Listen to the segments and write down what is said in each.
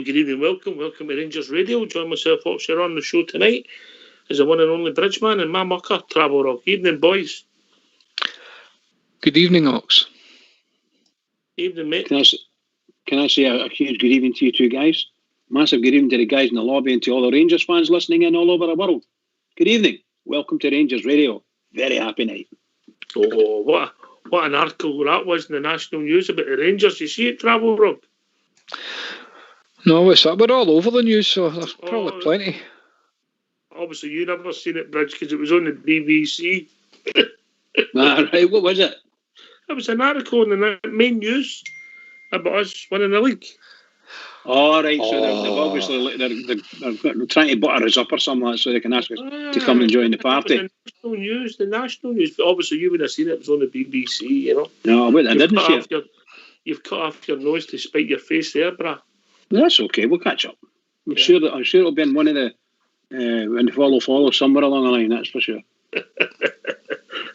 good evening, welcome to Rangers Radio. Join myself, Oxford, on the show tonight is the one and only Bridgeman and my mucker, Travel Rock. Evening, boys. Good evening, Ox. Evening, mate. Can I say a huge good evening to you two guys? Massive good evening to the guys in the lobby and to all the Rangers fans listening in all over the world. Good evening. Welcome to Rangers Radio. Very happy night. Oh, what an article that was in the national news about the Rangers. You see it, Travel Rock? No, what's up? We're all over the news, so there's probably plenty. Obviously, you never seen it, Bridge, because it was on the BBC. Right, what was it? It was an article in the main news about us winning the league. All right, so they've obviously they're trying to butter us up or something like that so they can ask us to come and join the party. The national news. But obviously, you would have seen it. It was on the BBC, you know. No, I didn't see it. You've cut off your nose to spite your face there, brah. That's okay. We'll catch up. I'm sure it'll be in one of the in the follow somewhere along the line. That's for sure.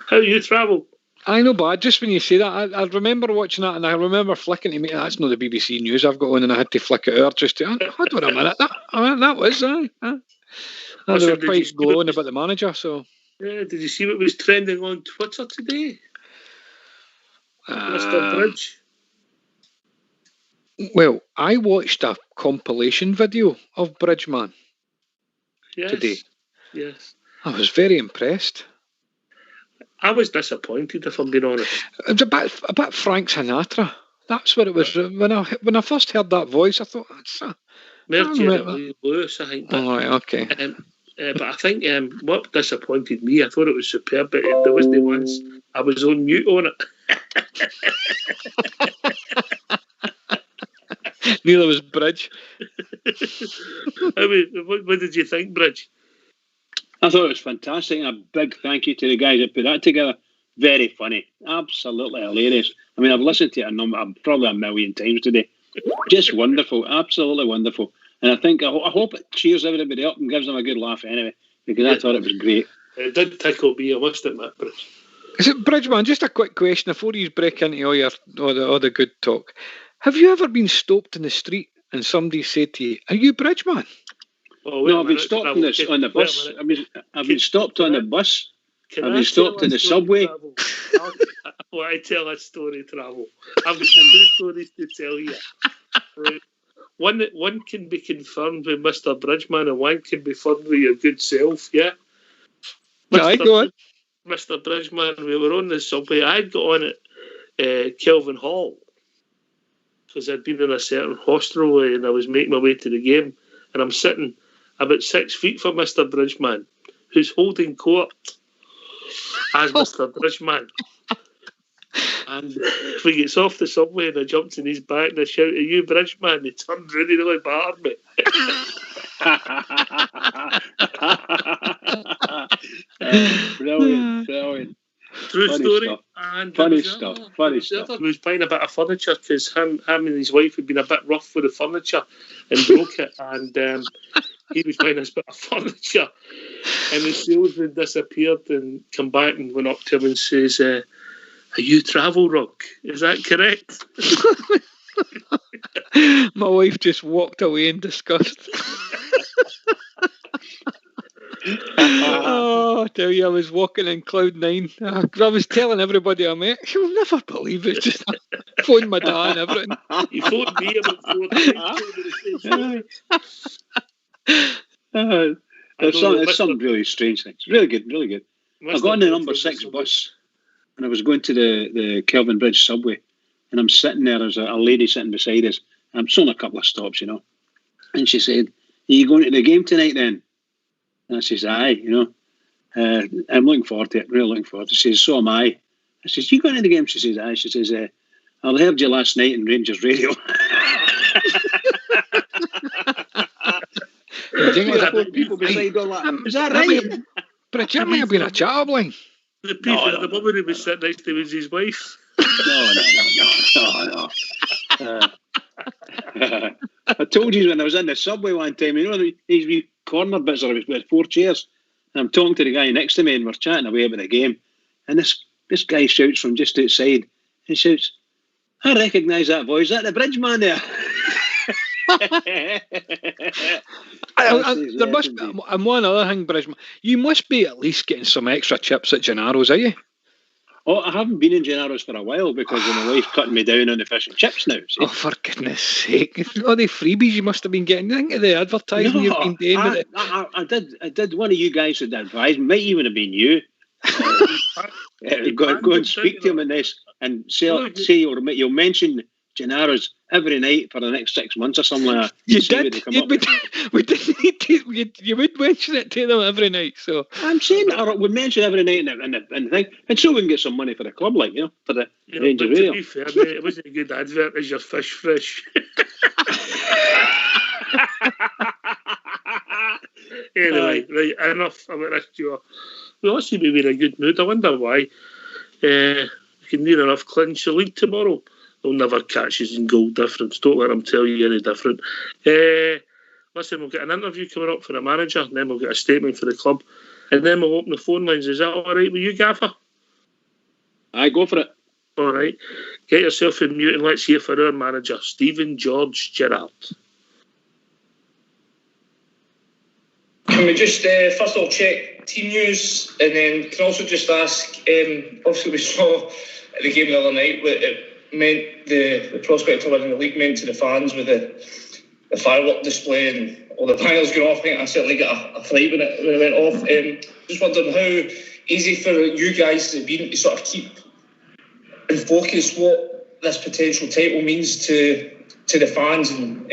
How you travel? I know, but just when you say that, I remember watching that, and I remember flicking to me. That's not the BBC News I've got on, and I had to flick it out just to. Hold on a minute, that was. They were quite glowing about the manager. So. Yeah, did you see what was trending on Twitter today, Mr. Bridge? Well, I watched a compilation video of Bridgeman today. Yes. I was very impressed. I was disappointed, if I'm being honest. It was a bit Frank Sinatra. That's what it was. When I first heard that voice, I thought, that's Mercury Lewis, I think. Oh, right, okay. But I think what disappointed me, I thought it was superb, but there wasn't once I was on mute on it. Neither was Bridge. What did you think, Bridge? I thought it was fantastic, and a big thank you to the guys that put that together. Very funny, absolutely hilarious. I mean, I've listened to it probably a million times today. Just wonderful, absolutely wonderful. And I hope it cheers everybody up and gives them a good laugh anyway, because I thought it was great. It did tickle me, I must admit, Bridge. Is it Bridgeman? Just a quick question before you break into all the good talk. Have you ever been stopped in the street and somebody said to you, "Are you Bridgeman?" No, I've been stopped on the bus. I've been stopped on the bus. I've been stopped in the subway. Well, I tell a story, Travel. I've got two stories to tell you. Right. One can be confirmed with Mr. Bridgeman, and one can be confirmed with your good self. Yeah. Go on. Mr. Bridgeman, we were on the subway. I'd got on at Kelvin Hall because I'd been in a certain hostelry and I was making my way to the game, and I'm sitting about 6 feet from Mr. Bridgeman, who's holding court as Mr. Bridgeman. And he gets off the subway and I jumped in his back and I shout, "Are you Bridgeman?" He turned really battered me. Brilliant. True funny story. Stuff. And funny stuff. He was buying a bit of furniture because him and his wife had been a bit rough with the furniture and broke it, and he was buying this bit of furniture, and the salesman disappeared and come back and went up to him and says, "Are you Travel Rock? Is that correct?" My wife just walked away in disgust. I tell you, I was walking in cloud nine. I was telling everybody I met, "You'll never believe it." Just phoned my dad and everything. You phoned me about 4 There's some really strange things. Really good. I got on the number 6 bus and I was going to the Kelvin Bridge subway, and I'm sitting there. There's a lady sitting beside us. I'm on a couple of stops, you know, and she said, "Are you going to the game tonight then?" And I says, "Aye, you know, I'm looking forward to it, really looking forward to it." She says, "So am I." I says, "You going to the game?" She says, "Aye." She says, "I heard you last night in Rangers Radio." People beside all that. Is that right? But it might have been a chatterling. The people, the woman who was sitting next to him was his wife. No. I told you when I was in the subway one time, you know, these wee corner bits are with 4 chairs, and I'm talking to the guy next to me and we're chatting away about the game, and this guy shouts from just outside. He shouts, "I recognise that voice. Is that the Bridgeman there?" There must be, and one other thing, Bridge, you must be at least getting some extra chips at Gennaro's, are you? Oh, I haven't been in Gennaro's for a while because of my wife cutting me down on the fish and chips now. See? Oh, for goodness sake. All the freebies you must have been getting. Think of the advertising you've been doing with it. I did. One of you guys had advised, might even have been you. Go and speak to him in this and say you'll mention Gennaro's every night for the next 6 months or something like that. You would mention it to them every night. So I'm saying that we'd mention every night and the thing, and so we can get some money for the club, like for the Rangers Radio. To be fair, mate, it wasn't a good advert as your fish fresh. Anyway, right, enough about this, Joe. We all seem to be in a good mood. I wonder why. We can near enough clinch the league tomorrow. They'll never catch us in goal difference. Don't let them tell you any different. Listen, we'll get an interview coming up for the manager, and then we'll get a statement for the club, and then we'll open the phone lines. Is that all right with you, Gaffer? Aye, go for it. All right. Get yourself in mute and let's hear for our manager, Stephen George Gerrard. Can we just first of all check team news, and then can also just ask, obviously we saw at the game the other night what it meant, the prospect of winning the league meant to the fans with the firework display and all the bangers going off. I think I certainly got a fright when it went off. Just wondering how easy for you guys to be to sort of keep in focus what this potential title means to the fans, and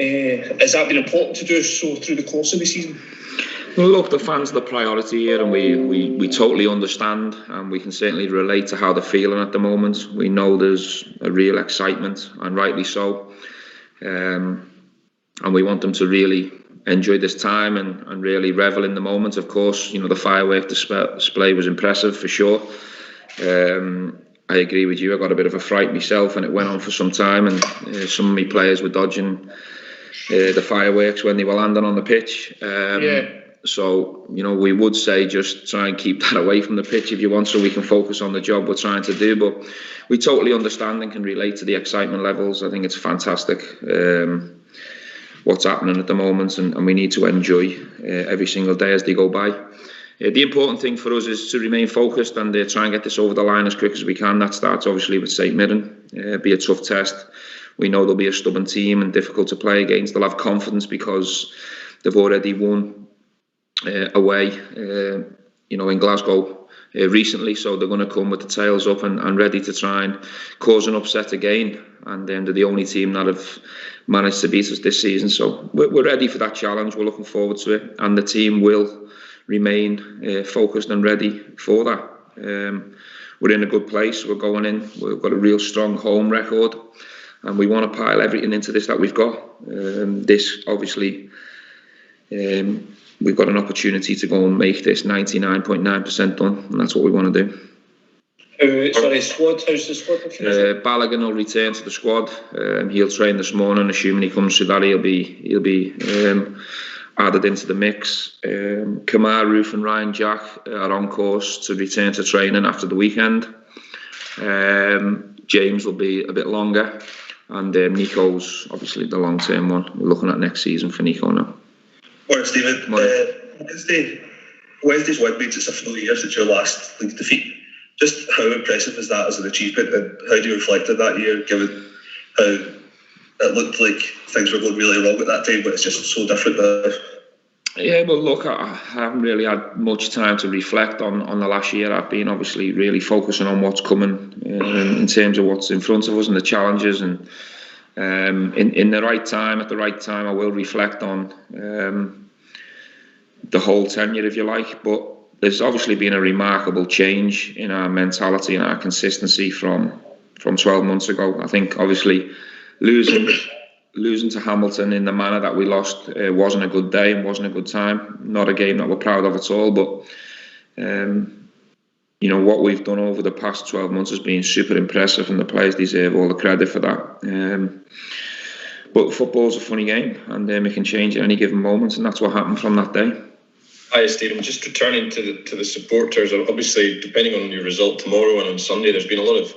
has that been important to do so through the course of the season? Well, look, the fans are the priority here, and we totally understand, and we can certainly relate to how they're feeling at the moment. We know there's a real excitement, and rightly so. And we want them to really enjoy this time and really revel in the moment. Of course, the firework display was impressive for sure. I agree with you. I got a bit of a fright myself, and it went on for some time, and some of my players were dodging the fireworks when they were landing on the pitch. So, we would say just try and keep that away from the pitch if you want, so we can focus on the job we're trying to do. But we totally understand and can relate to the excitement levels. I think it's fantastic what's happening at the moment, and we need to enjoy every single day as they go by. The important thing for us is to remain focused and try and get this over the line as quick as we can. That starts obviously with St Mirren. Be a tough test. We know they'll be a stubborn team and difficult to play against. They'll have confidence because they've already won away, in Glasgow recently, so they're going to come with the tails up and ready to try and cause an upset again. And then they're the only team that have managed to beat us this season, so we're ready for that challenge. We're looking forward to it, and the team will remain focused and ready for that. We're in a good place. We're going in. We've got a real strong home record, and we want to pile everything into this that we've got. This obviously. We've got an opportunity to go and make this 99.9% done, and that's what we want to do. Squad. How's the squad looking? Balogun will return to the squad. He'll train this morning. Assuming he comes through that, he'll be added into the mix. Kamar, Roof, and Ryan Jack are on course to return to training after the weekend. James will be a bit longer, and Nico's obviously the long-term one. We're looking at next season for Nico now. Morning, Stephen. Wednesday's win means it's a full year since your last league defeat. Just how impressive is that as an achievement, and how do you reflect on that year, given how it looked like things were going really wrong at that time, but it's just so different now? Yeah, well, look, I haven't really had much time to reflect on the last year. I've been obviously really focusing on what's coming in terms of what's in front of us and the challenges, and in the right time, at the right time, I will reflect on the whole tenure, if you like. But there's obviously been a remarkable change in our mentality and our consistency from 12 months ago. I think obviously losing to Hamilton in the manner that we lost wasn't a good day and wasn't a good time. Not a game that we're proud of at all. But what we've done over the past 12 months has been super impressive, and the players deserve all the credit for that. But football's a funny game, and it can change at any given moment, and that's what happened from that day. Hi, Stephen. Just returning to the supporters. Obviously, depending on your result tomorrow and on Sunday, there's been a lot of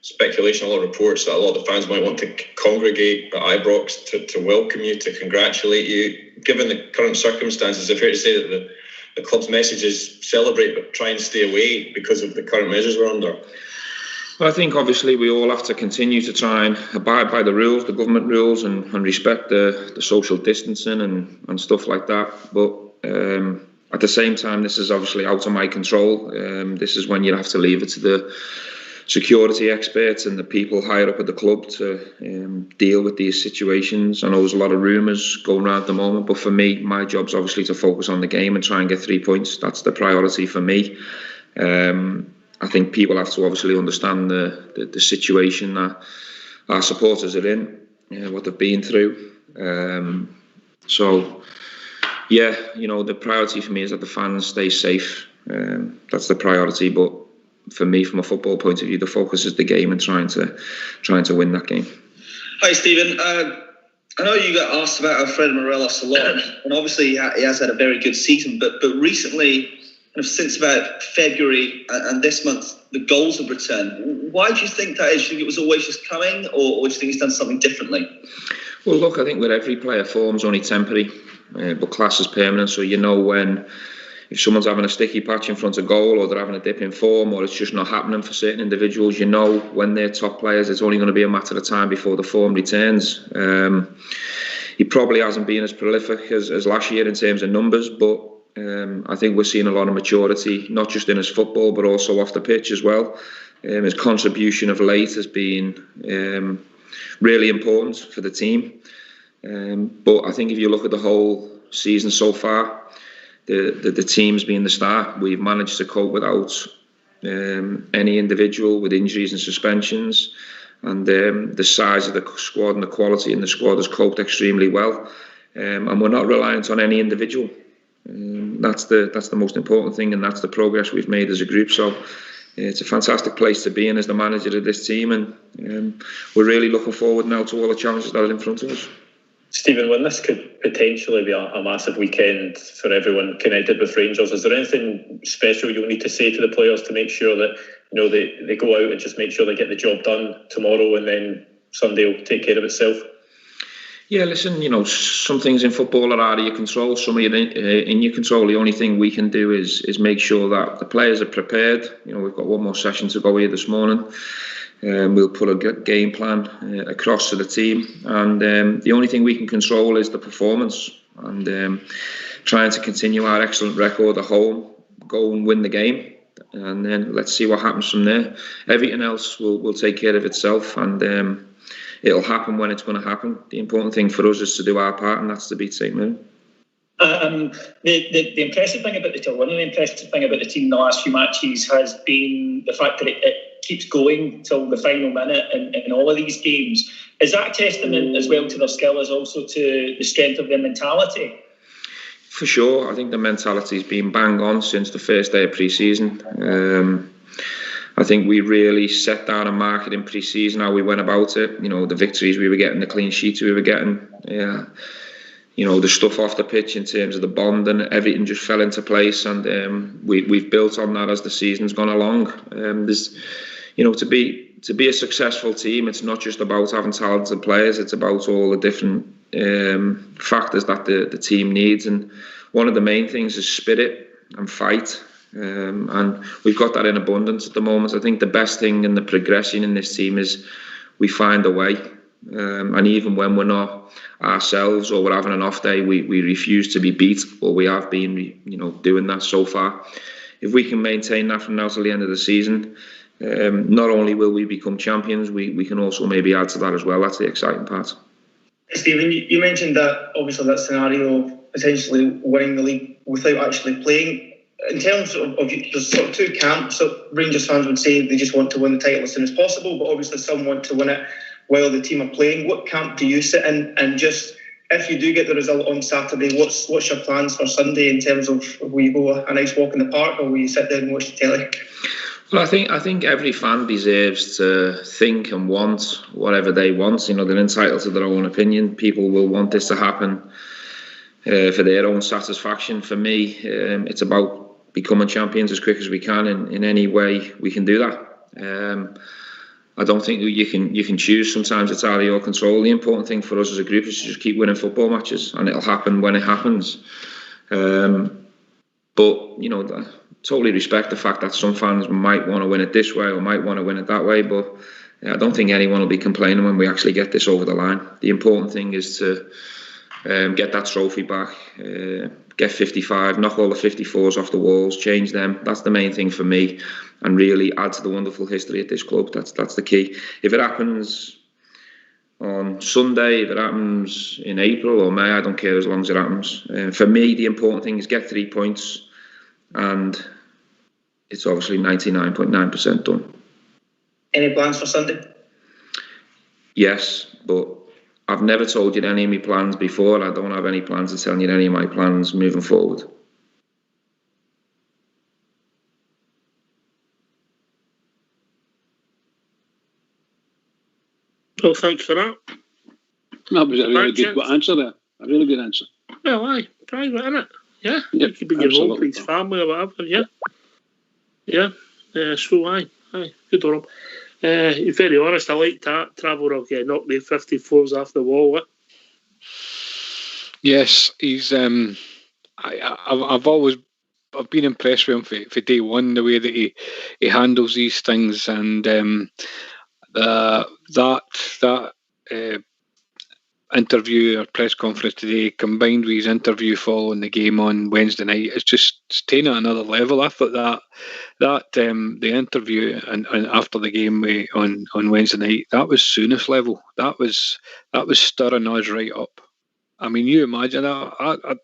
speculation, a lot of reports that a lot of the fans might want to congregate at Ibrox to welcome you, to congratulate you. Given the current circumstances, is it fair to say that the club's message is celebrate but try and stay away because of the current measures we're under? Well, I think obviously we all have to continue to try and abide by the rules, the government rules, and respect the social distancing and stuff like that. But at the same time, this is obviously out of my control. This is when you have to leave it to the security experts and the people higher up at the club to deal with these situations. I know there's a lot of rumours going around at the moment, but for me, my job's obviously to focus on the game and try and get 3 points. That's the priority for me. I think people have to obviously understand the situation that our supporters are in, what they've been through. So, yeah, the priority for me is that the fans stay safe. That's the priority. But for me, from a football point of view, the focus is the game and trying to win that game. Hi, Stephen. I know you got asked about Alfredo Morelos a lot, and obviously he has had a very good season. But recently, since about February and this month, the goals have returned. Why do you think that is? Do you think it was always just coming, or do you think he's done something differently? Well, look, I think with every player, form's only temporary, but class is permanent. So if someone's having a sticky patch in front of goal, or they're having a dip in form, or it's just not happening for certain individuals, when they're top players, it's only going to be a matter of time before the form returns. He probably hasn't been as prolific as last year in terms of numbers, but I think we're seeing a lot of maturity, not just in his football, but also off the pitch as well. His contribution of late has been really important for the team. But I think if you look at the whole season so far, the team's been the star. We've managed to cope without any individual with injuries and suspensions. And the size of the squad and the quality in the squad has coped extremely well. And we're not reliant on any individual. That's the most important thing, and that's the progress we've made as a group. So it's a fantastic place to be in as the manager of this team, and we're really looking forward now to all the challenges that are in front of us. Stephen, when this could potentially be a massive weekend for everyone connected with Rangers, is there anything special you'll need to say to the players to make sure that they go out and just make sure they get the job done tomorrow, and then Sunday will take care of itself? Yeah, listen, some things in football are out of your control, some are in your control. The only thing we can do is make sure that the players are prepared. We've got one more session to go here this morning. We'll put a game plan across to the team, and the only thing we can control is the performance, and trying to continue our excellent record at home, go and win the game, and then let's see what happens from there. Everything else will take care of itself, and it'll happen when it's going to happen. The important thing for us is to do our part, and that's to beat St Mirren. The impressive thing about the impressive thing about the team in the last few matches has been the fact that it keeps going till the final minute in all of these games. Is that a testament as well to their skill as also to the strength of their mentality? For sure. I think the mentality's been bang on since the first day of pre-season. I think we really set down a market in pre-season, how we went about it. The victories we were getting, the clean sheets we were getting. The stuff off the pitch in terms of the bond, and everything just fell into place. And we've built on that as the season's gone along. To be a successful team, it's not just about having talented players. It's about all the different factors that the team needs. And one of the main things is spirit and fight. And we've got that in abundance at the moment. I think the best thing in the progression in this team is we find a way. And even when we're not ourselves or we're having an off day, we refuse to be beat, or we have been, doing that so far. If we can maintain that from now till the end of the season, not only will we become champions, we can also maybe add to that as well. That's the exciting part. Stephen, you mentioned that obviously that scenario of potentially winning the league without actually playing. In terms of there's sort of two camps. So Rangers fans would say they just want to win the title as soon as possible, but obviously some want to win it while the team are playing. What camp do you sit in? And just if you do get the result on Saturday, what's your plans for Sunday in terms of will you go a nice walk in the park, or will you sit down and watch the telly? Well, I think every fan deserves to think and want whatever they want. They're entitled to their own opinion. People will want this to happen for their own satisfaction. For me, it's about becoming champions as quick as we can in any way we can do that. I don't think you can choose. Sometimes it's out of your control. The important thing for us as a group is to just keep winning football matches, and it'll happen when it happens. But you know, I totally respect the fact that some fans might want to win it this way or might want to win it that way. But I don't think anyone will be complaining when we actually get this over the line. The important thing is to get that trophy back, get 55, knock all the 54s off the walls, change them. That's the main thing for me, and really add to the wonderful history at this club. That's the key. If it happens on Sunday, if it happens in April or May, I don't care as long as it happens. For me, the important thing is get 3 points, and it's obviously 99.9% done. Any plans for Sunday? Yes, but I've never told you any of my plans before. I don't have any plans of telling you any of my plans moving forward. Well, thanks for that. That was a really good answer there. A really good answer. Well, aye, private, innit? Yeah, Yep, you could be your home absolutely. for his family or whatever, yeah. Yeah, so aye, good on him. You're very honest, I like that. Trevor will get knocked the 54s off the wall. Yes, he's. I've been impressed with him for day one, the way that he handles these things, and that interview or press conference today, combined with his interview following the game on Wednesday night, is just staying at another level. I thought that the interview and after the game on Wednesday night, that was Souness level. That was stirring us right up. I mean, you imagine that.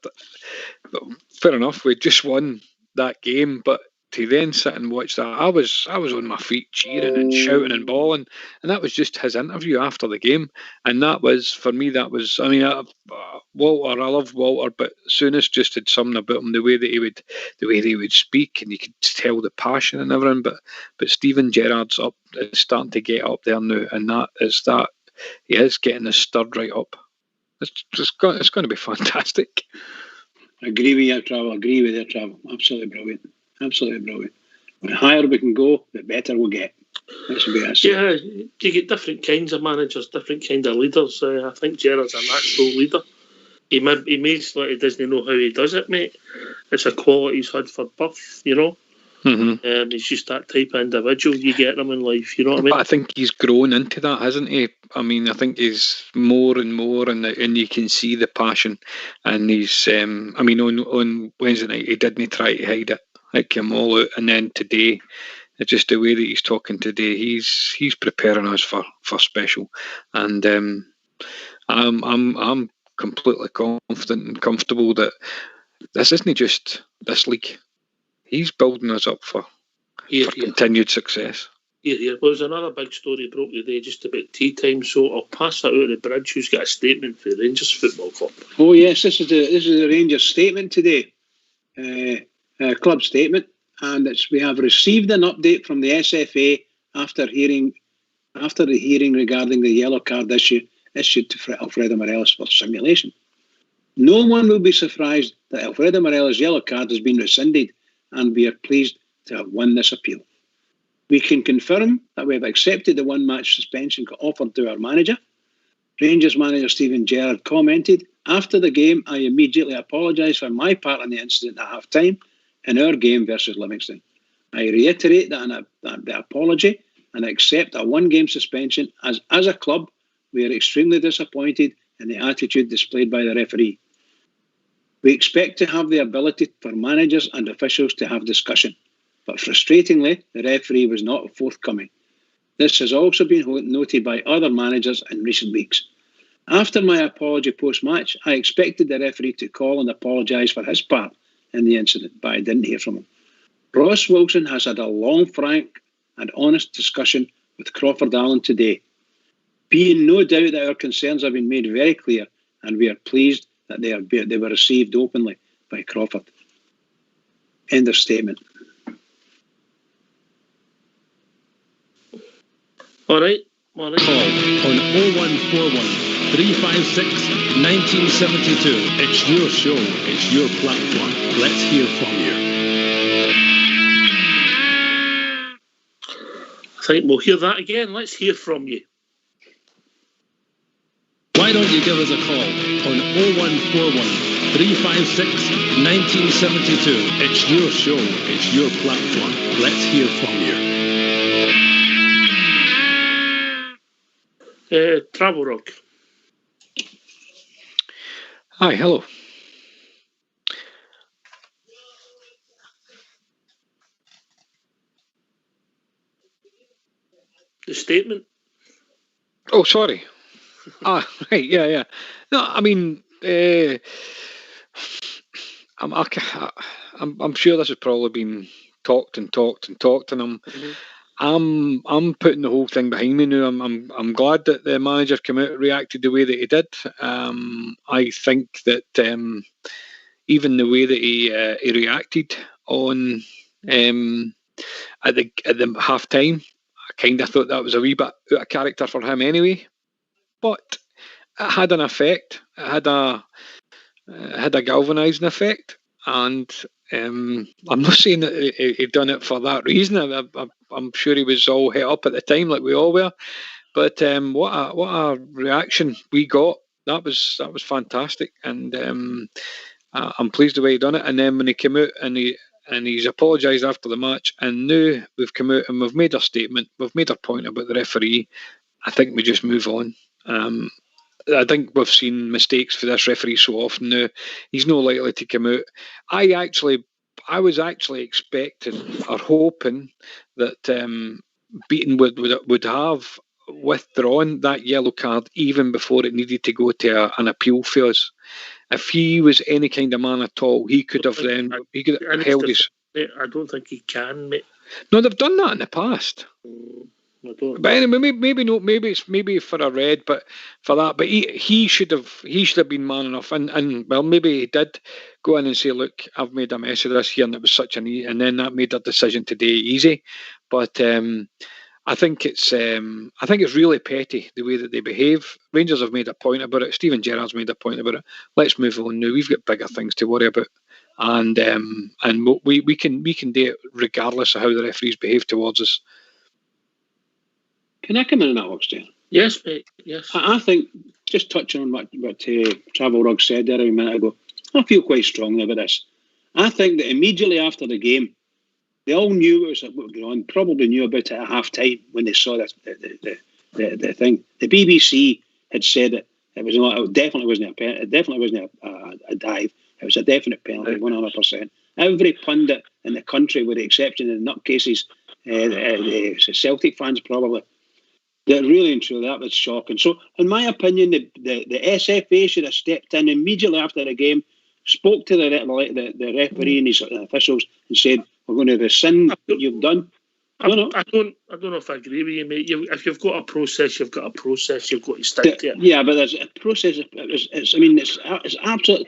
Fair enough, we just won that game, but to then sit and watch that, I was on my feet cheering and shouting and bawling, and that was just his interview after the game. And that was, for me, I mean, Walter, I love Walter, but Souness just had something about him, the way he would speak, and you could tell the passion and everything. But Steven Gerrard's is starting to get up there now, and he is getting us stirred right up. It's going to be fantastic. Agree with you, Travel. Absolutely brilliant. Absolutely brilliant. The higher we can go, the better we'll get. That's the way I see it. Yeah, you get different kinds of managers, different kind of leaders. I think Gerrard's a natural leader. He may slightly doesn't know how he does it, mate. It's a quality he's had for birth, you know. Mm-hmm. He's just that type of individual. You get him in life, you know what I mean? But I think he's grown into that, hasn't he? I mean, I think he's more and more, and you can see the passion. And he's, I mean, on Wednesday night, he didn't try to hide it. It came all out. And then today, it's just the way that he's talking today, he's preparing us for special. And I'm completely confident and comfortable that this isn't just this league. He's building us up for continued success. Well, there's another big story broke today just about tea time, so I'll pass that out of the bridge. Who's got a statement for the Rangers Football Club? Oh yes, this is the Rangers statement today, club statement, and we have received an update from the SFA after the hearing regarding the yellow card issued to Alfredo Morelos for simulation. No one will be surprised that Alfredo Morelos' yellow card has been rescinded, and we are pleased to have won this appeal. We can confirm that we have accepted the one-match suspension offered to our manager. Rangers manager Steven Gerrard commented, "After the game, I immediately apologised for my part in the incident at half-time in our game versus Livingston. I reiterate the apology and accept a one-game suspension. As a club, we are extremely disappointed in the attitude displayed by the referee. We expect to have the ability for managers and officials to have discussion, but frustratingly, the referee was not forthcoming. This has also been noted by other managers in recent weeks. After my apology post-match, I expected the referee to call and apologise for his part in the incident, but I didn't hear from him. Ross Wilson has had a long, frank and honest discussion with Crawford Allen today. Be in no doubt that our concerns have been made very clear, and we are pleased that they were received openly by Crawford." End of statement. All right. Call on 0141 356 1972. It's your show. It's your platform. Let's hear from you. I think we'll hear that again. Let's hear from you. Why don't you give us a call on 0141 356 1972. It's your show, it's your platform. Let's hear from you. Travel Rock. Hi, hello. The statement. Oh, sorry. Right, yeah. No, I mean, I'm sure this has probably been talked, and I'm putting the whole thing behind me now. I'm glad that the manager came out and reacted the way that he did. I think that even the way that he reacted on at the half time, I kind of thought that was a wee bit out of character for him anyway. But it had an effect. It had a galvanising effect, and I'm not saying that he'd done it for that reason. I'm sure he was all het up at the time, like we all were. But what a reaction we got! That was fantastic, and I'm pleased the way he done it. And then when he came out and he's apologised after the match, and now we've come out and we've made our statement, we've made our point about the referee. I think we just move on. I think we've seen mistakes for this referee so often now. He's not likely to come out. I was actually expecting or hoping that Beaton would have withdrawn that yellow card even before it needed to go to an appeal for us. If he was any kind of man at all, he could have held his. I don't think he can, mate. No, they've done that in the past. But anyway, maybe not. Maybe for a red, but for that. But he should have been man enough, and well, maybe he did go in and say, "Look, I've made a mess of this here," and it was such an and then that made their decision today easy. But I think it's really petty the way that they behave. Rangers have made a point about it. Steven Gerrard's made a point about it. Let's move on now. We've got bigger things to worry about, and we can do it regardless of how the referees behave towards us. Can I come in on that, Oxtail? Yes, mate. Yes. I think, just touching on what Travel Rug said there a minute ago, I feel quite strongly about this. I think that immediately after the game, they all knew what was going on, probably knew about it at half time when they saw this, the thing. The BBC had said that it definitely wasn't a penalty. It definitely wasn't a dive. It was a definite penalty, 100%. Every pundit in the country, with the exception of the nutcases, the Celtic fans probably, that really and truly, that was shocking. So, in my opinion, the SFA should have stepped in immediately after the game, spoke to the referee and his officials and said, "We're going to rescind what you've done." I don't know if I agree with you, mate. If you've got a process, you've got a process. You've got to stick to it. Yeah, but there's a process. It's absolutely,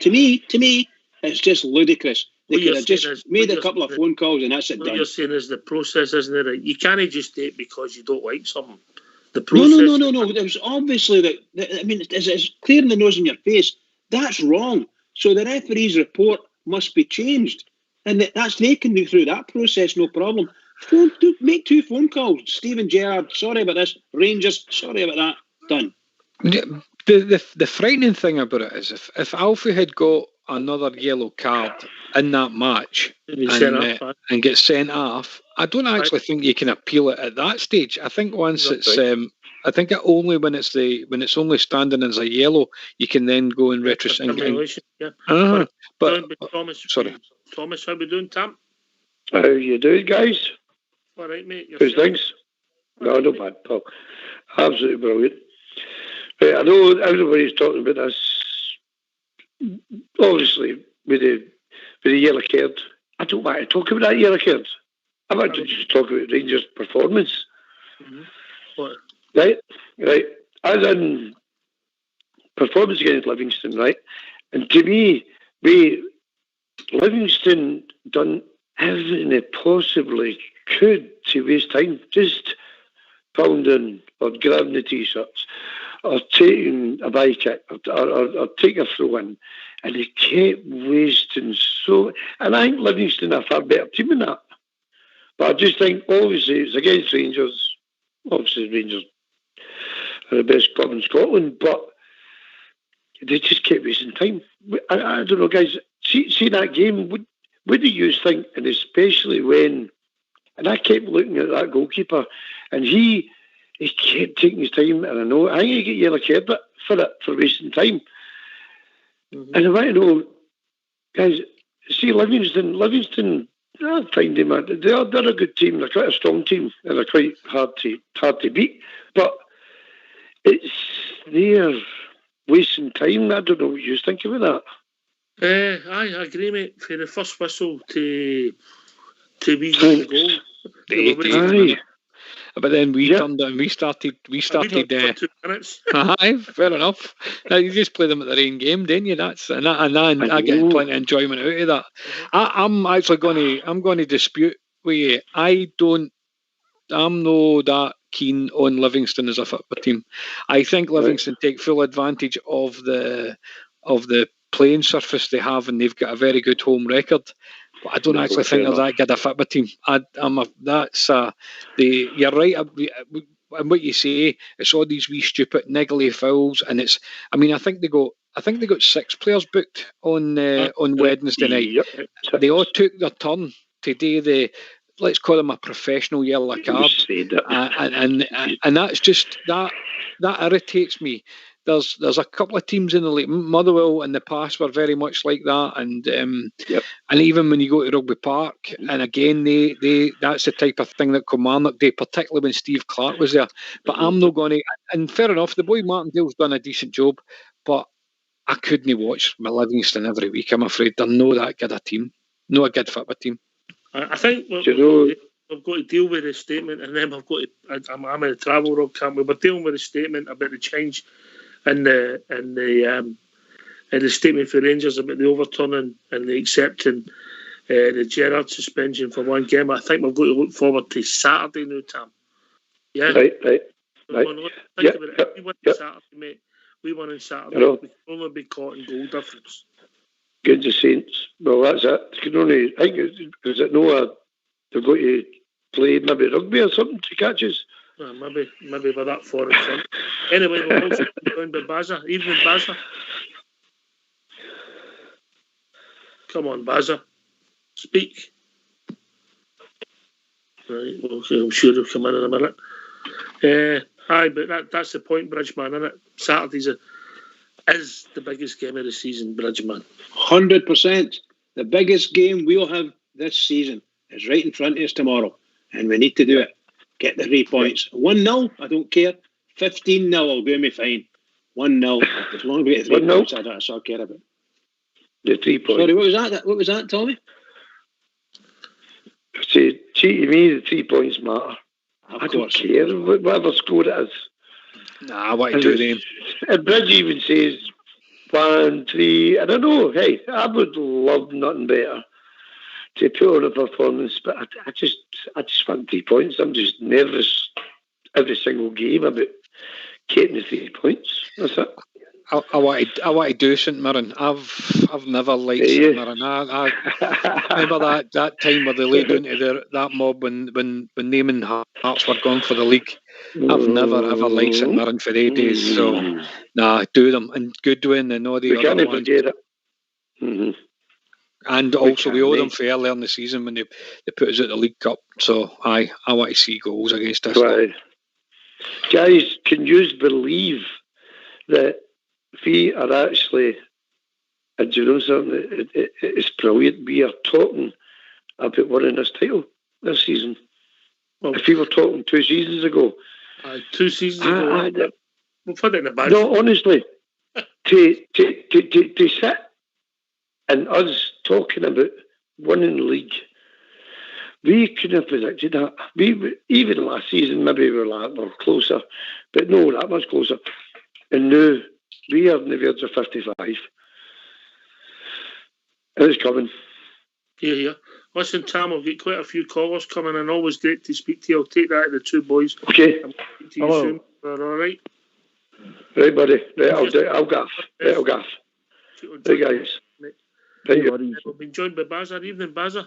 to me, it's just ludicrous. They could have just made a couple of phone calls and that's it done. What you're saying is the process, isn't it? You can't just do it because you don't like something. The process. No. It was obviously that. It's clear in the nose in your face. That's wrong. So the referee's report must be changed, and they can do through that process, no problem. Make 2 phone calls. Steven Gerrard, sorry about this. Rangers, sorry about that. Done. The frightening thing about it is if Alfie had got another yellow card in that match and get sent off, I don't actually think you can appeal it at that stage. I think once I think only when it's only standing as a yellow, you can then go and retrocede. Yeah. But Thomas, sorry, Thomas, how we doing, Tam? How you doing, guys? All right, mate. How's things? No, not bad, Paul. Absolutely brilliant. Right, I know everybody's talking about this. Obviously, with the yellow card, I don't want to talk about that yellow card. I want to just talk about Rangers' performance. Mm-hmm. What? Right. As in performance against Livingston, right? And to me, Livingston done everything they possibly could to waste time, just pounding or grabbing the t-shirts or taking a bye kick or taking a throw in, and they kept wasting so. And I think Livingston are a far better team than that. But I just think, obviously, it's against Rangers. obviously Rangers are the best club in Scotland, but they just kept wasting time. I don't know, guys. See that game. What do you think? And especially when, and I kept looking at that goalkeeper, and he kept taking his time. And I think he get yellow card for wasting time. Mm-hmm. And I want to know, guys. See Livingston. I find them. They're a good team. They're quite a strong team, and they're quite hard to beat. But they're wasting time. I don't know what you think about that. I agree, mate. For the first whistle to be the goal. But then we turned and we started. For 2 minutes. Fair enough. You just play them at their own game, didn't you? I get plenty of enjoyment out of that. I'm actually going to dispute with you. I'm no that keen on Livingston as a football team. I think Livingston take full advantage of the playing surface they have, and they've got a very good home record. But I don't actually think they're that good a football team. You're right. And what you say, it's all these wee stupid niggly fouls, and it's. I mean, I think they got 6 players booked on Wednesday night. Yep. They all took their turn to do let's call them a professional yellow card, and that's just that irritates me. There's a couple of teams in the league. Motherwell in the past were very much like that, and and even when you go to Rugby Park, and again they that's the type of thing that Kilmarnock did, particularly when Steve Clark was there. But I'm not going to. And fair enough, the boy Martindale's done a decent job, but I couldn't watch my Livingston every week. I'm afraid they're not that good a team, not a good football team. I think we've got to deal with the statement, and then we've got to. I'm in a travel rug camp. We're dealing with a statement about the change. And the statement for Rangers about the overturning and the accepting the Gerrard suspension for one game. I think we've got to look forward to Saturday now, Tam. Yeah? Right. Think about it. If we win Saturday, mate, we won on Saturday. We can only be caught in goal difference. Good to Saints. Well, that's it. You can only, I think, is it Noah? They've got to play maybe rugby or something to catch us. Maybe we're that far in front. Anyway, we're also joined by Bazza. Evening, Bazza. Come on, Bazza. Speak. Right, okay, I'm sure he'll come in a minute. But that's the point, Bridgeman, isn't it? Saturdays is the biggest game of the season, Bridgeman. 100%. The biggest game we'll have this season is right in front of us tomorrow, and we need to do it. Get the 3 points. 1-0, I don't care. 15-0, I'll do me fine. 1-0. As long as we get 3 points, that's all I care about. The 3 points. Sorry, what was that, Tommy? See, to me, the 3 points matter. I don't care whatever score it is. Nah, what I do then? And Bridge even says 1, 3. I don't know. Hey, I would love nothing better to put on a performance, but I just want 3 points. I'm just nervous every single game about getting the 3 points. That's it. I want to do St Mirren. I've never liked St Mirren. I remember that time where they laid into that mob when Naaman Hearts were gone for the league. I've never ever liked St Mirren for 8 days. So do them, and Goodwin and all the other ones. Forget it. Mm-hmm. And also we owe them for earlier in the season when they put us at the League Cup. So I want to see goals against us. Right. Guys, can you believe that we are actually, and you know something, it's brilliant. We are talking about winning this title this season. Well, if we were talking 2 seasons ago. 2 seasons ago. We'll put it in the bag. No, honestly, to sit and us talking about winning the league, we couldn't have predicted that. Even last season, maybe we were closer, but no, that much closer. And now we are on the verge of 55. It's coming. Yeah. Listen, Tam, I've got quite a few callers coming in. Always great to speak to you. I'll take that to the 2 boys. Okay. I'll speak to you soon. All right? Right, buddy. Right, I'll gaff. Right, I'll gaff. Hey, guys. Right, buddy. We've been joined by Bazza. Evening, Bazza.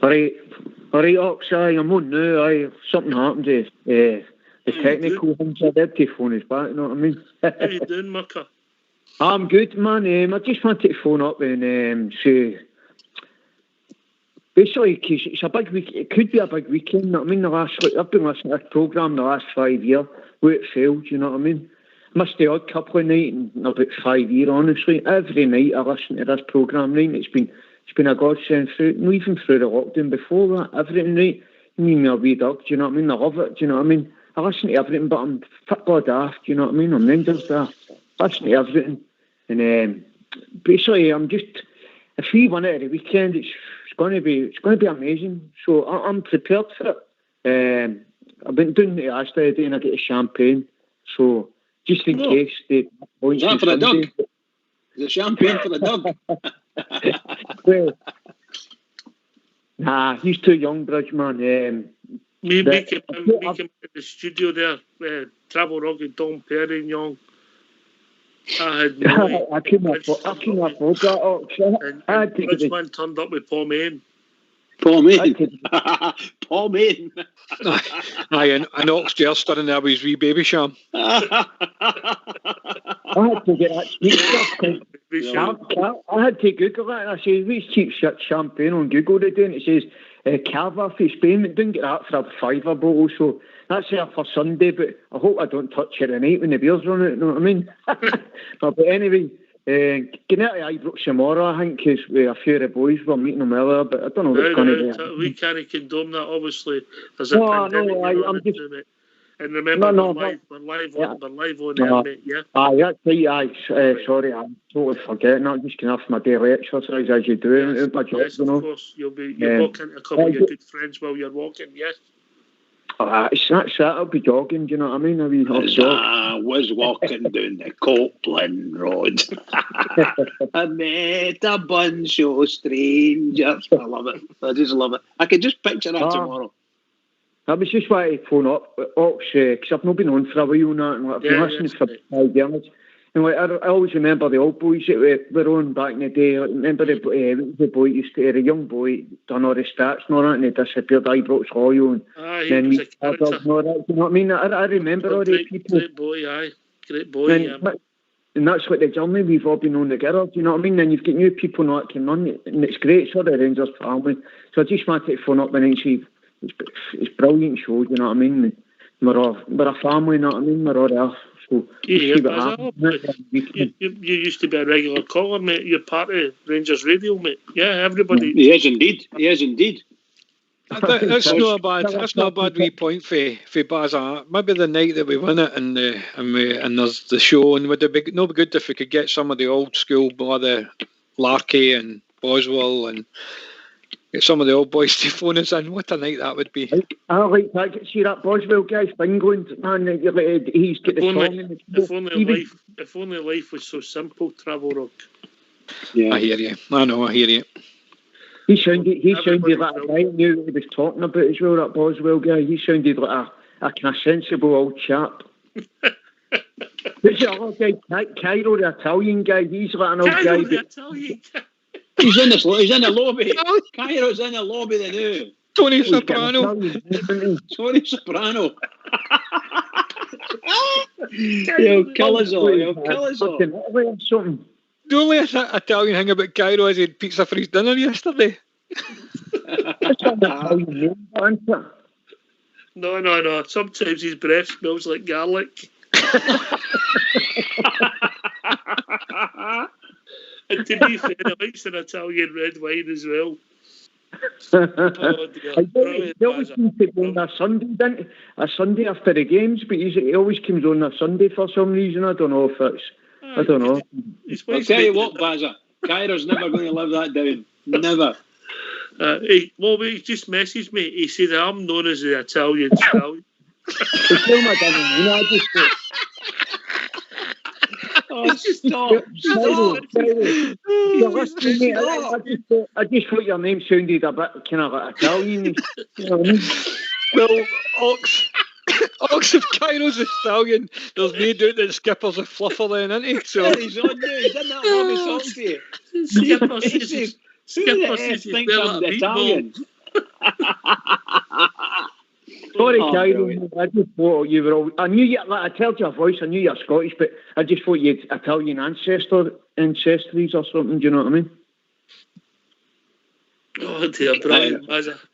Right. All right, Ox, I'm on now. Something happened. The technical things I did to phone us back, you know what I mean? How you doing, Mucker? I'm good, man. I just wanted to phone up and say, basically, cause it's a big week. It could be a big weekend. You know what I mean? I've been listening to this programme the last 5 years where it failed. You know what I mean? Missed the odd couple of nights in about 5 years. Honestly, every night I listen to this programme. It's been a godsend through, even through the lockdown before that. Every night, me and my wee dog. Do you know what I mean? I love it. Do you know what I mean? I listen to everything, but I'm football daft. Do you know what I mean? I'm Rangers daft. I listen to everything, and basically, I'm just. If we win it at the weekend, it's going to be amazing. So I'm prepared for it. I've been doing the Asda today and I get a champagne. So just in case they is that for a dog? Is it champagne for the dog? Well, nah, he's too young, Bridge, man. Me came in the studio there, Travel Rock and Tom Perry and Young. I had no I couldn't afford that option. And Bridgeman turned up with Paul Main. Paul Main. Paul Main. Aye, and Ox Gerster in there with his wee baby sham. I had to get that cheap stuff. I had to Google that and I said, what's cheap shit champagne on Google today? And it says, Cava for Spain. It didn't get that for a £5 bottle, so that's there for Sunday, but I hope I don't touch it at night when the beers run out, you know what I mean? But anyway, getting out of Ibrox tomorrow, I think, because with a few of the boys were meeting them earlier, but I don't know what's going to be. We can't condone that, obviously. There's a pandemic I'm just... it. And remember, we're live on air, mate, yeah? Aye, that's right, sorry, I'm totally forgetting that. I'm just getting off my daily exercise as you do. Yes, my job, yes, of course. You'll walk into a couple of your good friends while you're walking, yes? That's it. I'll be jogging, do you know what I mean? I was walking down the Copeland Road. I met a bunch of strangers. I love it. I just love it. I could just picture that tomorrow. I was just wanting to phone up, Ox, because I've not been on for a while now, and I've been listening for 5 years. And I always remember the old boys that were on back in the day. Like, remember the boy used to, the young boy, done all the stats and all that, and he disappeared. Ibrox Loyal, and then he was a character. And all that. You know what I mean? I remember all these people. Great boy, and that's what the journey we've all been on together. Do you know what I mean? And you've got new people now that can run it, and it's great. It's for the Rangers family. So I just wanted to phone up and say it's brilliant show. You know what I mean? We're a family. You know what I mean? We're all there. So you used to be a regular caller, mate. You're part of Rangers Radio, mate. Yeah, everybody. He is indeed. That's not a bad wee point for Baz. Maybe the night that we win it and there's the show, and would it be good if we could get some of the old school, the Larky and Boswell, and get some of the old boys to phone us in. What a night that would be. I like that. See that Boswell guy's been going, man. He's got the song. If only life was so simple, Travel Rock. Yeah, I hear you. He sounded like a guy who knew what he was talking about as well, that Boswell guy. He sounded like a kind of sensible old chap. What's the other guy? Cairo, the Italian guy. He's like an old guy. The Italian guy. He's in the lobby. Cairo's in the lobby now. Tony Soprano. He'll kill us all. The only Italian thing about Cairo is he had pizza for his dinner yesterday. No. Sometimes his breath smells like garlic. And to be fair, he likes an Italian red wine as well. He always seems to go on a Sunday, didn't he? A Sunday after the games, but he always comes on a Sunday for some reason. I don't know if it's... I don't know. I'll tell you what, Bazza, Cairo's never going to live that down. Never. He just messaged me. He said, I'm known as the Italian stallion. Stop. I just thought your name sounded a bit kind of like Italian. You know what I mean? Well, Ox, if Cairo's a stallion, there's no doubt that Skipper's a fluffer then, isn't he? So he's on there. He's in that lobby song to you. Skipper says he's thinks I'm the Italian. Sorry, Cairo. I just thought you were all. I knew you. Like, I told your voice. I knew you're Scottish, but I just thought you'd Italian ancestries or something. Do you know what I mean? Oh dear, brilliant,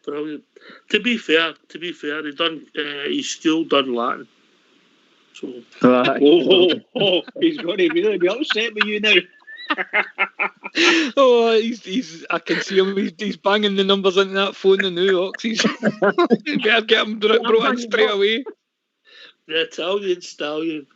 brilliant. To be fair, he done his school done Latin. So. Right. He's going to really be upset with you now. He's. I can see him. He's banging the numbers into that phone. The new Ox. He's better get him brought in straight away. The Italian stallion.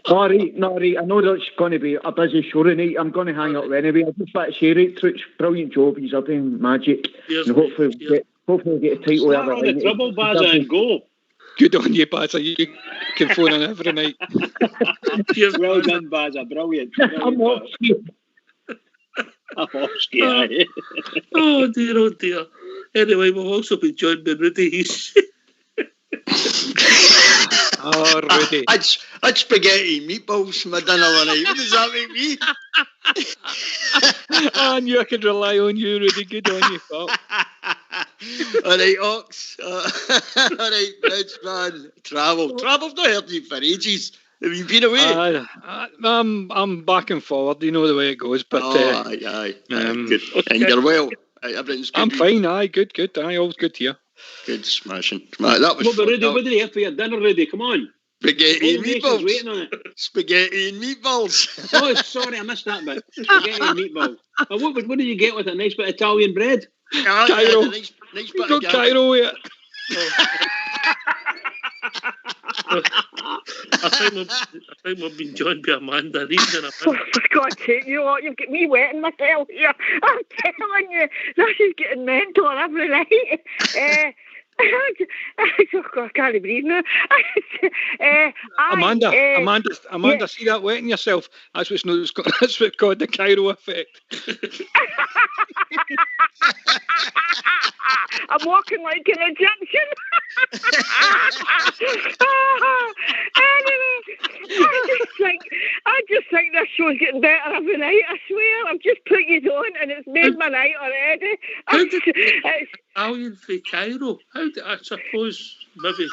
All right. I know that's going to be a busy show tonight. I'm going to hang up anyway. I just want to say, right, Trooch, brilliant job. He's doing magic. Yes, and hopefully we'll get a title. Start on the trouble, Bazza, and go. Good on you, Bazza. You can phone in every night. Well done, Bazza. Brilliant. I'm off ski. Oh dear. Anyway, we'll also be joined by Rudy. Oh, Rudy. I'd spaghetti meatballs for my dinner one night. What does that make me? I knew I could rely on you, Rudy. Good on you, pal. All right, Ox. All right, Bridge man. Travel's not heard you for ages. Have you been away? I'm back and forward. You know the way it goes. But aye. Good. And you're well. Everything's good. I'm fine. Aye, good. Aye, all's good here. Good, smashing. That was fun. Rudy, what did you have for your dinner, Rudy? Come on. Spaghetti and meatballs. Waiting on it. Spaghetti and meatballs. Oh, sorry, I missed that bit. Spaghetti and meatballs. What did you get with a nice bit of Italian bread? Cairo. Nice bit of Cairo here. I think we've been joined by Amanda Reid. For God's sake, you've got me wetting myself here. I'm telling you, this is getting mental every night. I can't breathe now. Amanda, see that wetting yourself? That's what's called the Cairo effect. I'm walking like an Egyptian. Anyway, I just think this show's getting better every night. I swear, I've just put you on, and it's made my night already. It's Italian for Cairo. How do I suppose maybe?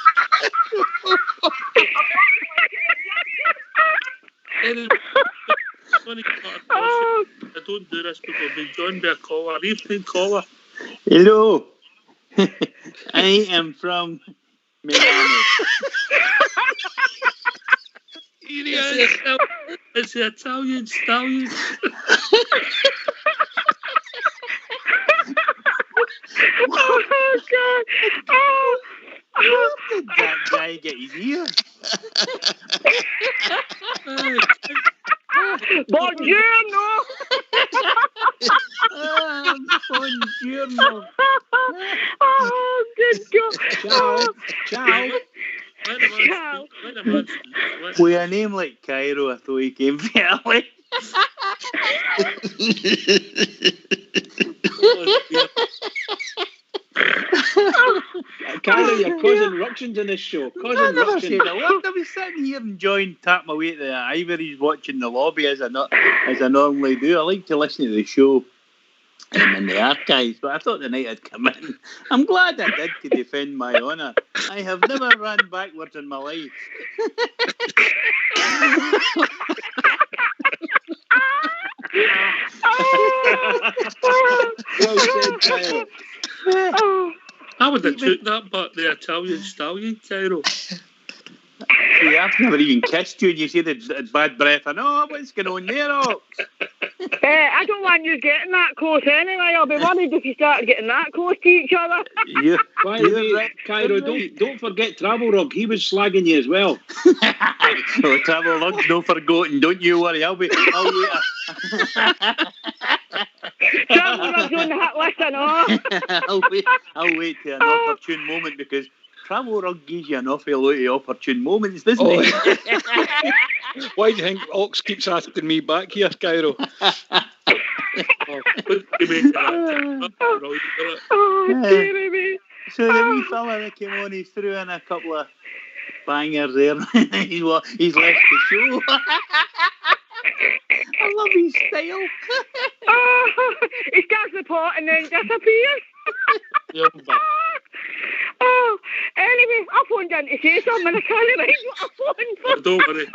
Anyway, I don't do this because I've been joined by a caller. Evening caller. Hello. I am from Miami. It's the Italian stallion. Oh God! How did that guy get his ear? Buongiorno. Buongiorno. Oh, good God! Ciao. Ciao. With a name like Cairo, I thought he came fairly. Cairo, you're causing ructions in this show. I never said a word. I was sitting here enjoying tap my way to the Ivories, watching the lobby as I normally do. I like to listen to the show in the archives, but I thought the night I'd come in. I'm glad I did to defend my honour. I have never run backwards in my life. Well said, Cairo. I would have took that, but the Italian stallion, Cairo. See, I've never even kissed you and you say the bad breath. I know what's going on there, Ox. I don't want you getting that close anyway. I'll be worried if you start getting that close to each other. By the way, Cairo, don't forget Travel Rug. He was slagging you as well. Oh, Travel Rug's no forgotten. Don't you worry. I'll wait. Travel Rug's on the hit list, I know. I'll wait till an opportune moment because Travel Rug gives you an awful lot of opportune moments, doesn't he? Why do you think Ox keeps asking me back here, Cairo? So the wee fella that came on, he threw in a couple of bangers there. He's left the show. I love his style. He starts the pot and then disappears. Oh, anyway, I phoned in to say something and I can't remember what I phoned for. Don't worry.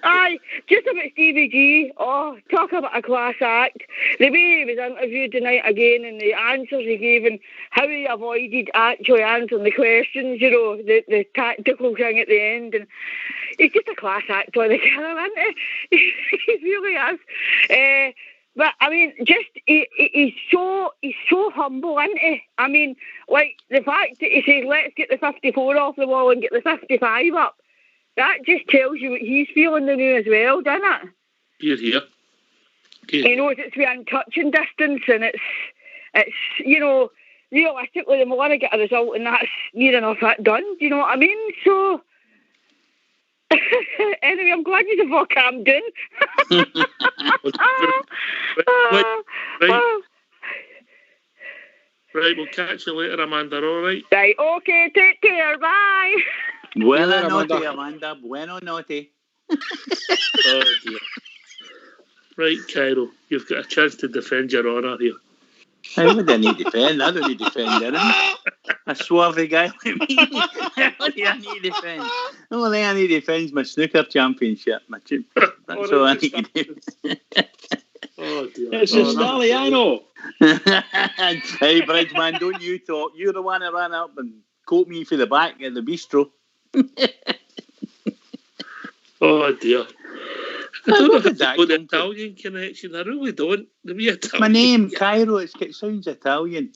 Aye, just about Stevie G. Oh, talk about a class act. The way he was interviewed tonight again and the answers he gave and how he avoided actually answering the questions, the tactical thing at the end. And he's just a class act on the killer, isn't he? He really is. But I mean, he's so humble, isn't he? I mean, like the fact that he says, "Let's get the 54 off the wall and get the 55 up." That just tells you what he's feeling the new as well, doesn't it? Here. He knows it's within touching distance, and it's realistically, they want to get a result, and that's near enough that done. Do you know what I mean? So. Anyway, I'm glad you've all calmed down. Right, we'll catch you later, Amanda, all right? Right, okay, take care, bye. Buena notte, Amanda, buena notte. Oh, dear. Right, Cairo, you've got a chance to defend your honour here. I don't need to defend. I don't need to defend anything. A swarthy guy like me. What do I need to defend? The only thing I need to defend is my snooker championship. That's all I need to do. Oh, dear. It's Italiano. Hey, Bridgeman, don't you talk. You're the one that ran up and caught me for the back at the bistro. Oh, dear. I don't know if it's got the Italian connection. I really don't. My name, Cairo. It sounds Italian.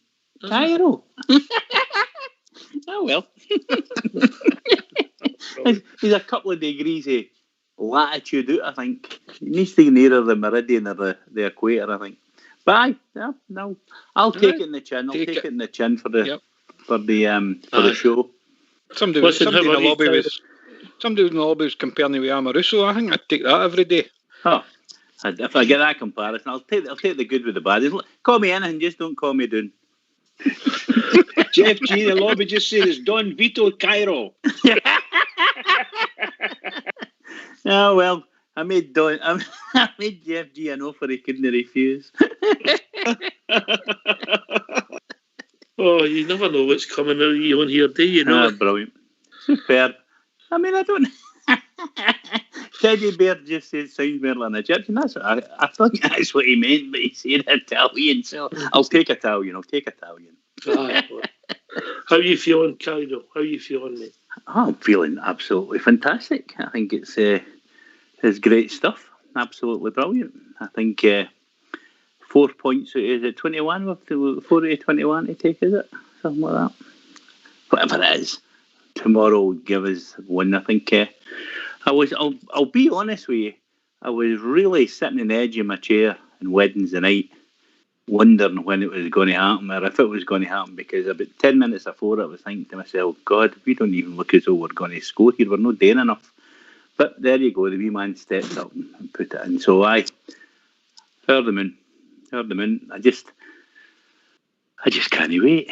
Cairo. Oh, well. He's a couple of degrees of latitude out, I think. He needs to be nearer the meridian or the equator, I think. But no. I'll take it in the chin. I'll take it in the chin for the show. Somebody in the lobby was comparing me with Amoruso. I think I'd take that every day. Oh, if I get that comparison, I'll take the good with the bad. Call me anything, just don't call me Doon. Jeff G, the lobby just said it's Don Vito Cairo. Oh, well, I made Jeff G an offer he couldn't refuse. Oh, you never know what's coming out of you on here, do you? Oh, brilliant. Superb. I mean, I don't... Teddy Bear just said sounds more like an Egyptian. I think that's what he meant, but he said Italian, so I'll take Italian. How are you feeling, Cairo? How are you feeling, mate? I'm feeling absolutely fantastic. I think it's great stuff. Absolutely brilliant. I think 4 points, is it 21? With 4 out of 21 to take, is it? Something like that. Whatever it is. Tomorrow will give us one. I think I'll be honest with you. I was really sitting on the edge of my chair on Wednesday night, wondering when it was going to happen or if it was going to happen, because about 10 minutes before I was thinking to myself, God, we don't even look as though we're going to score here. We're not doing enough. But there you go. The wee man stepped up and put it in. So I heard the moon. I just can't wait.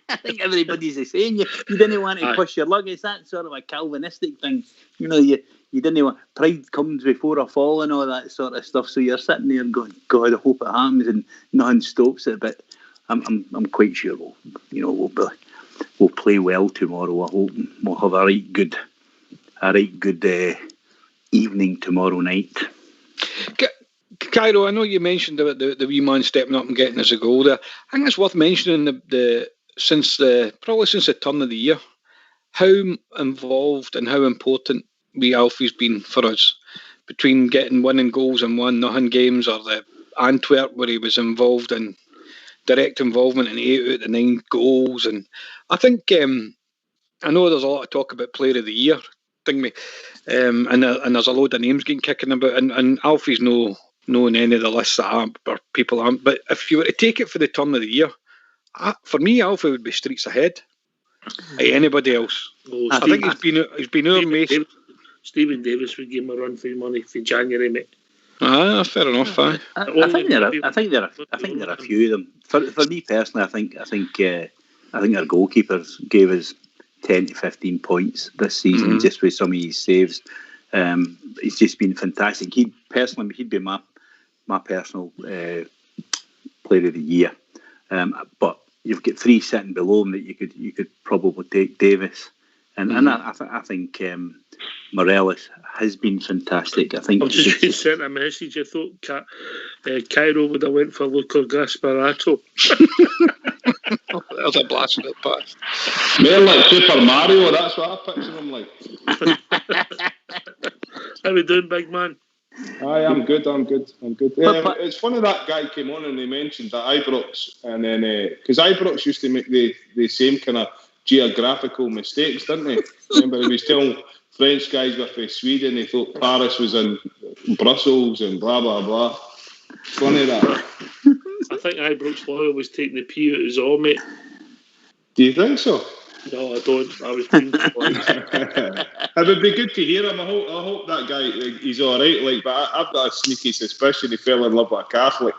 I think everybody's the same. You didn't want to push your luck. It's that sort of a Calvinistic thing. You didn't want... Pride comes before a fall and all that sort of stuff. So you're sitting there going, God, I hope it happens, and nothing stops it. But I'm quite sure we'll play well tomorrow. I hope we'll have a right good evening tomorrow night. Cairo, I know you mentioned about the wee man stepping up and getting us a goal there. I think it's worth mentioning since the turn of the year, how involved and how important wee Alfie's been for us, between getting winning goals in 1-0 games, or the Antwerp where he was involved in direct involvement in 8 out of 9 goals. And I think I know there's a lot of talk about Player of the Year, and there's a load of names getting kicking about, and Alfie's no in any of the lists that people aren't. But if you were to take it for the turn of the year, for me, Alfie would be streets ahead of anybody else. I think he's been our mate. Stephen Davis would give him a run for his money for January, mate. Fair enough. I think there are a few of them. For me personally, I think our goalkeepers gave us 10 to 15 points this season, just with some of his saves. It's just been fantastic. He'd be my personal Player of the Year. But you've got 3 sitting below him that you could probably take. Davis, and I think Morelos has been fantastic. I think I've just sent a message. I thought Cairo would have went for Luca Gasparato. That was a blast from the past. More like Super Mario, that's what I picture him like. How we doing, big man? Aye, I'm good. It's funny that guy came on and he mentioned that Ibrox, and then because Ibrox used to make the same kind of geographical mistakes, didn't he? Remember, he was telling French guys with Sweden, he thought Paris was in Brussels and blah blah blah. Funny that. I think Ibrox Loyal was taking the pee out of his all, mate. Do you think so? No, I don't. I was being It would be good to hear him. I hope that guy, he's all right. Like, but I've got a sneaky suspicion he fell in love with a Catholic.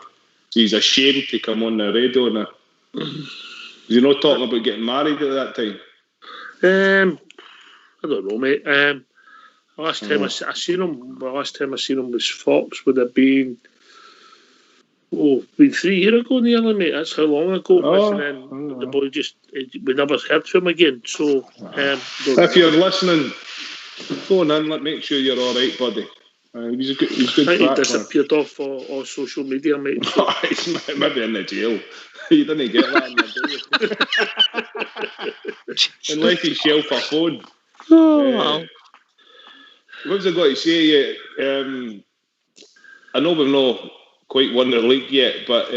So he's ashamed to come on the radio now. You're not talking about getting married at that time. I don't know, mate. Last time I seen him was Fox. Would have been 3 years ago nearly, mate. That's how long ago it was. And then the boy we never heard from him again. So if you're listening, phone in. Make sure you're all right, buddy. He's good. I think he disappeared off all social media, mate. So. He's maybe in the jail. You didn't get that in the day. Unless he shelf a phone. What was I going to say? I know we've not quite won the league yet, but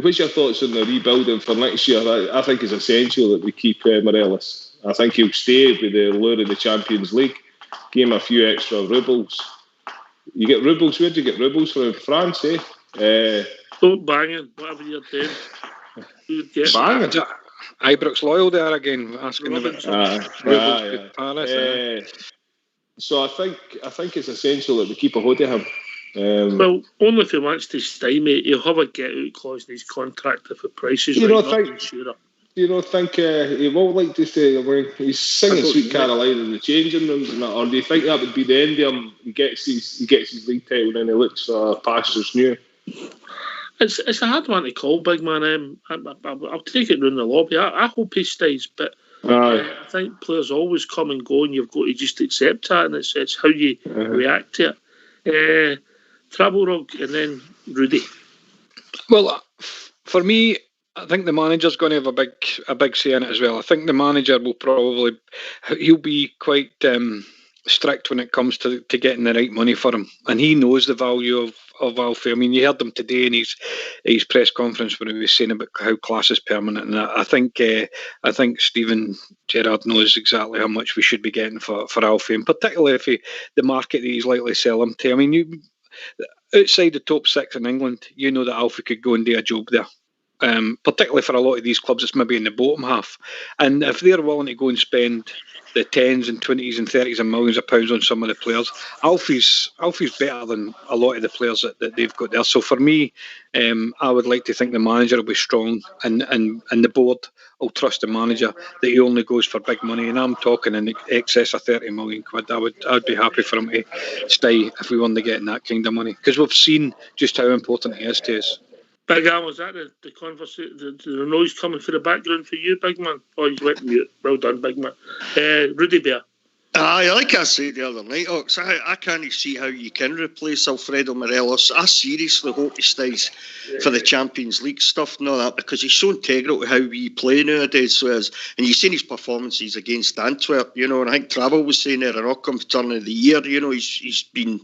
what's your thoughts on the rebuilding for next year? I think it's essential that we keep Morelos. I think he'll stay with the lure of the Champions League. Give him a few extra rubles. You get rubles. Where'd you get rubles from? France, eh? Don't bang it, whatever you're doing. Bang. Ibrox Loyal there again, asking about Paris. So I think it's essential that we keep a hold of him. Well, only if he wants to stay, mate. He'll have a get-out clause in his contract if the price is Do you right. not think he will like to stay? He's singing Sweet Caroline in the changing rooms and that, or do you think that would be the end of him? He gets his league title and then he looks for pastures new. It's a hard one to call, big man. I'll take it round the lobby. I hope he stays, but I think players always come and go, and you've got to just accept that, and it's how you react to it. Travel Rock and then Rudy. Well, for me, I think the manager's going to have a big say in it as well. I think the manager he'll be quite strict when it comes to getting the right money for him, and he knows the value of Alfie. I mean, you heard him today in his press conference when he was saying about how class is permanent, and I think Steven Gerrard knows exactly how much we should be getting for Alfie, and particularly if the market that he's likely to sell him to. I mean, outside the top 6 in England, you know that Alfie could go and do a job there. Particularly for a lot of these clubs, it's maybe in the bottom half. And if they're willing to go and spend the 10s and 20s and 30s and millions of pounds on some of the players, Alfie's better than a lot of the players that they've got there. So for me, I would like to think the manager will be strong and the board will trust the manager that he only goes for big money. And I'm talking in excess of 30 million quid. I'd be happy for him to stay if we want to get in that kind of money, because we've seen just how important he is to us. Big Al, was that the conversation, the noise coming through the background for you, big man? Oh, he's went mute. Well done, big man. Rudy Bear. Aye, like I said the other night, Ox, I can't see how you can replace Alfredo Morelos. I seriously hope he stays for the Champions League stuff and all that, because he's so integral to how we play nowadays. So and you've seen his performances against Antwerp, and I think Travel was saying there, Rockham turn of the year, he's been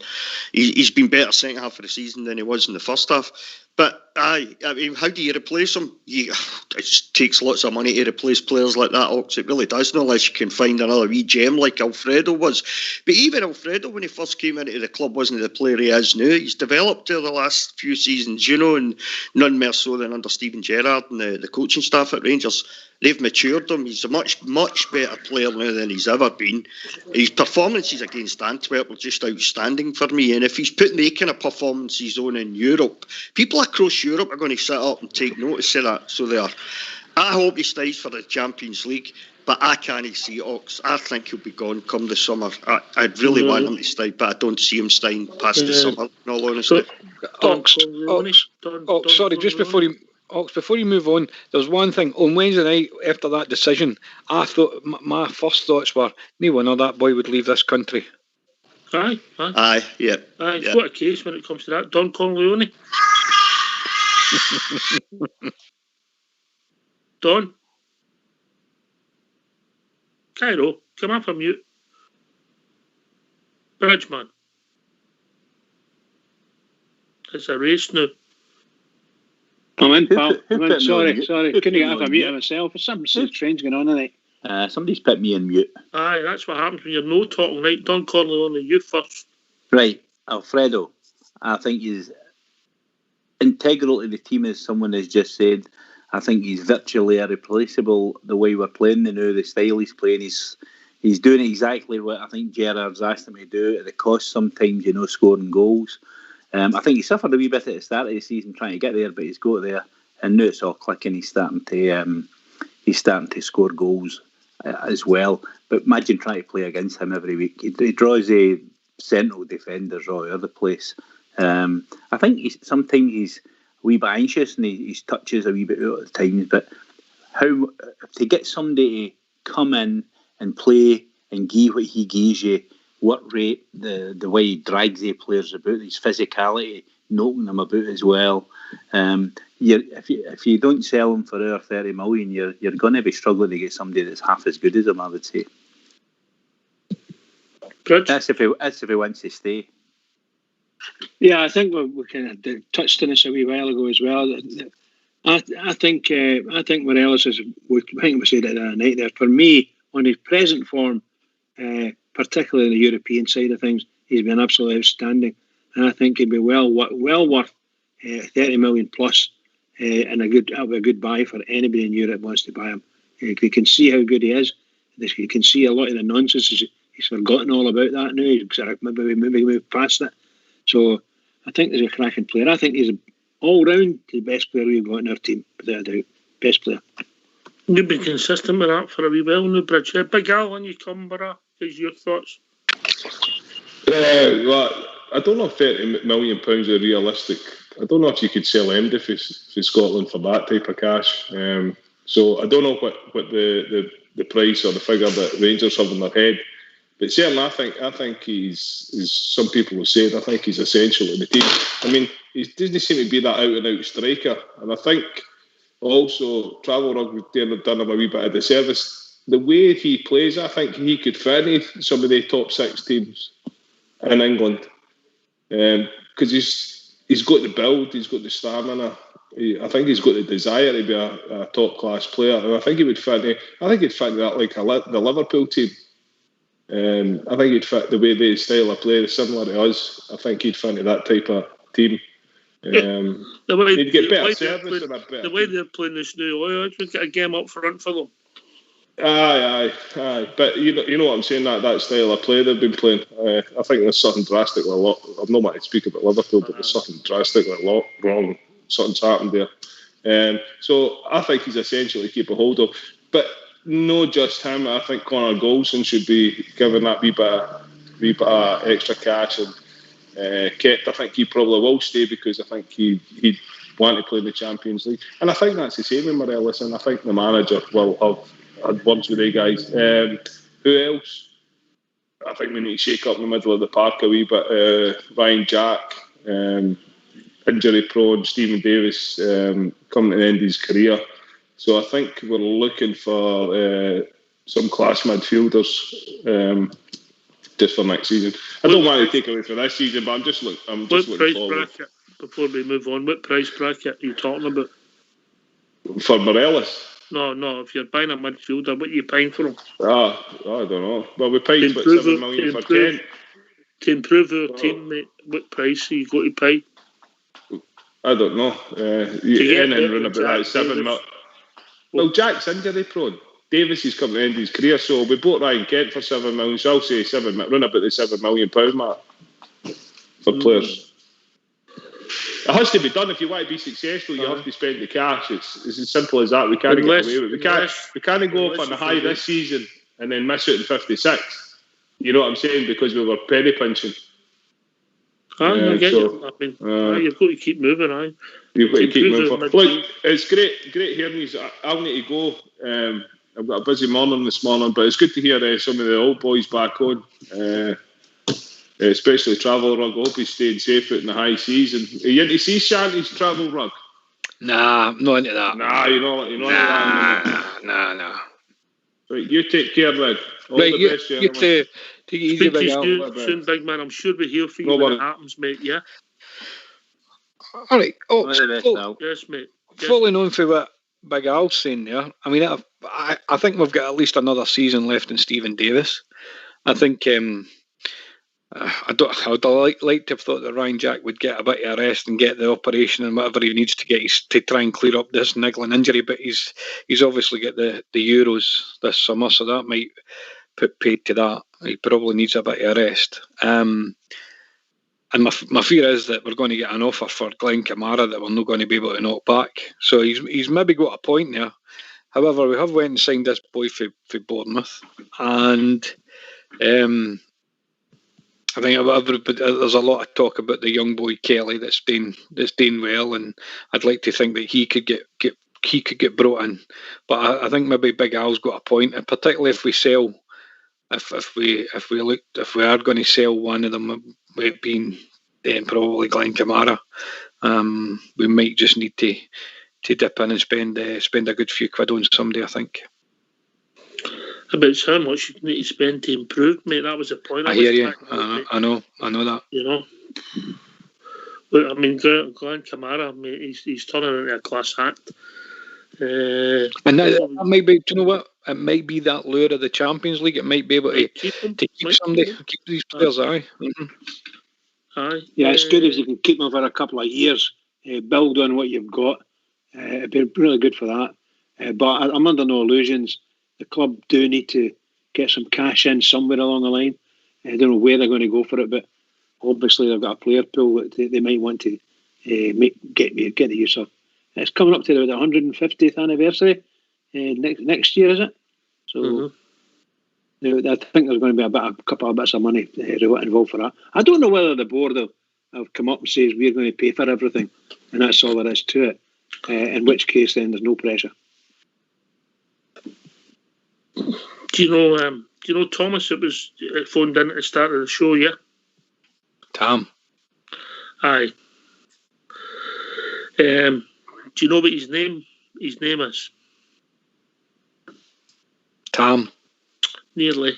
better second half of the season than he was in the first half. But I mean, how do you replace him? It just takes lots of money to replace players like that, Ox. It really does, unless you can find another wee gem like Alfredo was. But even Alfredo, when he first came into the club, wasn't the player he is now. He's developed over the last few seasons, and none more so than under Steven Gerrard and the coaching staff at Rangers. They've matured him. He's a much, much better player now than he's ever been. His performances against Antwerp were just outstanding for me. And if he's putting the kind of performances on in Europe, people across Europe are going to sit up and take notice of that. So I hope he stays for the Champions League, but I can't see Ox. I think he'll be gone come the summer. I'd really want him to stay, but I don't see him staying past the summer, in all honesty. Sorry, just before Ox, before you move on, there's one thing. On Wednesday night, after that decision, I thought my first thoughts were, no wonder that boy would leave this country. Aye. Yeah. It's what a case when it comes to that. Don Corleone. Don. Cairo, come up from mute. Bridgeman. It's a race now. I'm in, pal. Sorry. Couldn't get off a mute myself. There's something so strange going on tonight. Somebody's put me in mute. Aye, that's what happens when you're no talking, right? Don Corleone, you first. Right, Alfredo, I think he's integral to the team, as someone has just said. I think he's virtually irreplaceable the way we're playing now, the style he's playing. He's doing exactly what I think Gerrard's asked him to do at the cost sometimes, scoring goals. I think he suffered a wee bit at the start of the season trying to get there, but he's got there, and now it's all clicking. He's starting to score goals as well. But imagine trying to play against him every week. He draws a central defenders all over the place. I think sometimes he's a wee bit anxious and his touches a wee bit out at times. But how to get somebody to come in and play and give what he gives you, what rate, the way he drags the players about, his physicality, knocking them about as well. If you don't sell him for over 30 million, you're going to be struggling to get somebody that's half as good as him, I would say. That's if he wants to stay. Yeah, I think we kind of touched on this a wee while ago as well. I think Morelos is. I think we said it the other night there. For me, on his present form, particularly in the European side of things, he's been absolutely outstanding, and I think he'd be well worth 30 million plus, and a good buy for anybody in Europe who wants to buy him. You can see how good he is. You can see a lot of the nonsense. He's forgotten all about that now. He's sort of maybe moved past it. So I think there's a cracking player. I think he's all round the best player we've got in our team, without a doubt. Best player. You've been consistent with that for a wee while now, Bridge. Big Al, when you come, Barra, what's your thoughts? Well, I don't know if £30 million is realistic. I don't know if you could sell MD for Scotland for that type of cash. So I don't know what the price or the figure that Rangers have in their head. But certainly, I think he's, as some people have said, I think he's essential in the team. I mean, he doesn't seem to be that out-and-out striker. And I think also Travel Rugby done him a wee bit of disservice. The way he plays, I think he could fit in some of the top 6 teams in England. Because he's got the build, he's got the stamina. I think he's got the desire to be a top-class player. And I think he would fit in. I think he'd fit that like the Liverpool team. I think he'd fit the way they style of play is similar to us. I think he'd fit into that type of team. He'd get better service and a better. The way they're playing this new, I would get a game up front for them. Aye. But you know what I'm saying, that style of play they've been playing. I think there's something drastically I've not wanted to speak about Liverpool, but there's something drastically wrong. Something's happened there. So I think he's essential to keep a hold of. But not just him. I think Connor Goldson should be given that wee bit of extra cash, and kept. I think he probably will stay because I think he'd want to play in the Champions League, and I think that's the same with Morelos, and I think the manager will have had words with the guys. Who else? I think we need to shake up in the middle of the park a wee bit. Ryan Jack, injury prone. Stephen Davis coming to the end of his career. So I think we're looking for some class midfielders just for next season. I don't want to take away from this season, but I'm just looking forward. Bracket, before we move on, what price bracket are you talking about? For Morelos? No. If you're buying a midfielder, what are you paying for him? I don't know. Well, we paid about 7 million for Kent. To improve our team, mate, what price are you going to pay? I don't know. You in and run about that 7 million. Well, Jack's injury prone. Davis is coming to the end of his career, so we bought Ryan Kent for 7 million. So I'll say run about the £7 million mark for players. It has to be done. If you want to be successful, you have to spend the cash. It's as simple as that. We can't get away with it. We can't go up on the high this season and then miss it in 56. You know what I'm saying? Because we were penny pinching. I get you. I mean, you've got to keep moving. You've got to keep moving forward. Look, it's great hearing you. I'll need to go. I've got a busy morning this morning, but it's good to hear some of the old boys back on, especially Travel Rug. I hope he's staying safe out in the high seas. And are you into sea shanties, Travel Rug? Nah, I'm not into that. Nah, you're not into that. Nah. Right, you take care, then. All right, the best, you take it easy, Big Al. Soon, big man. I'm sure we're here for you when it happens, mate. Yeah. All right. Yes, mate. Following on for what Big Al's saying there, I mean, I think we've got at least another season left in Stephen Davis. I think I would like to have thought that Ryan Jack would get a bit of a rest and get the operation and whatever he needs to get to try and clear up this niggling injury. But he's obviously got the Euros this summer, so that might put paid to that. He probably needs a bit of a rest. And my fear is that we're going to get an offer for Glenn Kamara that we're not going to be able to knock back. So he's maybe got a point there. However, we have went and signed this boy for Bournemouth, and I think there's a lot of talk about the young boy Kelly that's doing well, and I'd like to think that he could get brought in. But I think maybe Big Al's got a point, and particularly if we sell. If we are going to sell one of them, it being probably Glenn Kamara, we might just need to dip in and spend a good few quid on somebody, I think. About how much you need to spend to improve, mate. That was the point. I hear you. I know that. You know. But I mean, Glenn Kamara, mate, he's turning into a class act. And that might be, do you know what? It might be that lure of the Champions League. It might be able to keep somebody, keep these players. Aye. Mm-hmm. Aye. Yeah, it's good if you can keep them for a couple of years, build on what you've got. It'd be really good for that. But I'm under no illusions. The club do need to get some cash in somewhere along the line. I don't know where they're going to go for it, but obviously they've got a player pool that they might want to get the use of. It's coming up to the 150th anniversary next year, is it? So I think there's going to be a couple of bits of money involved for that. I don't know whether the board have come up and says we're going to pay for everything, and that's all there is to it. In which case, then there's no pressure. Do you know Thomas? It was phoned in at the start of the show, yeah. Tom. Aye. Do you know what his name is? Tom. Nearly.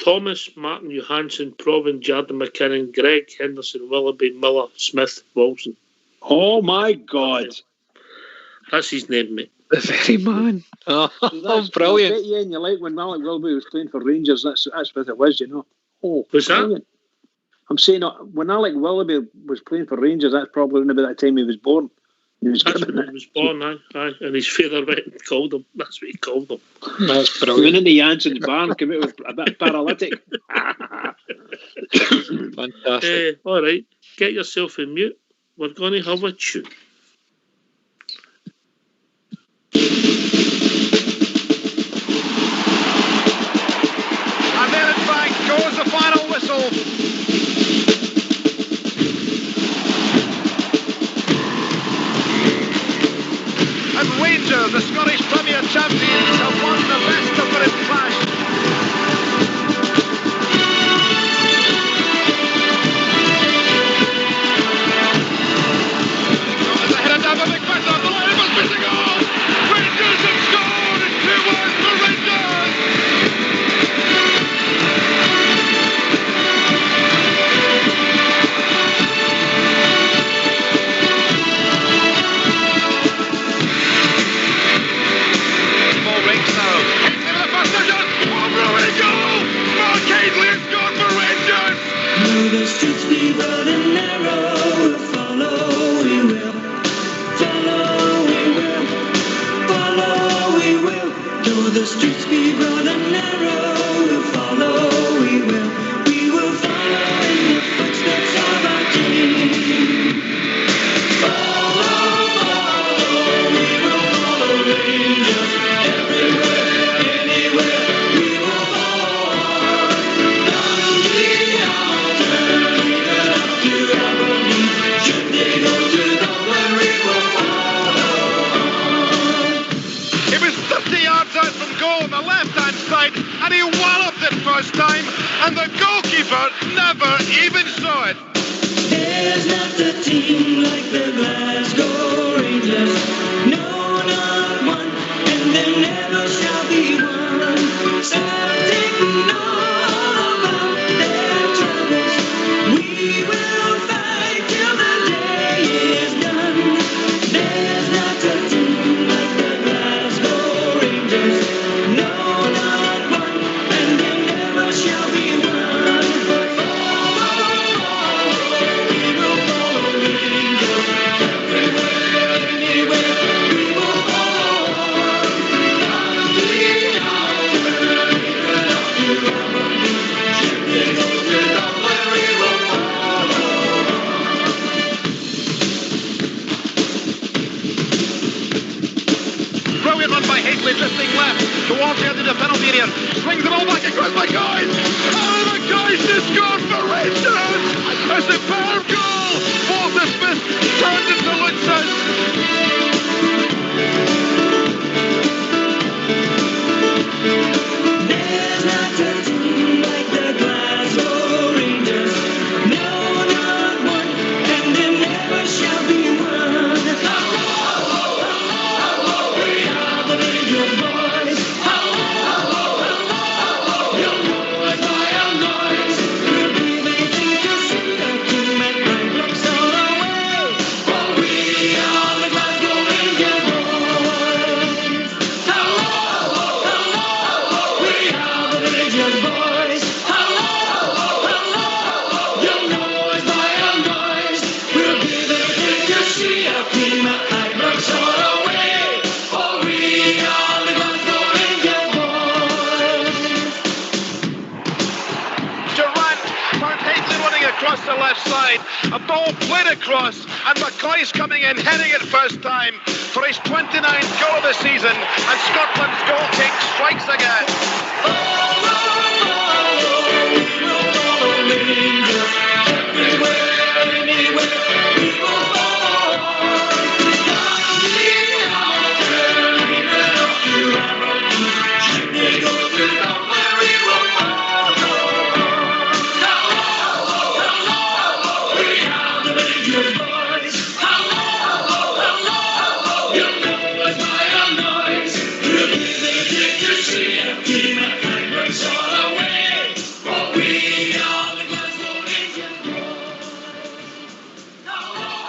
Thomas, Martin Johansson, Provin, Jordan McKinnon, Greg Henderson, Willoughby, Miller, Smith, Wilson. Oh my God. That's his name, mate. The very man. Oh, so brilliant. Yeah, and you like when Malik Willoughby was playing for Rangers, that's what it was, you know. Oh, was brilliant. That? I'm saying when Alec Willoughby was playing for Rangers, that's probably about that time he was born. That's when he was born, aye. And his father went and called him. That's what he called him. That's brilliant. He went into Jansen's barn, came out with a bit paralytic. Fantastic. All right, get yourself in mute. We're going to have a tune. And then in fact goes the final whistle. And Rangers, the Scottish Premier Champions, have won the best of the clash. There's a header down by McFadden. The line must be the goal. Rangers have scored. It's 2-1 for Rangers. The streets be running narrow, we'll follow, we will. Follow, we will. Follow, we will. Though the streets be running narrow, we'll follow, we will. We will follow in the footsteps of our King. Follow, follow, we will follow Rangers everywhere, anywhere. We will follow on. Should they 50 yards out from goal on the left-hand side, and he walloped it first time, and the goalkeeper never even saw it. There's not a team like the Glasgow Rangers. No, not one, and there never shall be one. So take note of their troubles. We will fight till the day is done. There's not a team like the Glasgow Rangers. No, not one, and there never shall be one. Brilliant run by Haisley, drifting left towards the edge of the penalty area. Swings the ball back across Mackay. Oh, Mackay to score for Rangers! A superb goal! Walter Smith turned into Lutzas. There's not a team like the Glasgow Rangers. No, not one, and there never shall be one. We are the Ranger boys. Young boys by young boys. We'll be waiting to see the team at Grand Blocks all away. For we are the Glasgow Ranger boys. We are the Ranger boys. Young boys by young boys. We'll be waiting to see a team at Ibrox all away. For we are the Glasgow Ranger boys. Durant found Haisley running across the left side. A ball played across, and Mackay's coming in, heading it first time for his 29th goal of the season, and Scotland's goal kick strikes again.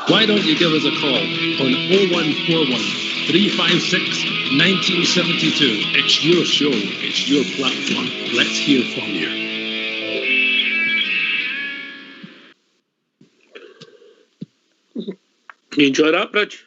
Why don't you give us a call on 0141 356 1972? It's your show, it's your platform. Let's hear from you. You enjoy that, Bridge?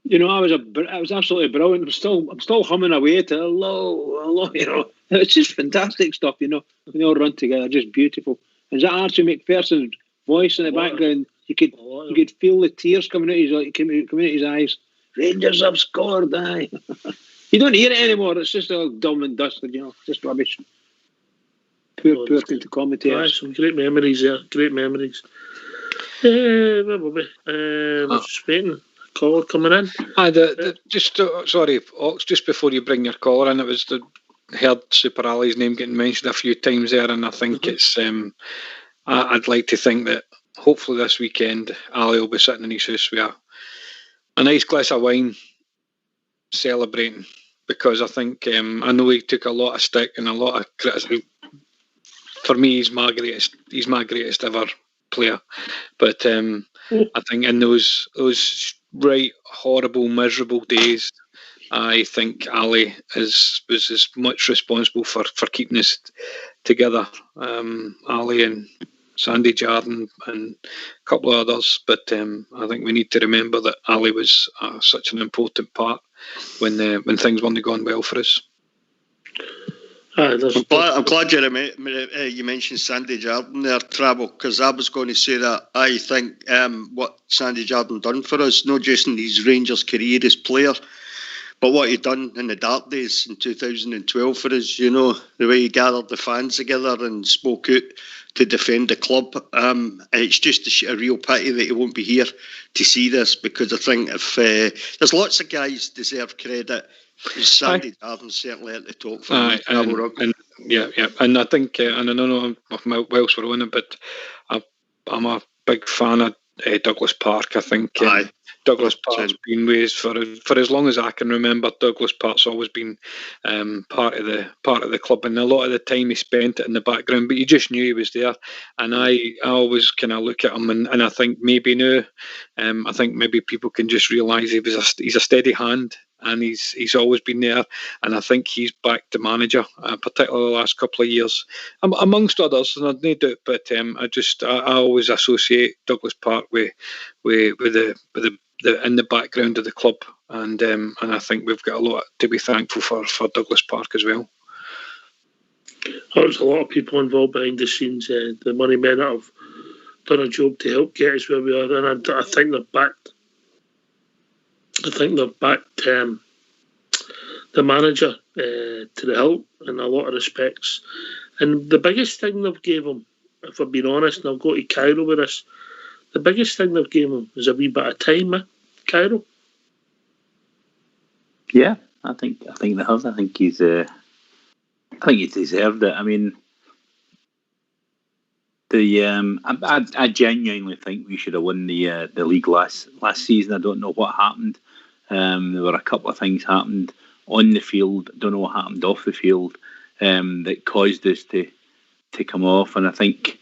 You know, it was absolutely brilliant. I'm still humming away to hello, you know. It's just fantastic stuff, you know. When they all run together, just beautiful. And that Archie McPherson's voice in the background, you could feel the tears coming out his eyes. Rangers have scored, aye. You don't hear it anymore. It's just all dumb and dusted, you know. Just rubbish. Poor commentators. Some great memories there. Great memories. Where were we? Just waiting. Caller coming in. Sorry, Ox, just before you bring your caller in, heard Super Ali's name getting mentioned a few times there, and I think it's I'd like to think that hopefully this weekend Ali will be sitting in his house with a nice glass of wine celebrating, because I think I know he took a lot of stick and a lot of criticism. For me, he's my greatest ever player, but I think in those right horrible, miserable days, I think Ali was as much responsible for keeping us together. Ali and Sandy Jardine and a couple of others, but I think we need to remember that Ali was such an important part when things weren't going well for us. I'm glad you mentioned Sandy Jardine there, Travel, because I was going to say that I think what Sandy Jardine done for us, not just in his Rangers career as player, but what he done in the dark days in 2012 for us, you know, the way he gathered the fans together and spoke out to defend the club. It's just a real pity that he won't be here to see this, because I think if there's lots of guys deserve credit. Sandy Darden certainly at the top for me. And I think, and I know whilst we're on it, but I'm a big fan of Douglas Park. I think Douglas Park's been with for as long as I can remember. Douglas Park's always been part of the club, and a lot of the time he spent it in the background, but you just knew he was there. And I always kind of look at him, and I think maybe now, I think maybe people can just realise he's a steady hand. And he's always been there, and I think he's back to manager, particularly the last couple of years, amongst others. And I'd need it, but I always associate Douglas Park with the in the background of the club, and I think we've got a lot to be thankful for Douglas Park as well. There's a lot of people involved behind the scenes. The money men that have done a job to help get us where we are, and I think they've backed. I think they've backed the manager to the hilt in a lot of respects. And the biggest thing they've gave him, if I've been honest, and I'll go to Cairo with this, the biggest thing they've given him is a wee bit of time, Cairo. Yeah, I think they have. I think he's deserved it. I mean, I genuinely think we should have won the league last season. I don't know what happened. There were a couple of things happened on the field. Don't know what happened off the field that caused us to come off. And I think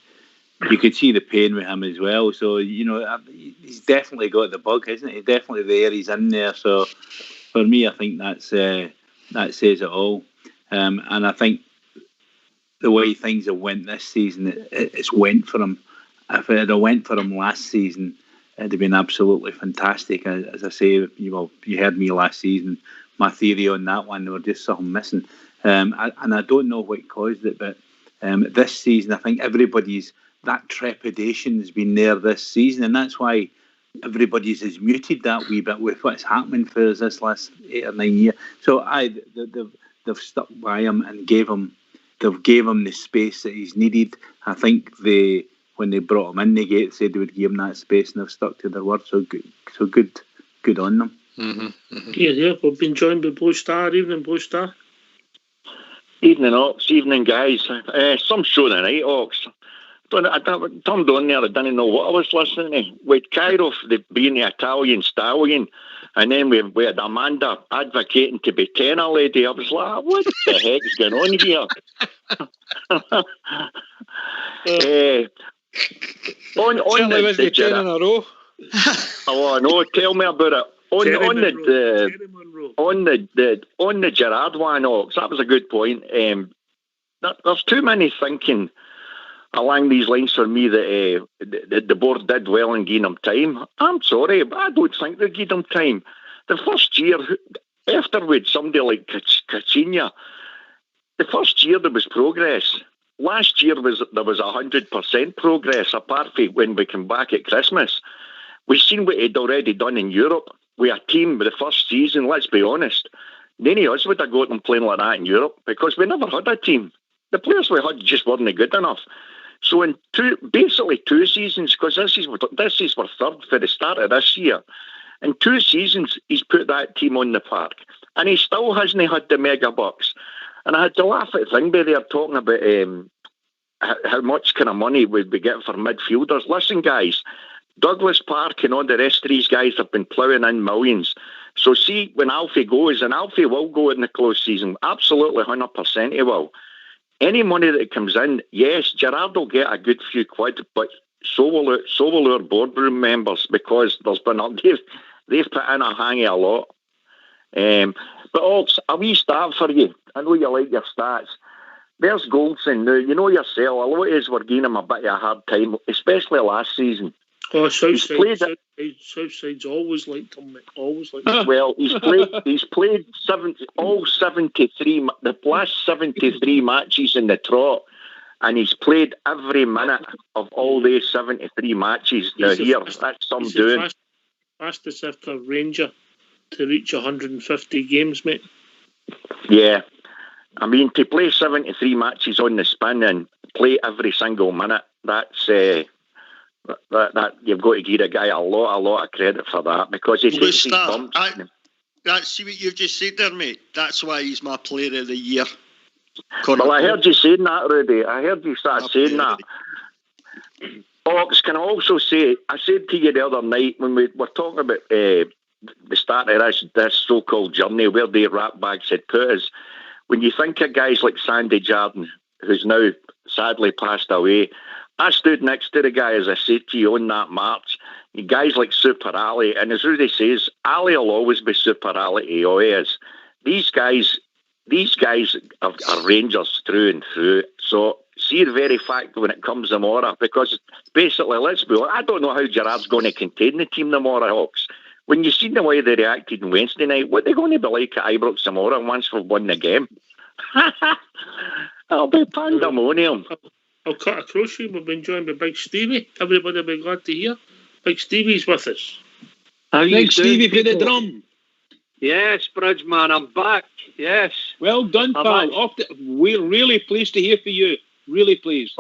you could see the pain with him as well. So he's definitely got the bug, isn't he? He's definitely there. He's in there. So for me, I think that says it all. And I think the way things have went this season, it's went for him. If it had went for him last season, it'd have been absolutely fantastic. As I say, you heard me last season. My theory on that one, there was just something missing. And I don't know what caused it, but this season, I think that trepidation has been there this season, and that's why everybody's is muted that wee bit with what's happening for us this last 8 or 9 years. So they've stuck by him and gave him the space that he's needed. I think when they brought him in, they said they would give him that space, and they've stuck to their word. So good on them. Mm-hmm. Yeah, we've been joined by Blue Star. Evening, Blue Star. Evening, Ox. Evening, guys. Some show tonight, Ox. I turned on there, I didn't know what I was listening to. With Cairo being the Italian stallion, and then we had Amanda advocating to be tenor lady. I was like, what the heck's going on here? On the 10 in a row. Oh no! Tell me about it. On the Gerrard one, Ox, that was a good point. There's too many thinking along these lines for me that the board did well in giving him time. I'm sorry, but I don't think they gave him time. The first year, afterwards, somebody like Cacinha, the first year there was progress. Last year there was 100% progress, apart from when we came back at Christmas. We've seen what he'd already done in Europe. We a team with the first season, let's be honest. None of us would have got them playing like that in Europe, because we never had a team. The players we had just weren't good enough. So in basically 2 seasons, because this is our third for the start of this year, in 2 seasons he's put that team on the park, and he still hasn't had the mega bucks. And I had to laugh at Thingby there talking about how much kind of money we'd be getting for midfielders. Listen, guys, Douglas Park and all the rest of these guys have been ploughing in millions. So see, when Alfie goes, and Alfie will go in the close season, absolutely 100% he will. Any money that comes in, yes, Gerrard will get a good few quid, but so will our boardroom members, because they've put in a hang of a lot. But Ox, a wee stat for you. I know you like your stats. There's Goldson. Now, you know yourself, a lot of us were giving him a bit of a hard time, especially last season. Oh, Southside's always liked him. Always liked him. Well, he's played 73, the last 73 matches in the trot, and he's played every minute of all these 73 matches. Now that's some doing. Fastest after Ranger to reach 150 games, mate. Yeah. I mean, to play 73 matches on the spin and play every single minute. That's that you've got to give a guy a lot of credit for that, because he takes these bumps. See what you've just said there, mate. That's why he's my player of the year. Well, I heard you saying that, Rudy. I heard you start saying that. Ox, can I also say, I said to you the other night when we were talking about the start of this so-called journey, where the rat bags had put us, when you think of guys like Sandy Jardine, who's now sadly passed away, I stood next to the guy, as I said to you, on that march. Guys like Super Ali, and as Rudy says, Ali will always be Super Ali. He always is. These guys are Rangers through and through. So see the very fact when it comes to Mora, because basically, let's be honest, I don't know how Gerard's going to contain the team, the Mora Hawks. When you seen the way they reacted on Wednesday night, what are they going to be like at Ibrox tomorrow once we've won the game? It'll be pandemonium. I'll cut across you. We've been joined by Big Stevie. Everybody will be glad to hear. Big Stevie's with us. Big Stevie for the drum. Yes, Bridgeman, I'm back. Yes. Well done, pal. We're really pleased to hear from you. Really pleased.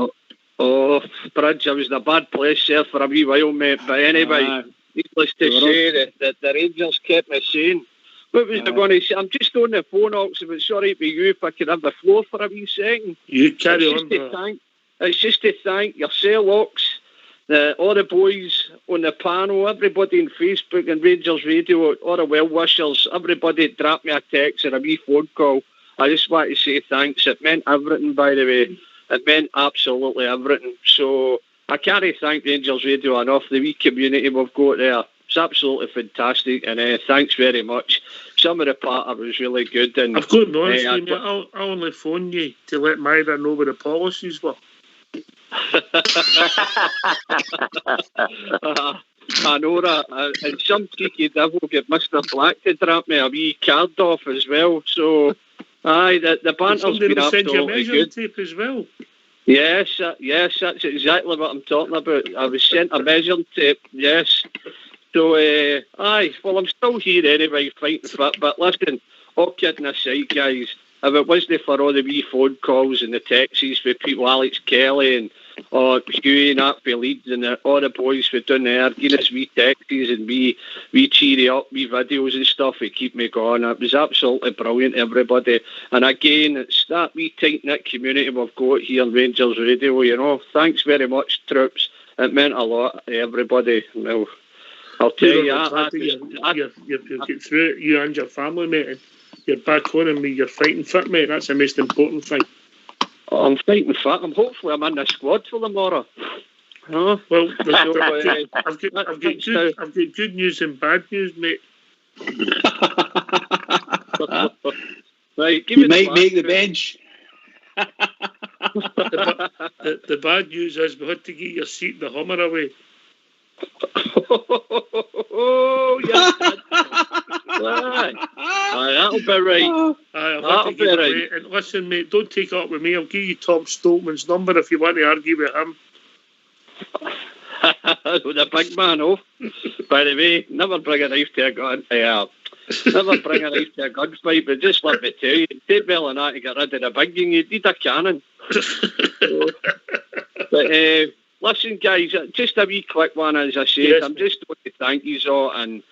Oh, Bridge, I was in a bad place there for a wee while, mate. But anyway, needless to say that the Rangers kept me sane. What was I going to say? I'm just on the phone, Ox. If it's sorry for you, if I could have the floor for a wee second. You carry on, It's just to thank yourself, Ox, all the boys on the panel, everybody on Facebook and Rangers Radio, all the well-wishers, everybody dropped me a text or a wee phone call. I just want to say thanks. It meant everything, by the way. It meant absolutely everything. So I can't thank Rangers Radio enough. The wee community we've got there, it's absolutely fantastic. And thanks very much. Some of the patter was really good. And I've got to be honest with you, I only phoned you to let Myra know what the policies were. I know that, and some cheeky devil get Mr. Black to drop me a wee card off as well. So, the banter's been absolutely good. Tape as well. Yes, that's exactly what I'm talking about. I was sent a measuring tape. Yes. So, well, I'm still here anyway, fighting fit. But listen, all kidding aside, guys, if it wasn't for all the wee phone calls and the texts with people, Alex Kelly and Hughie and that for Leeds and all the boys who done there, giving us wee texts and wee cheery up, wee videos and stuff to keep me going. It was absolutely brilliant, everybody. And again, it's that wee tight-knit community we've got here on Rangers Radio, you know. Thanks very much, troops. It meant a lot to everybody. Well, I'll tell you, you'll get through it, you and your family, mate. And you're back on and you're fighting fit, mate. That's the most important thing. I'm fighting fit. Hopefully I'm in the squad for tomorrow. Well, I've got good news and bad news, mate. Right, you might make the bench. The bad news is we had to get your seat in the Hummer away. Oh, yes. That'll be right. That'll be right. And listen, mate, don't take it up with me. I'll give you Tom Stoltman's number if you want to argue with him. The big man, By the way, never bring a knife to a gun. Never bring a knife to a gunfight, but just let me tell you, it take well and that to get rid of the big thing. You need a cannon. But listen, guys, just a wee quick one, as I said. Yes. I'm just going to thank you all, and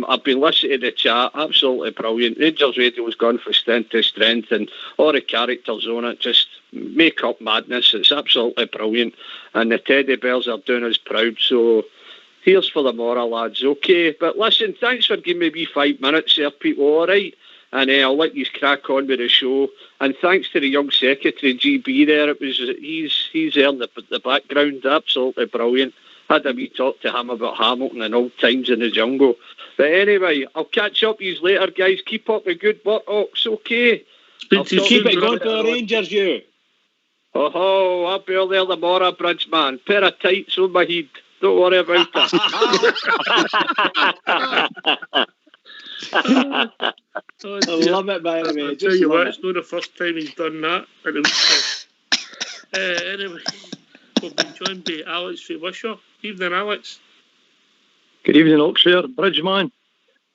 I've been listening to the chat. Absolutely brilliant. Rangers Radio has gone from strength to strength, and all the characters on it just make up madness. It's absolutely brilliant, and the Teddy Bears are doing us proud. So here's for the Mora lads, okay? But listen, thanks for giving me a wee 5 minutes there, people, all right? And I'll let you crack on with the show. And thanks to the young secretary, GB there. He's there in the background, absolutely brilliant. Had a wee talk to him about Hamilton and old times in the jungle. But anyway, I'll catch up with you later, guys. Keep up the good work, Ox, okay? Keep it going for the Rangers, you. Oh, I'll be all there the Mora Bridge, man. Pair of tights on my head. Don't worry about it. I love it, by the way. I'll tell you what, it's not the first time he's done that. Anyway, we've been joined by Alex from Wishaw. Evening, Alex. Good evening, Oxford, Bridgeman.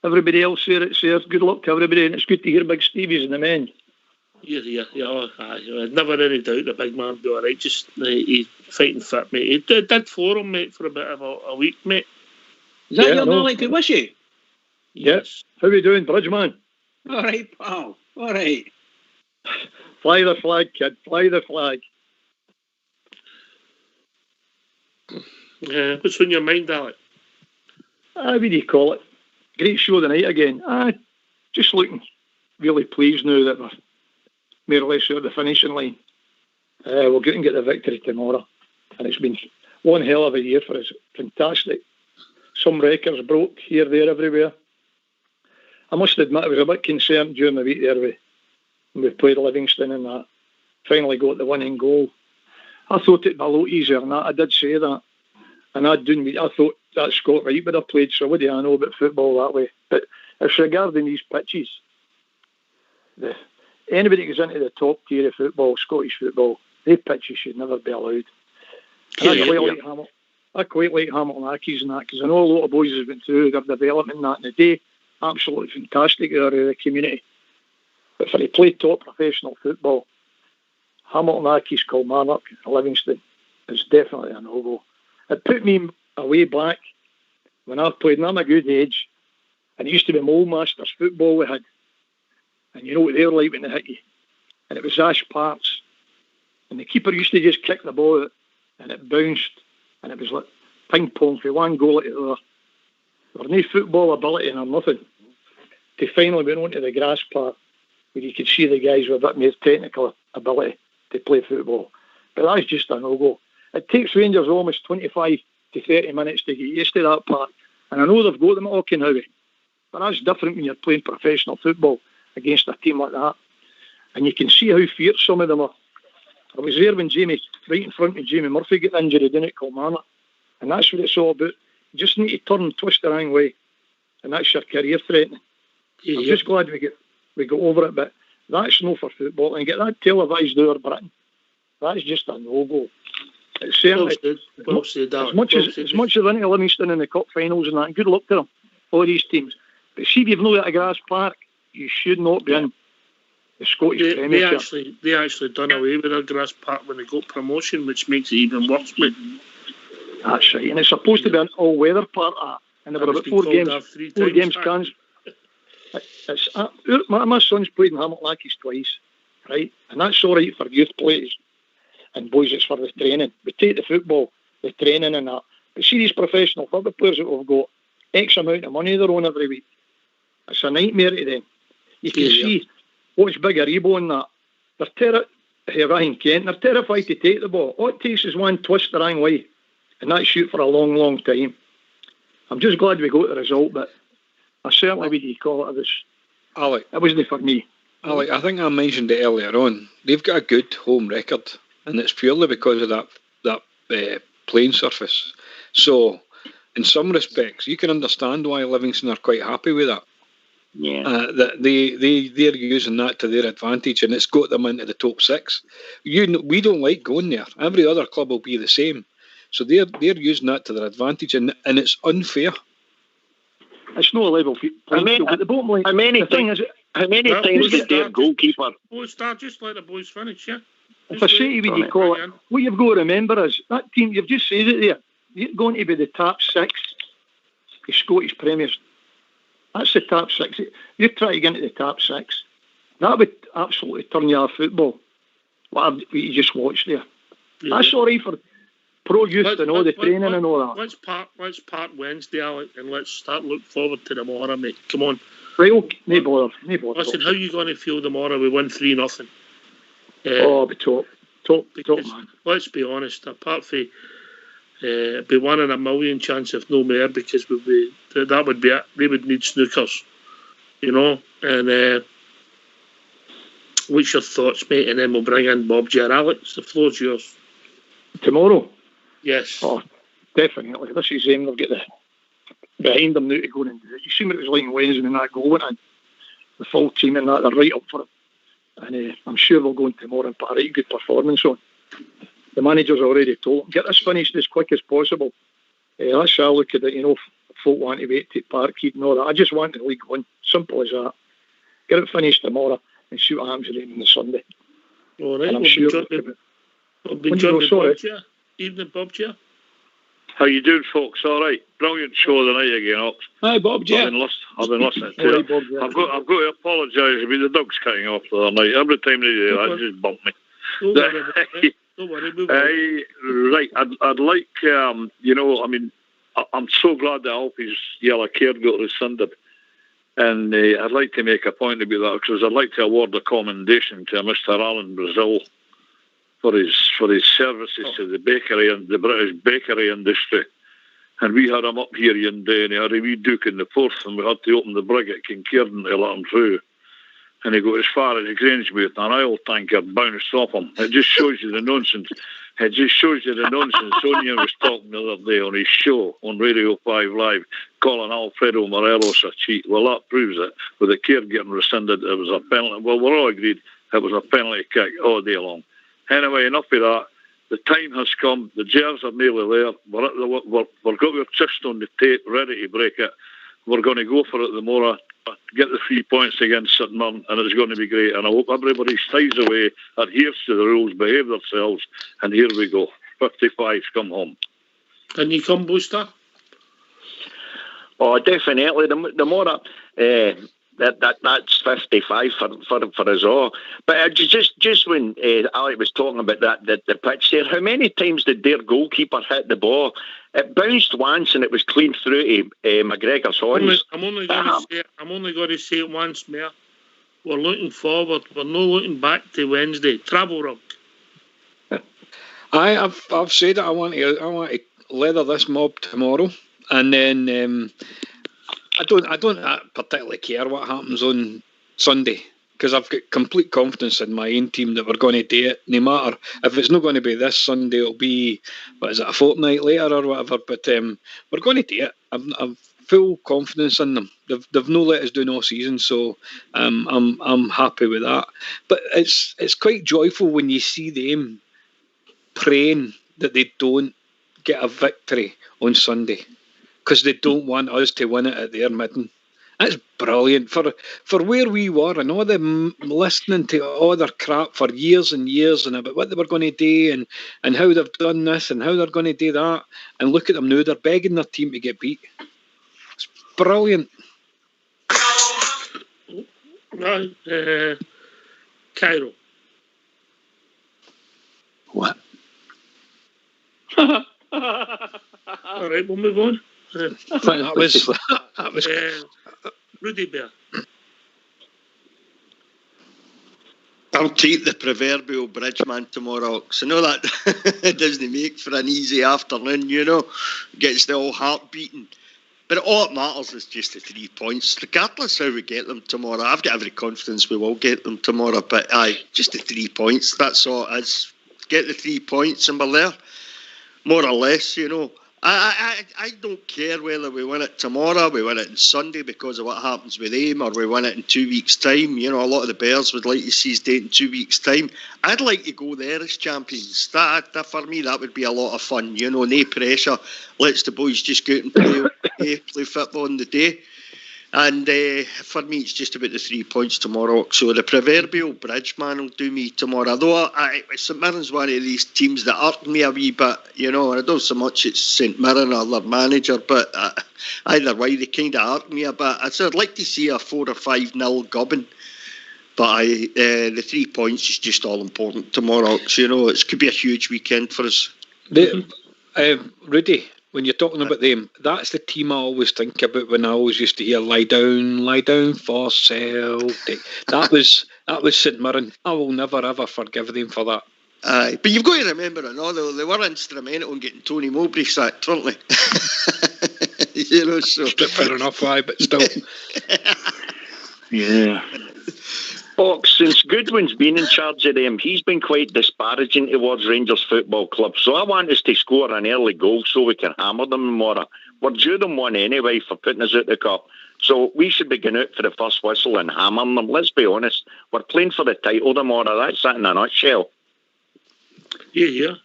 Everybody else here, it's here. Good luck to everybody, and it's good to hear Big Stevie's in the men. Yeah. Never any doubt the big man will be all right. Just he's fighting fit, mate. He did for him, mate, for a bit of a week, mate. Is that your knowledge to wish you? Yes. How are we doing, Bridgeman? All right, pal. All right. Fly the flag, kid. Fly the flag. What's on your mind, Alec? What do you call it? Great show tonight again. Just looking really pleased now that we're more or less at the finishing line. We'll get and get the victory tomorrow. And it's been one hell of a year for us. Fantastic. Some records broke here, there, everywhere. I must admit I was a bit concerned during the week there when we played Livingston and that. Finally got the winning goal. I thought it'd be a lot easier than that. I did say that. And I thought that Scott Wright would have played, so what do I know about football that way? But it's regarding these pitches. Anybody who goes into the top tier of football, Scottish football, these pitches should never be allowed. I quite like Hamilton Accies and that, because I know a lot of boys have been through their development and that in the day. Absolutely fantastic area of the community. But for to play top professional football, Hamilton Accies, Kilmarnock, Livingston is definitely a no-go. It put me away back when I played, and I'm a good age, and it used to be Mole Masters football we had. And you know what they were like when they hit you. And it was Ash Parts. And the keeper used to just kick the ball out, and it bounced, and it was like ping pong for one goal at the other. There was no football ability or nothing. They finally went onto the grass part where you could see the guys with a bit more technical ability to play football. But that's just a no-go. It takes Rangers almost 25 to 30 minutes to get used to that part. And I know they've got them at Auchenhowie, but that's different when you're playing professional football against a team like that. And you can see how fierce some of them are. I was there when right in front of Jamie Murphy got injured down at Kilmarnock. And that's what it's all about. You just need to turn and twist the wrong way. And that's your career threatening. I'm just glad we got over it, but that's no for football. And get that televised over Britain, that's just a no-go. It's certainly, as much as into Livingston in the cup finals and that, good luck to them, all these teams. But see, if you've not got a grass park, you should not be in the Scottish Premiership. They actually done away with their grass park when they got promotion, which makes it even worse, mate. That's right, and it's supposed to be an all-weather part of that. And there were about four games cancelled. My son's played in Hamilton Accies twice, right? And that's all right for youth players. And boys, it's for the training. We take the football, the training and that. But see these professional football players that have got X amount of money of their own every week. It's a nightmare to them. You can see what's bigger Ebo and that. They're Ryan Kent, they're terrified to take the ball. All it takes is one twist the wrong way. And that's shoot for a long, long time. I'm just glad we got the result, but I certainly wouldn't call it. It wasn't for me. Alec, I think I mentioned it earlier on. They've got a good home record. And it's purely because of that playing surface. So, in some respects, you can understand why Livingston are quite happy with that. Yeah. That they're using that to their advantage, and it's got them into the top six. We don't like going there. Every other club will be the same. So they're using that to their advantage, and it's unfair. It's no level playing field. How many times did their goalkeeper? Just let the boys finish, yeah. If I say to you, call it, what you've got to remember is that team, you've just said it there, you're going to be the top six of Scottish Premiers. That's the top six. You try to get into the top six. That would absolutely turn you off football. What you just watched there. Yeah. That's all right for pro youth and all the training and all that. Let's part Wednesday, Alec, and let's start look forward to tomorrow, mate. Come on. Right, okay. No bother. Listen, how are you going to feel tomorrow? We win 3-0. Be top, man. Let's be honest, apart from be 1 in a million chance if no more, because that would be it. They would need snookers, you know. And what's your thoughts, mate? And then we'll bring in Bob J. Alex. The floor's yours. Tomorrow? Yes. Oh, definitely. This is them. They'll get behind them now to go and do it. You see what it was like on Wednesday when that goal went in. The full team and that, they're right up for it. And I'm sure they'll go in tomorrow and put a right good performance on. The manager's already told them, get this finished as quick as possible. That's how I look at it, you know, folk want to wait to Parkhead and all that. I just want the league one. Simple as that. Get it finished tomorrow. and see what happens with them on the Sunday. All right, And I'm we'll sure be joined by Bob Chair. Evening, Bob Chair. How you doing, folks? All right, brilliant show tonight again, Ox. Hi, Bob. Yeah, I've been listening to it. Bob, yeah. I've got to apologise about the dogs cutting off the other night. Every time they do that, it just bumped me. Don't worry about it. Don't worry. Move on. Right, I'd like, I'm so glad that Alfie's yellow care got rescinded. And I'd like to make a point about that, because I'd like to award a commendation to Mr. Alan Brazil for his services to the bakery and the British bakery industry. And we had him up here and he had a wee Duke in the fourth, and we had to open the brig at Kincardine to let him through. And he got as far as the Grangemouth, and an oil tanker bounced off him. It just shows you the nonsense. Sonia was talking the other day on his show on Radio 5 Live, calling Alfredo Morelos a cheat. Well, that proves it. With the care getting rescinded, it was a penalty. Well, we're all agreed it was a penalty kick all day long. Anyway, enough of that. The time has come. The Gers are nearly there. We've got our chest on the tape, ready to break it. We're going to go for it tomorrow. Get the 3 points against St Mirren, and it's going to be great. And I hope everybody stays away, adheres to the rules, behave themselves, and here we go. 55's come home. Can you come, Booster? Oh, definitely. The more that's 55 for us all. But just when Alec was talking about the pitch there, how many times did their goalkeeper hit the ball? It bounced once and it was clean through to McGregor's horns. I'm only going to say it once more. We're looking forward. We're not looking back to Wednesday. Travel Rock. I've said it. I want to leather this mob tomorrow, and then I don't particularly care what happens on Sunday, because I've got complete confidence in my own team that we're going to do it. No matter if it's not going to be this Sunday, it'll be a fortnight later or whatever. But we're going to do it. I've full confidence in them. They've no let us down all season, so I'm happy with that. But it's quite joyful when you see them praying that they don't get a victory on Sunday, because they don't want us to win it at their midden. That's brilliant for where we were, and all them listening to all their crap for years and years and about what they were going to do and how they've done this and how they're going to do that. And look at them now; they're begging their team to get beat. It's brilliant. Right, Cairo. What? All right, we'll move on. That was Rudy Bear. I'll take the proverbial Bridgeman tomorrow, because I know that it doesn't make for an easy afternoon, gets the whole heart beating. But all that matters is just the 3 points, regardless how we get them tomorrow. I've got every confidence we will get them tomorrow, but just the 3 points, that's all it is. Get the 3 points and we're there, more or less, I don't care whether we win it tomorrow, we win it on Sunday because of what happens with them, or we win it in 2 weeks' time. A lot of the Bears would like to see us do it in 2 weeks' time. I'd like to go there as champions. That for me, that would be a lot of fun. No pressure. Let's the boys just go out and play football on the day. And for me, it's just about the 3 points tomorrow. So the proverbial Bridgeman will do me tomorrow. Although St Mirren's one of these teams that hurt me a wee bit, I don't so much it's St Mirren or their manager, but either way, they kind of hurt me a bit. I'd like to see a 4 or 5-0 gubbing. But the 3 points is just all important tomorrow. So, it could be a huge weekend for us. Rudy, when you're talking about them, that's the team I always think about when I always used to hear lie down for Celtic. That was St Mirren. I will never ever forgive them for that. But you've got to remember, they were instrumental in getting Tony Mowbray sacked, weren't they? So fair enough, but still. Yeah. Since Goodwin's been in charge of them, he's been quite disparaging towards Rangers Football Club. So I want us to score an early goal so we can hammer them tomorrow. We're due them one anyway for putting us out the cup. So we should be going out for the first whistle and hammering them. Let's be honest. We're playing for the title tomorrow. That's it in a nutshell. Yeah.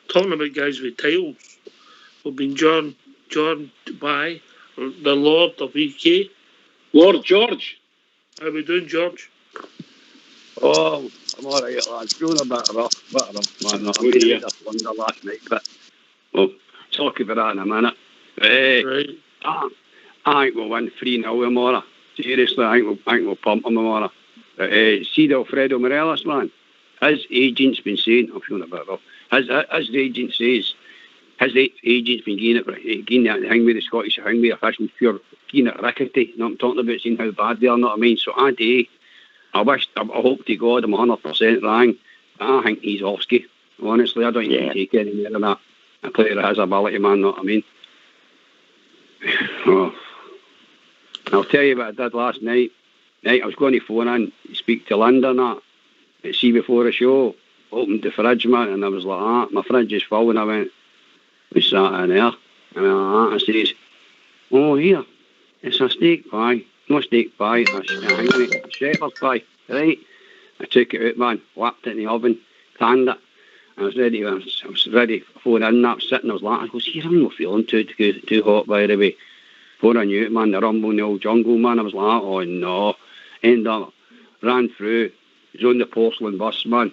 Talking about guys with titles, we've been joined by the Lord of EK. Lord George. How are we doing, George? Oh, I'm all right, lads. Feeling a bit rough, man. I made a blunder last night, but we'll talk about that in a minute. Right. I think we'll win 3-0 tomorrow. Seriously, I think we'll pump them tomorrow. See Alfredo Morelos, man. His agent's been saying, I'm feeling a bit rough. His agent says, his agent's been getting that thing with the Scottish thing with officials pure getting it rickety. You know what I'm talking about, saying how bad they are, know what I mean? So I hope to God I'm 100% wrong. I think he's Offski. Honestly, I don't even take any more than that. A player that has ability, man, know what I mean? Oh. I'll tell you what I did last night. I was going to phone in to speak to Linda and that. See, before the show, opened the fridge, man, and I was like, my fridge is full, and I went, we sat in there, and I says, oh, here, it's a steak pie. No steak pie, a shepherd's pie, right? I took it out, man, whacked it in the oven, tanned it. I was ready for phone in, I was sitting, I was like, I goes, here, I'm not feeling too hot, by the way. Before I knew it, man, the rumble in the old jungle, man, I was like, oh no. Ended up, ran through, was on the porcelain bus, man.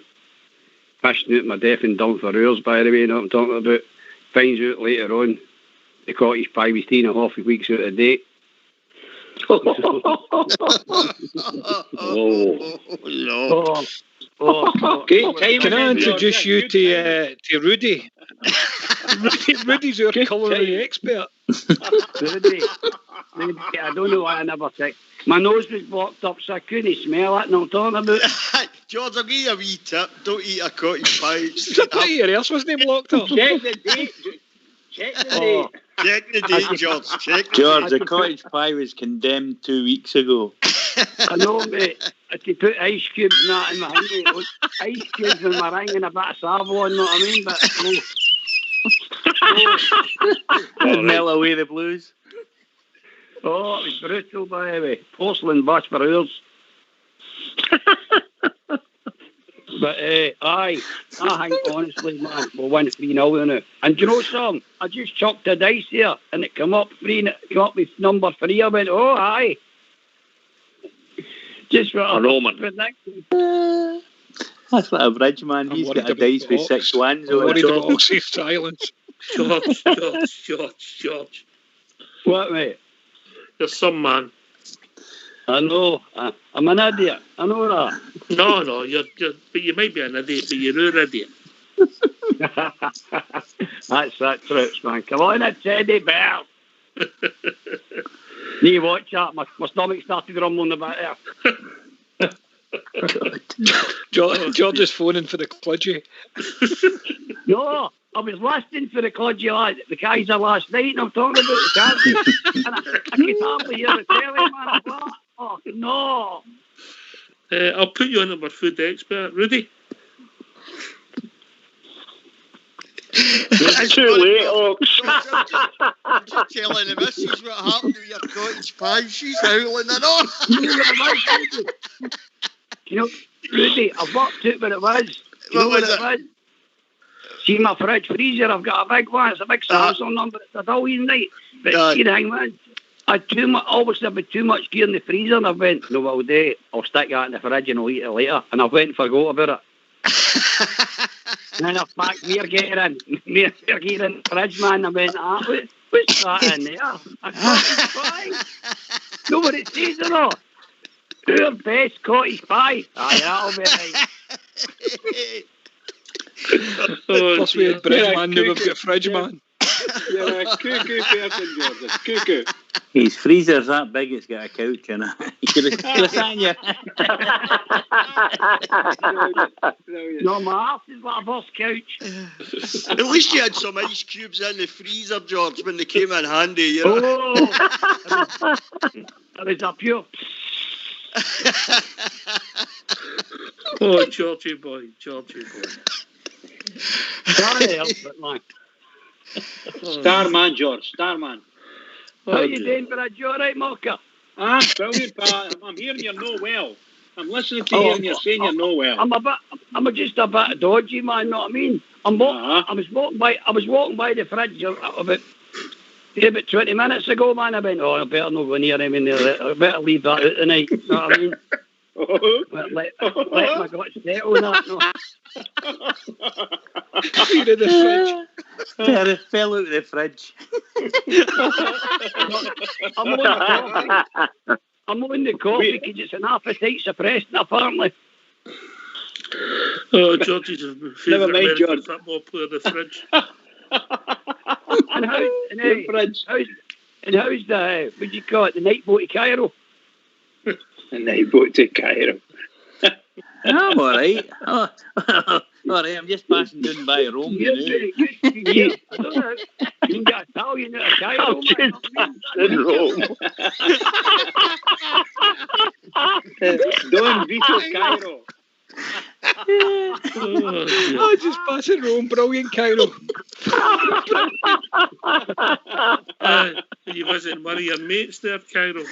Pissing out my deaf and dumb for hours, by the way, you know what I'm talking about. Finds out later on, the cottage pie was 3.5 weeks out of date. Can I introduce you to Rudy? Rudy's our culinary expert. Rudy, I don't know why I never checked. My nose was blocked up, so I couldn't smell it. No, I'm talking about. George, I'll give you a wee tip. Don't eat a cottage pie. Your else wasn't blocked up. Check the date. Check the date. Check the date, George. Check George, the cottage pie was condemned 2 weeks ago. I know, mate. I could put ice cubes and that in my ring. Ice cubes in my ring and a bit of Savon, know what I mean? But no. Melt away the blues. Oh, it was brutal, by the way. Porcelain bus for hours. But, I think, honestly, man, we'll win 3-0 now. And do you know something? I just chucked a dice here, and it came up with number 3. I went, oh, aye. Just for a Roman. That's like a bridge, man. He's got a dice with 6 ones. I'm worried about safe silence. George. What, mate? You're some man. I know. I'm an idiot. I know that. No, you're but you might be an idiot, but you're an idiot. That's that troops, man. Come on, it's Teddy Bear. You watch that. My stomach started rumbling about there. George is phoning for the Cludgy. No, I was listening for the Cludgy, the Kaiser last night, and I'm talking about the Kaiser. And I could hardly hear the telly, man. I'm like, oh, no. I'll put you on our food expert, Rudy. It's too late, Oaks. I'm just telling the missus what happened to your cottage pie. She's howling and on. You know, Rudy, I've worked out what it was. What was? See my fridge freezer, I've got a big one. It's a big Samsung number. It's a dull night. But see the thing, man, I had too much gear in the freezer, and I went, no, I'll do it. I'll stick that in the fridge and I'll eat it later. And I went and forgot about it. And then I packed beer gear in the fridge, man. I went, what's that in there? I cottage pie. Know what it says or not? Our best cottage pie. Aye, that'll be right. Plus we had bread, man. Now we've got fridge, man. You're a cuckoo person, George. A cuckoo. His freezer's that big, it's got a couch in it. You could have sat in your... No, my house is like a bus couch. At least you had some ice cubes in the freezer, George, when they came in handy, you know. Oh, that was a pure... Oh, Georgie boy. Can't help it, man. Starman, George. Starman. How are you doing, Brad? You all right, Mocha? Brilliant, pal. I'm hearing you're no well. I'm listening to you and you're saying you're no well. I'm just a bit dodgy, man. Know what I mean? I was walking by the fridge about 20 minutes ago, man. I went, I better not go near him in there. I better leave that out tonight. Know what I mean? Let my guts settle on that. No. You're in the fridge. It fell out of the fridge. I'm on the coffee because it's an appetite suppressant, apparently. Oh, George's favourite American George. football player, the fridge. And how's the, what do you call it, the night boat to Cairo? The night boat to Cairo. I'm all right. All right, I'm just passing down by Rome. Yeah, very good. Yeah, I don't know. You can get Italian out of Cairo, man. In Rome. Don't veto Cairo. Oh, just passing Rome, brilliant Cairo. You visiting one of your mates there, Cairo?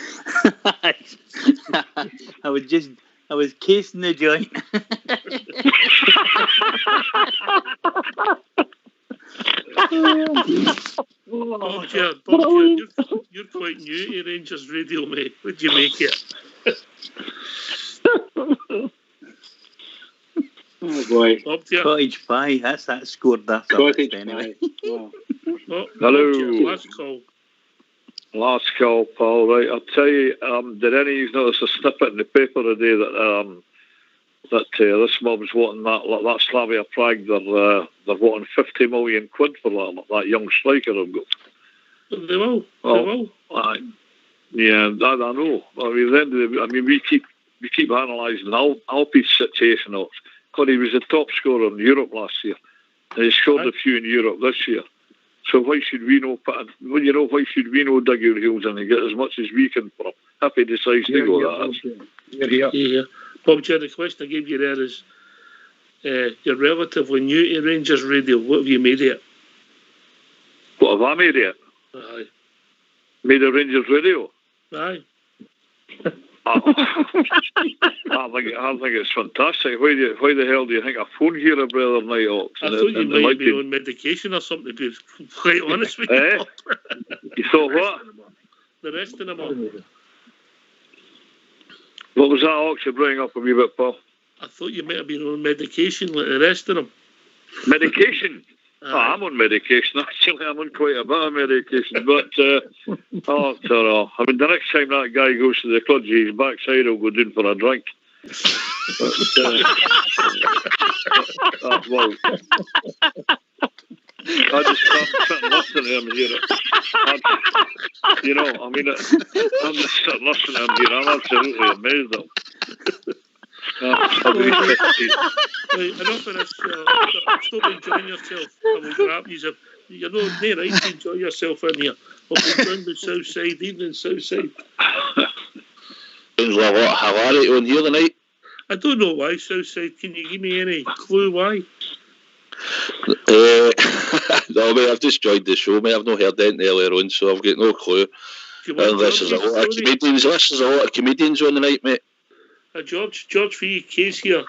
I was casing the joint. Bob, you're quite new to Rangers Radio, mate. Would you make it? Oh boy. Cottage pie, that's that scored after Cottage anyway. Wow. Hello. Last call. Last call, Paul. Right, I'll tell you. Did any of you notice a snippet in the paper today that this mob's wanting that Slavia Prague? They're wanting 50 million quid for that young striker I've got. They will. They will. Yeah, I know. I mean, we keep analysing Alpi's situation. Because he was the top scorer in Europe last year, and he scored a few in Europe this year. So why should we not why should we not dig our heels in and get as much as we can for him if he decides to go that? Yeah. Bob, the question I gave you there is, you're relatively new to Rangers Radio. What have you made of it? What have I made of it? Aye. Made a Rangers Radio? Aye. I think it's fantastic. Why the hell do you think I phoned here every other night, Ox? I thought you might be on medication or something, to be quite honest with you. You thought what? The rest of them all. What was that, Ox, you bring up a wee bit, Paul? I thought you might have been on medication like the rest of them. Medication? I'm on medication. Actually, I'm on quite a bit of medication. But, I mean, the next time that guy goes to the club, his backside will go down for a drink. But, well, I just can't sit and listen to him here. I'm just sitting listening to him here. I'm absolutely amazed at him. Right, enough of this. Stop enjoying yourself. I will grab you. You're not right to enjoy yourself in here. We'll be down the south side, evening south side. Sounds like what hilarity on here tonight. I don't know why south side. Can you give me any clue why? No, mate, I've just joined the show, mate. I've not heard anything earlier on, so I've got no clue. This is a lot of comedians on the night, mate. George for your case here.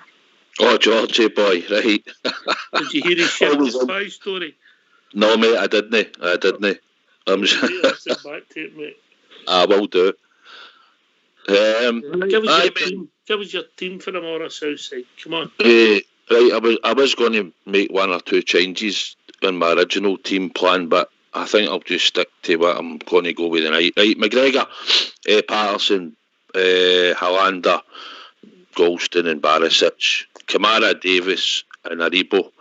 Oh, George, boy, right. Did you hear his Shepherd's Pie story? No, mate, I didn't. I'm back tape, mate. I will do. Give us your team for tomorrow, Southside. Come on. Right, I was going to make one or two changes in my original team plan, but I think I'll just stick to what I'm going to go with tonight. Right, McGregor, Patterson, Hollander, Golston and Barisic, Kamara, Davis and Aribo,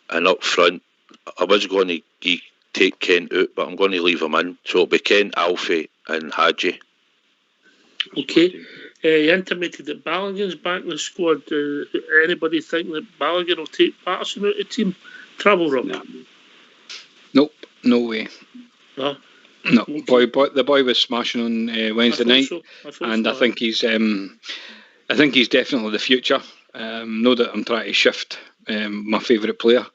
and up front I was going to take Kent out, but I'm going to leave him in, so it'll be Kent, Alfie and Hadji. Okay. You intimated that Balogun's back in the squad. Anybody think that Balogun will take Patterson out of the team? Trouble, Rob? Nope, no way. No? No, the boy was smashing on Wednesday night, and I think he's definitely the future. Know that I'm trying to shift my favourite player,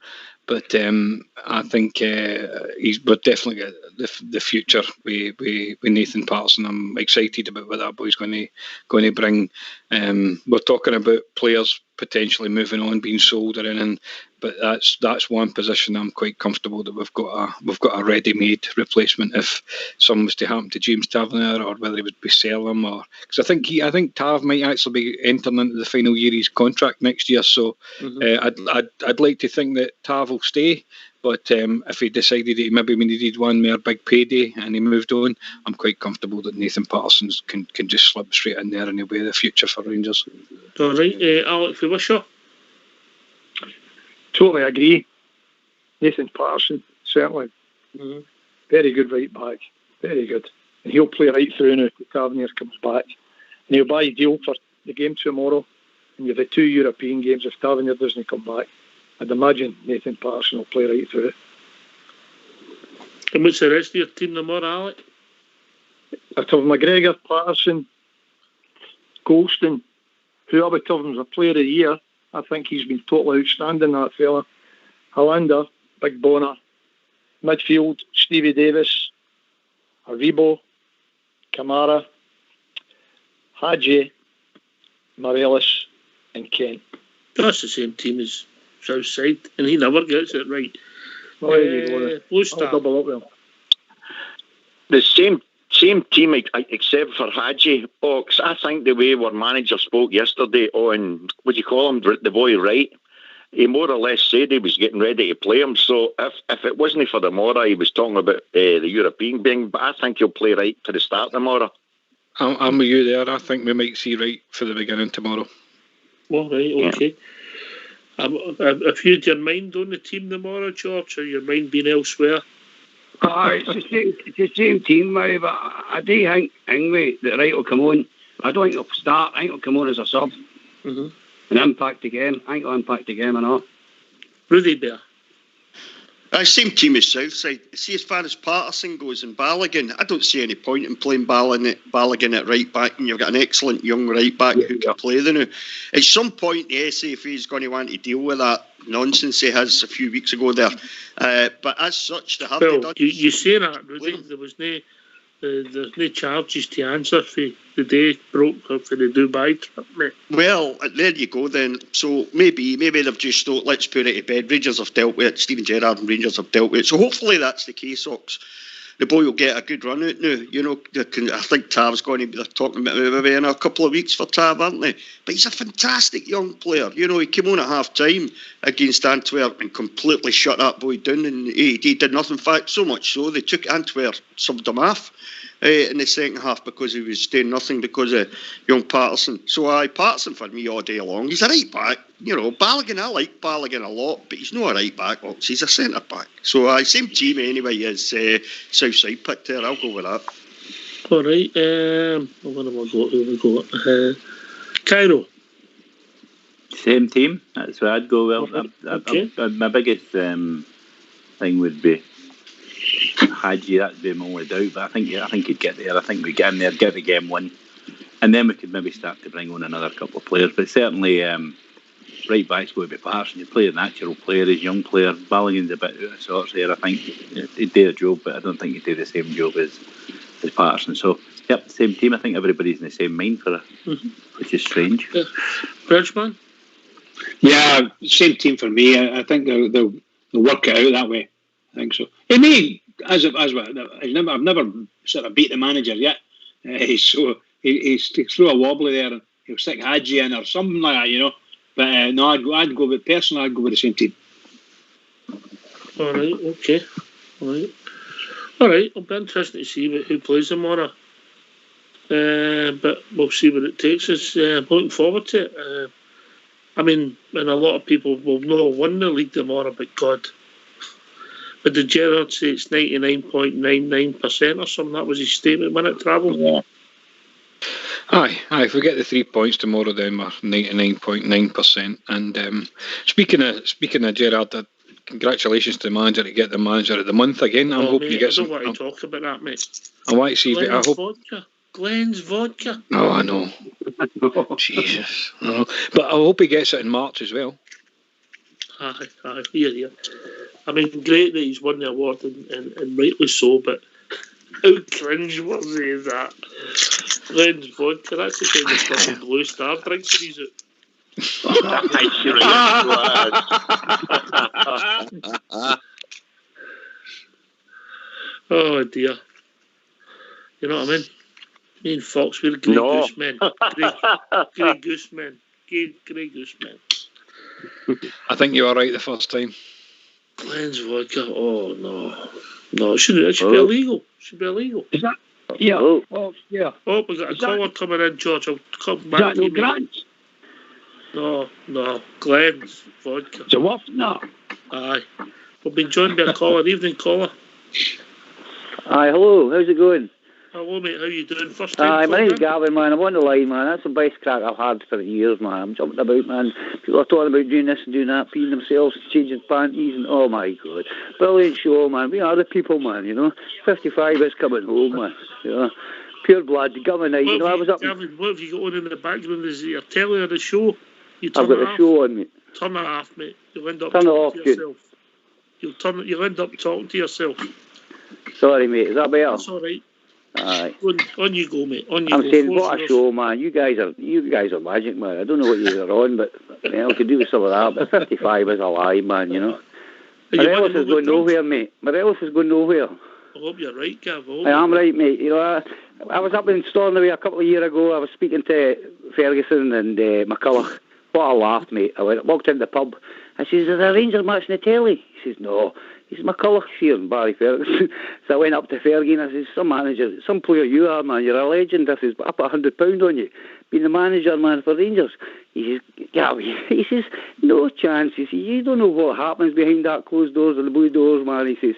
but I think we're definitely the future with Nathan Patterson. I'm excited about what that boy's going to bring. We're talking about players potentially moving on, being sold or anything. But that's one position I'm quite comfortable that we've got a ready-made replacement if something was to happen to James Tavernier, or whether he would be sell him, or because I think Tav might actually be entering into the final year of his contract next year. So I'd like to think that Tav will stay. But if he decided that maybe we needed one more big payday and he moved on, I'm quite comfortable that Nathan Patterson can just slip straight in there and he'll be the future for Rangers. All right, Alec Fevershaw. Totally agree. Nathan Patterson, certainly. Very good right back. Very good. And he'll play right through now if Tavernier comes back. And he'll buy a deal for the game tomorrow. And you have the 2 European games if Tavernier doesn't come back. I'd imagine Nathan Patterson will play right through it. And what's the rest of your team tomorrow, Alec? I'd have McGregor, Patterson, Golston, who I would tell him is a player of the year. I think he's been totally outstanding, that fella. Hollander, Big Bonner. Midfield, Stevie Davis, Aribo, Kamara, Hadji, Morelos, and Kent. That's the same team as Southside, and he never gets it right. Well, there you go then. Blue Star. I'll double up with him. The same team except for Hadji. Ox, I think the way our manager spoke yesterday on, what do you call him, the boy Wright, he more or less said he was getting ready to play him. So if it wasn't for tomorrow, he was talking about the European being, but I think he'll play right to the start tomorrow. I'm with you there. I think we might see Wright for the beginning tomorrow. All right, okay. Have you had your mind on the team tomorrow, George, or your mind been elsewhere? It's the same team, Murray, but I do think anyway that Wright will come on. I don't think he'll start. I think he'll come on as a sub and impact the game. I think he'll impact the game or not. Rudy Bear. Same team as Southside. See, as far as Patterson goes and Balogun, I don't see any point in playing Balogun at right back, and you've got an excellent young right back who can play the now. At some point, the SAFA is going to want to deal with that nonsense he has a few weeks ago there. But as such, they have done. You say that, Rudy. There's no charges to answer for the day broke or for the Dubai trip, mate. Well, there you go then. So maybe they've just thought, let's put it to bed. Rangers have dealt with it. Stephen Gerrard and Rangers have dealt with it. So hopefully that's the case, Ox. The boy will get a good run out now. You know, I think Tav's going to be talking about maybe in a couple of weeks for Tav, aren't they? But he's a fantastic young player. You know, he came on at half time against Antwerp and completely shut that boy down, and he did nothing. In fact, so much so they took Antwerp, subbed him off in the second half because he was doing nothing because of young Patterson. So Patterson for me all day long. He's a right back. You know, Balogun, I like Balogun a lot, but he's not a right back. He's a centre back. So same team anyway as Southside picked there. I'll go with that. All right. Where have we got? Cairo. Same team. That's where I'd go. Well, okay. My biggest thing would be Hadji. That'd be my only doubt. But I think he'd get there. I think we'd get in there, get the game win, and then we could maybe start to bring on another couple of players. But certainly, right back's going to be Patterson. You play a natural player, he's a young player. Balogun's a bit out of sorts there. I think he'd do a job, but I don't think he'd do the same job as Patterson. So, yep, same team. I think everybody's in the same mind for it, which is strange. Bridgman? Yeah, same team for me. I think they'll work it out that way. I think so. He may, I've never sort of beat the manager yet. So he's through a wobbly there and he'll stick Hadji in or something like that, you know. But no, I'd go with the same team. All right, okay. All right, it'll be interesting to see who plays tomorrow. But we'll see what it takes us. Looking forward to it. I mean, and a lot of people will not have won the league tomorrow, but God. But did Gerrard say it's 99.99% or something? That was his statement when it travelled. Yeah. Aye. If we get the 3 points tomorrow, then we're 99.9%. And speaking of Gerrard, congratulations to the manager to get the manager of the month again. I'm hoping he gets. I don't want to talk about that, mate. I want to see. Glenn's vodka. Oh, I know. Jesus. No. But I hope he gets it in March as well. Aye. Yeah. I mean, great that he's won the award and rightly so, but how cringe-worthy is that? Glenn's vodka, that's the kind of stuff Blue Star drinks when he's out. Oh dear. You know what I mean? Me and Fox, we're Grey Goose men. Grey Goose men. Grey Goose men. I think you were right the first time. Glenn's vodka. Oh no. No, it should be illegal. It should be illegal. Is that? Yeah. Oh, yeah. Oh, we got a caller coming in, George. I'll come back. Is that no Grant's? No. Glenn's vodka. So what? No. Aye. We've been joined by a caller. Evening, caller. Hi, hello. How's it going? Hello, mate. How you doing? First time. Hi, my name's Gavin, man. I'm on the line, man. That's the best crack I've had for years, man. I'm jumping about, man. People are talking about doing this and doing that, peeing themselves, changing panties, and oh my god. Brilliant show, man. We are the people, man, you know. 55 is coming home, man. You know. Pure blood, government night. You know, I was up. Gavin, what have you got on in the background? Is it your telly or the show? I've got the show on, mate. Turn it off, mate. You'll end up turn it talking off, to yourself. You'll end up talking to yourself. Sorry, mate. Is that better? That's all right. Aye. On you go, mate. On you I'm go. saying, what a show, man. You guys are magic, man. I don't know what you are on, but I could do with some of that. But 55 is a lie, man, you know. Morelos is going nowhere, mate. Morelos is going nowhere. I hope you're right, Gav. I am right, mate. You know, I was up in Stornoway a couple of years ago. I was speaking to Ferguson and McCulloch. What a laugh, mate. I walked into the pub. I says, "Is there a Rangers match in the telly?" He says, "No." He says, "McCulloch here and Barry Ferguson." So I went up to Fergie and I says, "Some player you are, man. You're a legend." I says, "But I put £100 on you. Being the manager, man, for Rangers." He says, "Gary," he says, "No chance." He says, "You don't know what happens behind that closed doors and the blue doors, man." He says,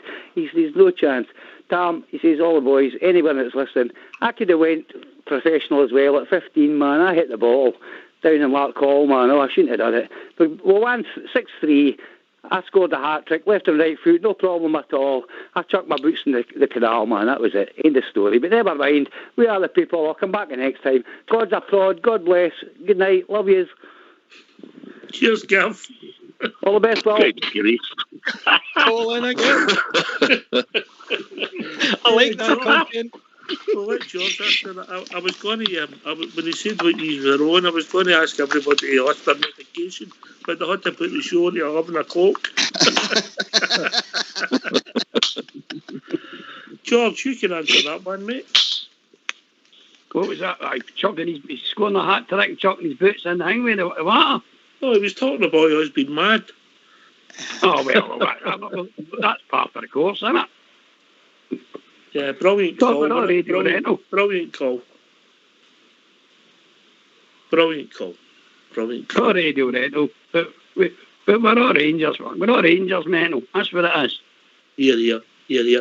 "No chance." Tam, he says, "All the boys, anyone that's listening, I could have went professional as well at 15, man. I hit the ball down in Lark Hall, man. Oh, I shouldn't have done it. But we won 6-3. I scored a hat-trick, left and right foot, no problem at all. I chucked my boots in the canal, man. That was it. End of story. But never mind. We are the people. I'll come back the next time. God's a prod. God bless. Good night. Love yous." Cheers, Gav. All the best, Will. Call in again. I like that content. Well, let George answer that. I was going to, when he said what you were on, I was going to ask everybody to list their medication, but they had to put the show on at 11 o'clock. George, you can answer that one, mate. What was that? He's scoring a hat trick and chucking his boots in the hang with the water. Oh, he was talking about us being mad. Oh, well, that's part of the course, isn't it? Yeah, brilliant call. Brilliant call. Brilliant call. Not Radio Rental, but we're not Rangers, man. We're not Rangers, man. That's what it is. Yeah.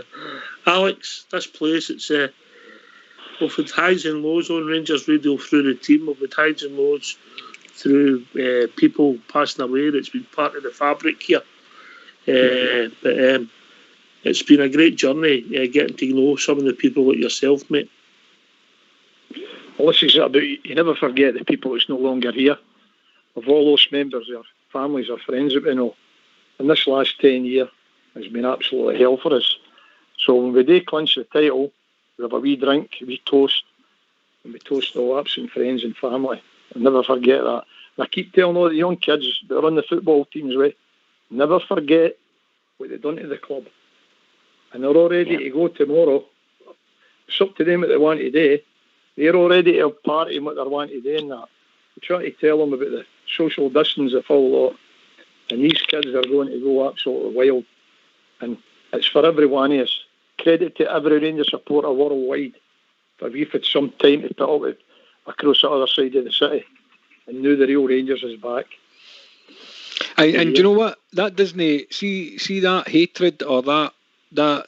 Alex, this place, it's we've had highs and lows on Rangers Radio through the team. We've had highs and lows through people passing away. It's been part of the fabric here. But it's been a great journey getting to know some of the people like yourself, mate. Well, this is about, you never forget the people that's no longer here. Of all those members, their families, their friends that we know. And this last 10 years has been absolutely hell for us. So when we do clinch the title, we have a wee drink, a wee toast, and we toast all absent friends and family. I'll never forget that. And I keep telling all the young kids that are on the football teams, right, never forget what they've done to the club. And they're all ready to go tomorrow. It's up to them what they want to do. They're all ready to party what they want to do and that. We try to tell them about the social distance, the full lot. And these kids are going to go absolutely wild. And it's for every one of us. Credit to every Rangers supporter worldwide. But we've had some time to put up with across the other side of the city. And now the real Rangers is back. And do you know what? That doesn't see that hatred or that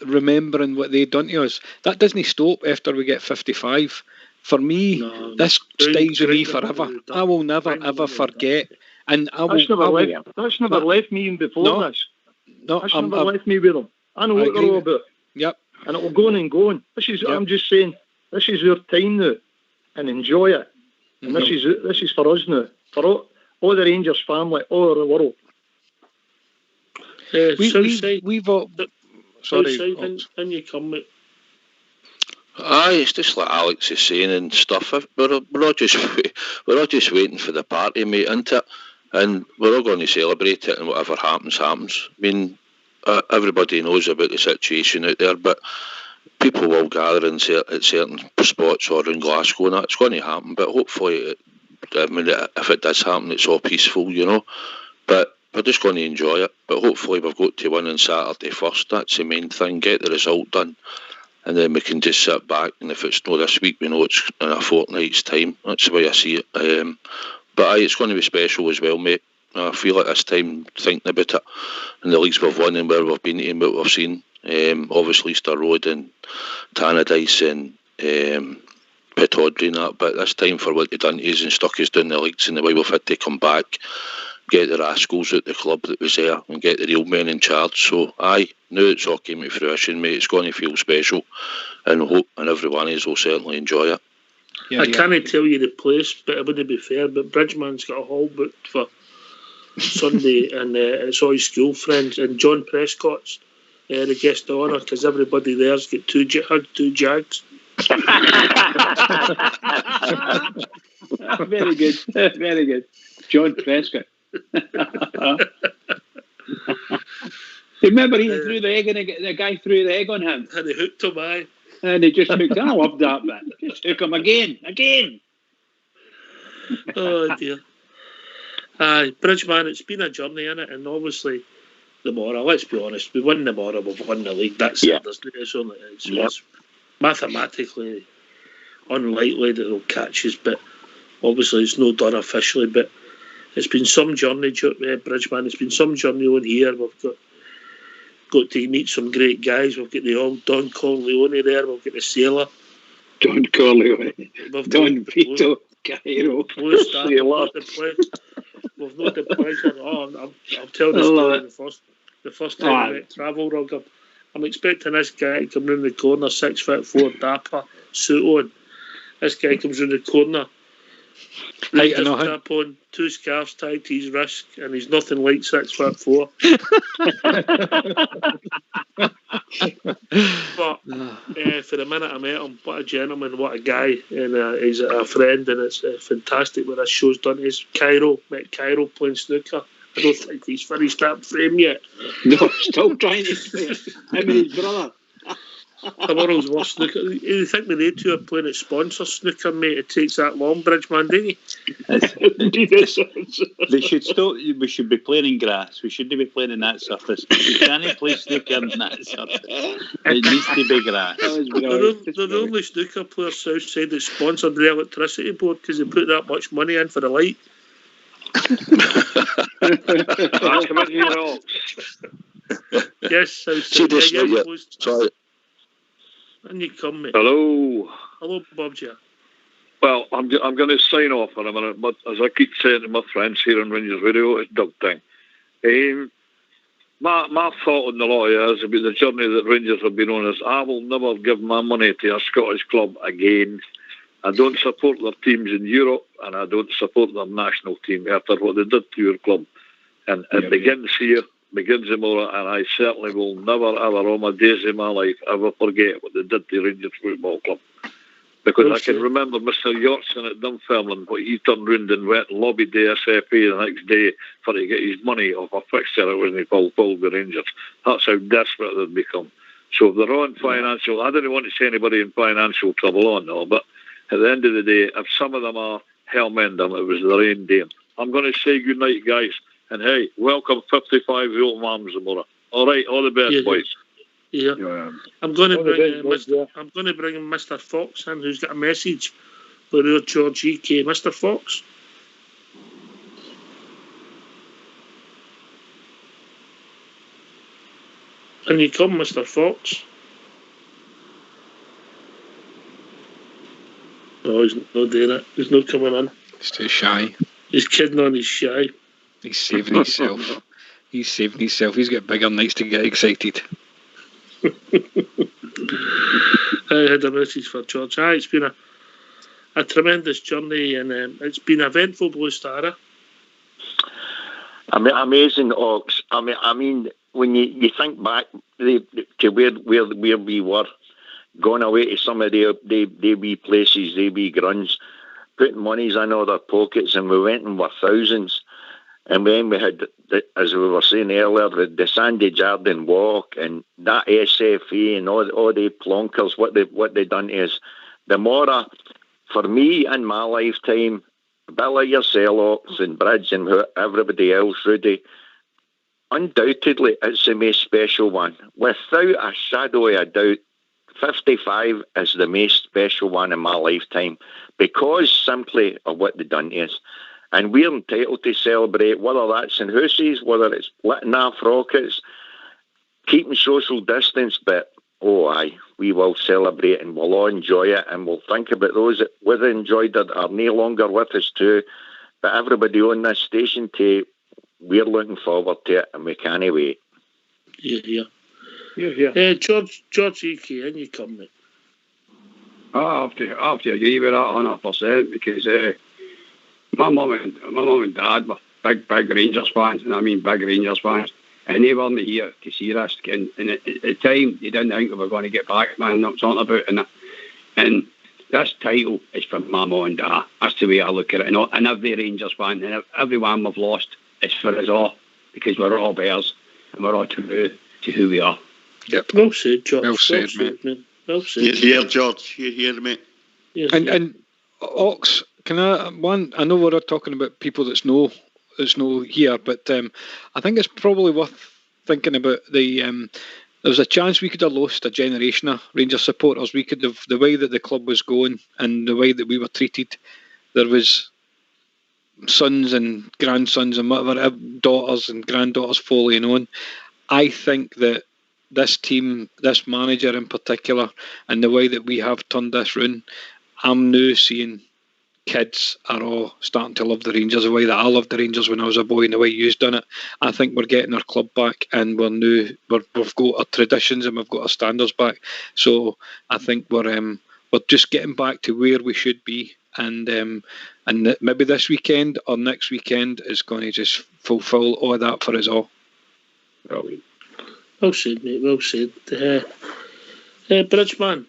remembering what they've done to us, that doesn't stop after we get 55. For me, this stays with me forever. I will never ever forget. And that's never left me even before this. No, that's never left me with them. I know what they're all about. Yep. And it will go on and go on. I'm just saying, this is our time now, and enjoy it. And this is for us now, for all the Rangers family all over the world. We've all... Sorry, and you come, mate. Aye, it's just like Alex is saying and stuff. We're all just waiting for the party, mate, isn't it? And we're all going to celebrate it, and whatever happens, happens. I mean, everybody knows about the situation out there, but people will gather at certain spots or in Glasgow, and that's going to happen. But hopefully, if it does happen, it's all peaceful, you know. But we're just going to enjoy it. But hopefully, we've got to win on Saturday first. That's the main thing. Get the result done. And then we can just sit back, and if it's not this week, we know it's in a fortnight's time. That's the way I see it. But aye, it's going to be special as well, mate. I feel like this time, thinking about it, and the leagues we've won and where we've been and what we've seen. Obviously, Easter Road and Tannadice and Pittodrie and that. But this time, for what they've done to us and stuck us down the leagues and the way we've had to come back, get the rascals at the club that was there and get the real men in charge. So aye, now it's all came to fruition, mate. It's going to feel special, and hope and everyone is will certainly enjoy it. I can't tell you the place, but it wouldn't be fair. But Bridgeman's got a hall booked for Sunday, and it's all his school friends. And John Prescott's the guest of honour, because everybody there's got two Jags. Very good, very good. John Prescott. Remember, he threw the egg, and the guy threw the egg on him, and they hooked him, aye. And he just hooked him. I love that bit. Just hook him again. Oh dear. Aye, Bridgeman, it's been a journey, innit? And obviously, the Mora, let's be honest, we win the Mora, we've won the league. That's it. It's mathematically unlikely that they'll catch us, but obviously it's not done officially. But it's been some journey, Bridgeman. It's been some journey on here. We've got to meet some great guys. We've got the old Don Corleone there. We've got the sailor. Don Corleone. Don Vito Cairo. We've not the pleasure. I'll tell the story the first time I met Travel Rug. I'm expecting this guy to come round the corner, 6'4", dapper, suit on. This guy comes round the corner, cap on, 2 scarves tied to his wrist, and he's nothing like 6'4". But for the minute I met him, what a gentleman, what a guy, and he's a friend, and it's fantastic what this show's done. He's met Cairo playing snooker. I don't think he's finished that frame yet. No, still trying to play it. Him and his brother. The world's worst snooker. You think when they two are playing at sponsor snooker, mate, it takes that long, Bridgeman, didn't you? They should still. We should be playing in grass. We shouldn't be playing in that surface. You can't play snooker in that surface. It needs to be grass. They're the only snooker players south side that sponsored the electricity board because they put that much money in for the light. Yes, Sorry. And you come, mate. Hello, Bob J. Well, I'm going to sign off in a minute, but as I keep saying to my friends here on Rangers Radio, it's Doug Ting. My thought on the lot is about the journey that Rangers have been on is I will never give my money to a Scottish club again. I don't support their teams in Europe, and I don't support their national team after what they did to your club. And it begins here, begins in Mora, and I certainly will never, ever, all my days in my life, ever forget what they did to Rangers Football Club. Because I can remember Mr. Yorkson at Dunfermline, what he turned round and went and lobbied the SFA the next day for to get his money off a fixture that wasn't called the Rangers. That's how desperate they've become. So if they're on financial, I don't want to see anybody in financial trouble on, no, but at the end of the day, if some of them are hell-mending, it was their own doing. I'm going to say good night, guys. And hey, welcome 55 the Old Arms Zamora. All right, all the best, boys. Yeah. I'm going to bring in Mr. Fox in, who's got a message for our George EK. Mr. Fox. Can you come, Mr. Fox? No, he's not doing it. He's not coming in. He's too shy. He's kidding on his shy. He's saving himself. He's got bigger nights to get excited. I had a message for George. It's been a tremendous journey, and it's been eventful, Blue Star. Amazing, Ox. I mean, when you think back to where we were, gone away to some of they wee places, they wee grunts, putting monies in all their pockets, and we went and were thousands. And then we had, as we were saying earlier, the Sandy Jardine Walk and that SFA and all the plonkers, what they done is, the Mora, for me in my lifetime, a bit like yourself and Bridge and everybody else, Rudy, undoubtedly it's the most special one. Without a shadow of a doubt, 55 is the most special one in my lifetime because simply of what they done is. And we're entitled to celebrate, whether that's in hooses, whether it's letting off rockets, keeping social distance, but oh aye, we will celebrate and we'll all enjoy it, and we'll think about those that whether enjoyed it are no longer with us too. But everybody on this station tape, we're looking forward to it and we can't wait. Yeah. George E.K., and you come, mate. I have to agree with that 100% because my mum and dad were big Rangers fans, and I mean big Rangers fans, and they weren't here to see us. And at the time, they didn't think we were going to get back, man, not talking about it. And this title is from my mum and dad. That's the way I look at it. And every Rangers fan, and everyone we've lost, is for us all, because we're all Bears, and we're all true to who we are. Yep. Well said, George. Well said, mate. Well said. You're here, George. You're here, mate. Yes, and Ox, can I know we're talking about people that's no here, but I think it's probably worth thinking about there was a chance we could have lost a generation of Rangers supporters. We could have, the way that the club was going and the way that we were treated, there was sons and grandsons and whatever, daughters and granddaughters following on. I think that this team, this manager in particular, and the way that we have turned this round, I'm now seeing kids are all starting to love the Rangers the way that I loved the Rangers when I was a boy and the way you've done it. I think we're getting our club back, and we've got our traditions and we've got our standards back. So I think we're just getting back to where we should be, and maybe this weekend or next weekend is going to just fulfil all of that for us all. Brilliant. Well said, mate. Well said. Bridgeman,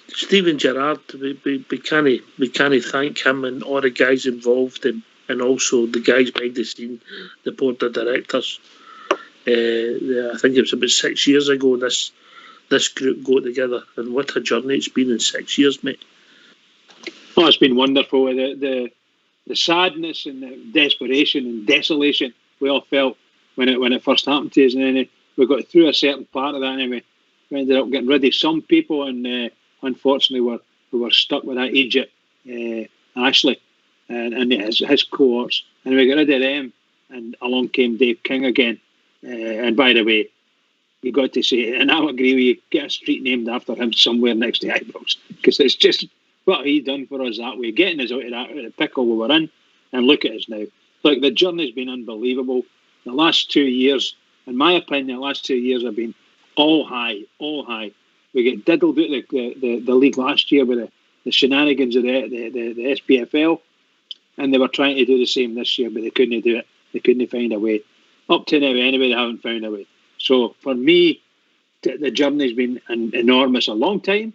Stephen Gerrard, we can't thank him and all the guys involved, and also the guys behind the scene, the board of directors. I think it was about 6 years ago this group got together, and what a journey it's been in 6 years, mate. Oh, it's been wonderful. The sadness and the desperation and desolation we all felt when it first happened to us, and then we got through a certain part of that, and we ended up getting rid of some people, and unfortunately we were stuck with that Egypt, Ashley, and his cohorts, and we got rid of them, and along came Dave King again. And by the way, you got to say, and I agree with you, get a street named after him somewhere next to Ibrox, because it's just what he done for us that way, getting us out of the pickle we were in, and look at us now. Look, the journey's been unbelievable. The last 2 years, in my opinion, the last 2 years have been all high. We get diddled out the league last year with the shenanigans of the SPFL, and they were trying to do the same this year, but they couldn't do it. They couldn't find a way. Up to now, anyway, they haven't found a way. So for me, the journey's been enormous, a long time,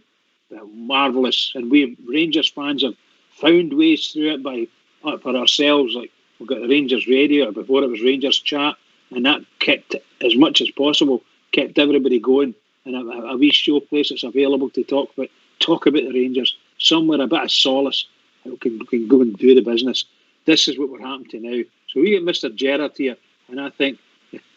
marvellous, and we Rangers fans have found ways through it for ourselves. Like, we've got the Rangers radio, before it was Rangers chat, and that kept, as much as possible, kept everybody going, and a wee show place that's available to talk about the Rangers, somewhere a bit of solace, we can go and do the business. This is what we're happening to now. So we get Mr. Gerrard here, and I think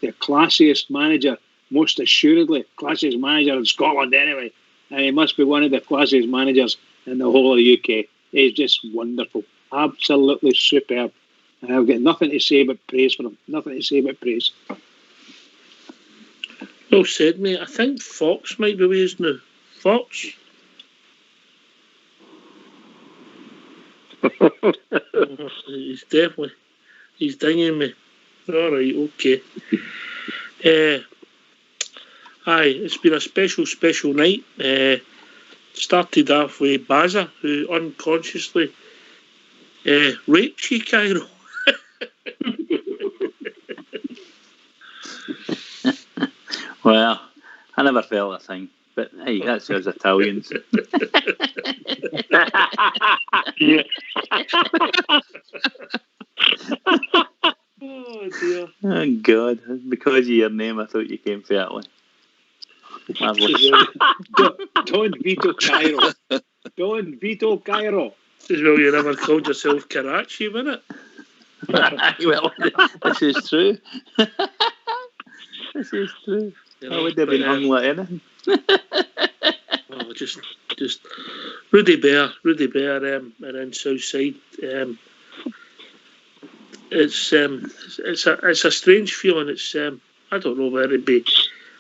the classiest manager, most assuredly classiest manager in Scotland anyway, and he must be one of the classiest managers in the whole of the UK. He's just wonderful, absolutely superb, and I've got nothing to say but praise for him. Nothing to say but praise. Well said, mate. I think Fox might be with us now. Fox? He's dinging me. All right, okay. Aye, it's been a special night. Started off with Baza, who unconsciously raped you, Cairo. Well, I never felt a thing. But hey, that's us Italians. Oh dear. Oh God! Because of your name, I thought you came fairly. Marvellous. Don Vito Cairo. Don Vito Cairo. As well, you never called yourself Karachi, wasn't it? Well, this is true. This is true. I would have been hung like anything. Oh, just Rudy Bear, and then Southside. It's a strange feeling. It's I don't know whether it be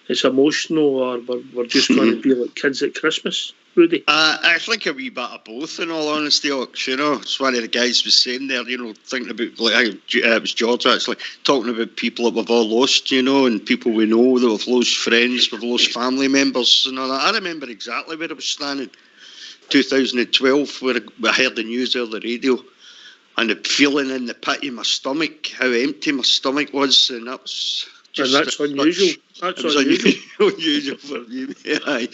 it's emotional or we're just going to be like kids at Christmas. Rudy? I think a wee bit of both, in all honesty, Ox. You know, it's one of the guys was saying there, you know, thinking about, like, it was George actually, talking about people that we've all lost, you know, and people we know, that we've lost friends, we've lost family members and all that. I remember exactly where I was standing, 2012, where I heard the news on the radio, and the feeling in the pit of my stomach, how empty my stomach was, and that was... And that's unusual. That's unusual for me. Aye.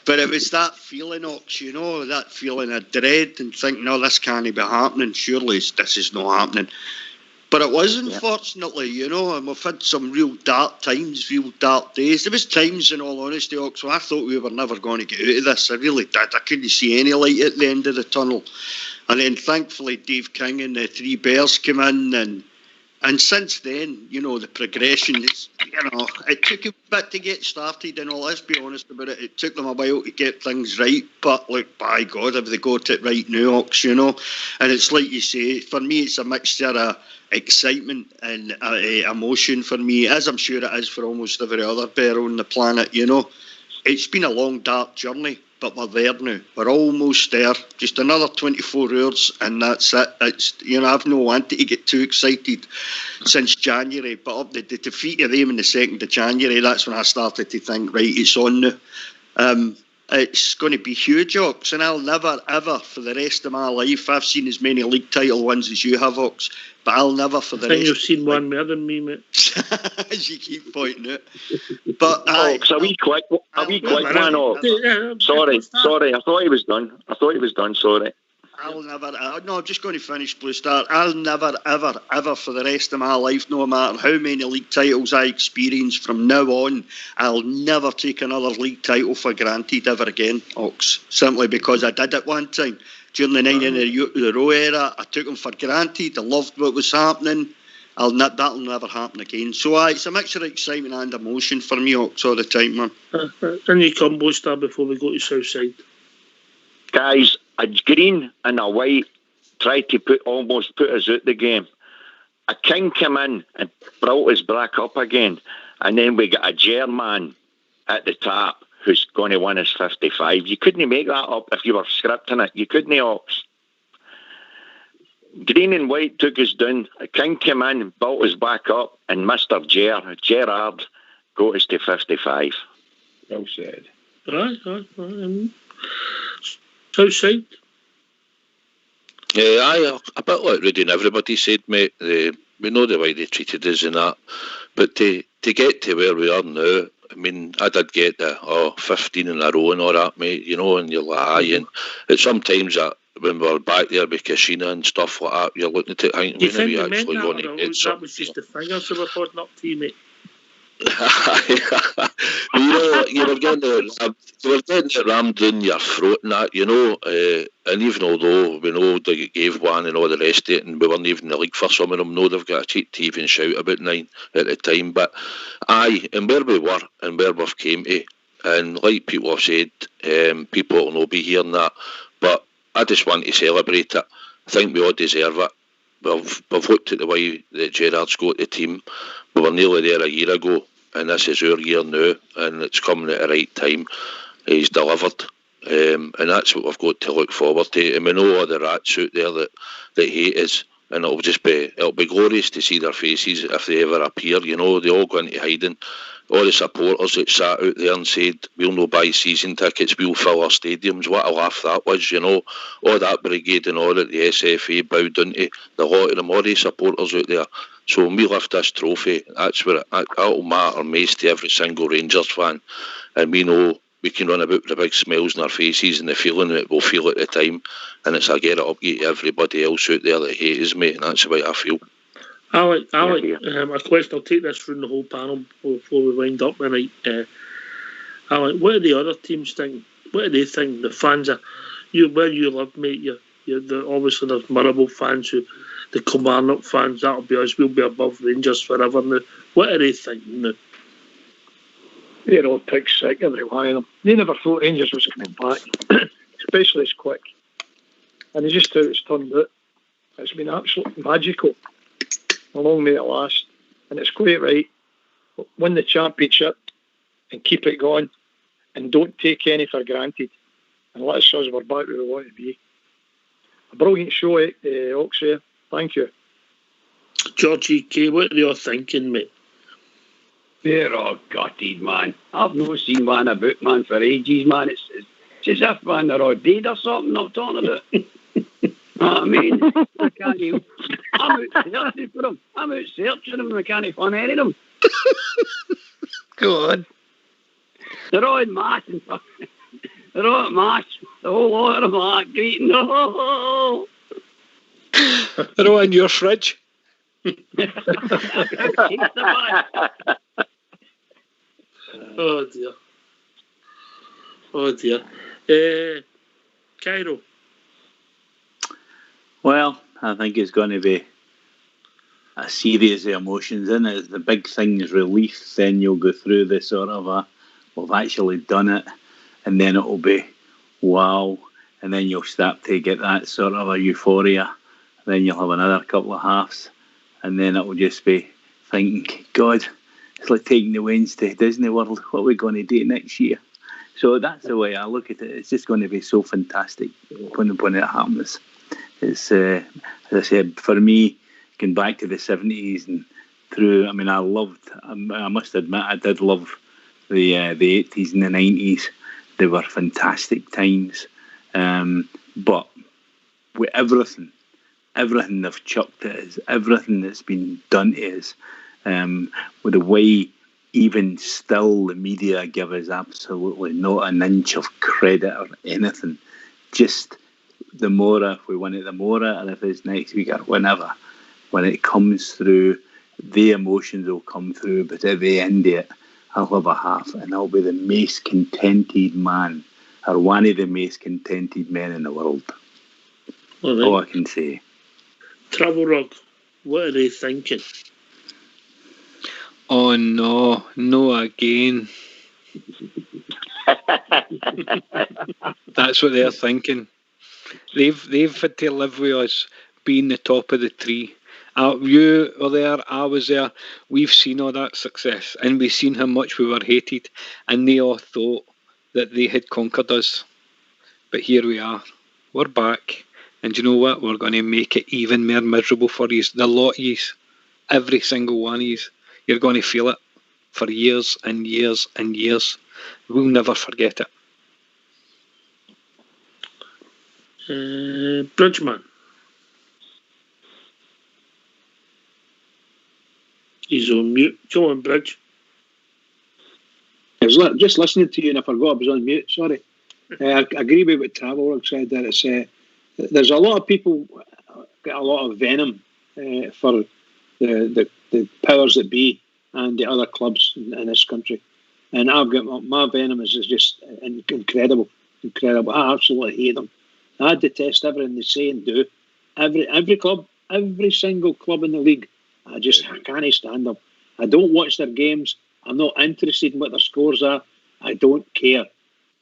But it was that feeling, Ox, you know, that feeling of dread and thinking, no, this can't be happening. Surely this is not happening. But it was, unfortunately, you know, and we've had some real dark times, real dark days. There was times, in all honesty, Ox, where I thought we were never going to get out of this. I really did. I couldn't see any light at the end of the tunnel. And then, thankfully, Dave King and the Three Bears came in, and since then, you know, the progression is, you know, it took a bit to get started and all, let's be honest about it. It took them a while to get things right, but look, by God, have they got it right now, Ox, you know? And it's like you say, for me, it's a mixture of excitement and emotion for me, as I'm sure it is for almost every other bear on the planet, you know? It's been a long, dark journey, but we're there now. We're almost there. Just another 24 hours, and that's it. It's, you know, I've no wanted to get too excited since January, but up the defeat of them on the 2nd of January, that's when I started to think, right, it's on now. It's going to be huge, Ox, and I'll never, ever, for the rest of my life, I've seen as many league title wins as you have, Ox, but I'll never for the I think rest... you've seen one more than me, mate. As you keep pointing out. But Ox, a wee quick one, Ox. Sorry, I thought he was done. Sorry. I'll never, no, I'm just going to finish, Blue Star. I'll never, ever, ever for the rest of my life, no matter how many league titles I experience from now on, I'll never take another league title for granted ever again, Ox. Simply because I did it one time. During the 9 in the row era, I took them for granted. I loved what was happening. That'll never happen again. So it's a mixture of excitement and emotion for me, Ox, all the time, man. And you come, Blue Star, before we go to Southside. Guys, a green and a white tried to almost put us out the game. A King came in and brought us back up again. And then we got a German at the top who's going to win us 55. You couldn't make that up if you were scripting it. You couldn't, Ox. Green and white took us down. A King came in and brought us back up. And Mr. Gerard got us to 55. Well said. Right. Southside? Yeah, a bit like Rudy and everybody said, mate. We know the way they treated us and that, but to get to where we are now, I mean, I did get the 15 in a row and all that, mate, you know, and you're like, aye, and it's sometimes that when we were back there with Kashina and stuff like that, you're looking at it thinking, Do you think we they meant actually going that, to get that was just the fingers they were holding up to you, mate? You know, you were getting it rammed down your throat and that, you know, and even although we know they gave one and all the rest of it, and we weren't even in the league for some of them, no, they've got a cheat to even shout about 9 at the time, but aye, and where we were and where we've came to, and like people have said, people will not be hearing that, but I just want to celebrate it. I think we all deserve it. We've looked at the way that Gerard's got the team. We were nearly there a year ago, and this is our year now, and it's coming at the right time. He's delivered, and that's what we've got to look forward to. And we know all the rats out there that hate us, and it'll be glorious to see their faces if they ever appear. You know, they all go into hiding. All the supporters that sat out there and said, we'll no buy season tickets, we'll fill our stadiums. What a laugh that was, you know. All that brigade and all that the SFA bowed down to, the lot of them, all the supporters out there. So when we lift this trophy, that's where that'll matter most to every single Rangers fan. and we know we can run about with the big smiles on our faces and the feeling that we'll feel at the time, and it's a get it up to everybody else out there that hates me, and that's the way I feel. Alec, a question. I'll take this through the whole panel before we wind up tonight. Alec, what do the other teams think? What do they think? The fans are where you live, mate. Obviously there's Motherwell fans, the Kilmarnock fans. That'll be us. We'll be above Rangers forever now. What are they thinking now? They're all pig sick, every one of them. They never thought Rangers was coming back, especially as quick. And it's just how it's turned out. It's been absolutely magical. How long may it last? And it's quite right. Win the championship and keep it going, and don't take any for granted. And let us we're back where we want to be. A brilliant show, Oxford. Thank you. Georgie K, what are you all thinking, mate? They're all gutted, man. I've not seen one about, man, for ages, man. It's as if, man, they're all dead or something I'm talking about. I mean, I can't even, I'm out searching for them. I'm out searching them and I can't find any of them. Go on. They're all in mass and fucking. They're all at mass. The whole lot of them are greeting. Oh. They're all in your fridge. Oh dear. Cairo. Well, I think it's going to be a series of emotions, isn't it? The big thing is relief, then you'll go through the sort of we've actually done it, and then it'll be wow, and then you'll start to get that sort of a euphoria, then you'll have another couple of halves, and then it'll just be thinking, God, it's like taking the Waynes to Disney World. What are we going to do next year? So that's the way I look at it. It's just going to be so fantastic when it happens. It's, as I said, for me, going back to the 70s and through, I mean, I must admit, I did love the 80s and the 90s. They were fantastic times. But with everything they've chucked at us, everything that's been done to us, with the way even still the media give us absolutely not an inch of credit or anything. Just the more if we win it, the more, and if it's next week or whenever, when it comes through, the emotions will come through, but at the end of it, I'll have a half and I'll be the most contented man, or one of the most contented men in the world. All I can say. Travel Rock, what are they thinking? Oh no again. That's what they're thinking. They've had to live with us being the top of the tree. You were there, I was there. We've seen all that success, and we've seen how much we were hated, and they all thought that they had conquered us. But here we are. We're back, and you know what? We're going to make it even more miserable for you. The lot of you, every single one of you. You're going to feel it for years and years and years. We'll never forget it. Bridgeman. He's on mute. Come on, Bridge. I was just listening to you and I forgot I was on mute. Sorry. I agree with what Travelwork said there. It's, there's a lot of people get a lot of venom for the powers that be and the other clubs in this country. And I've got my venom is just incredible. I absolutely hate them. I detest everything they say and do. Every club, every single club in the league, I can't stand them. I don't watch their games. I'm not interested in what their scores are. I don't care.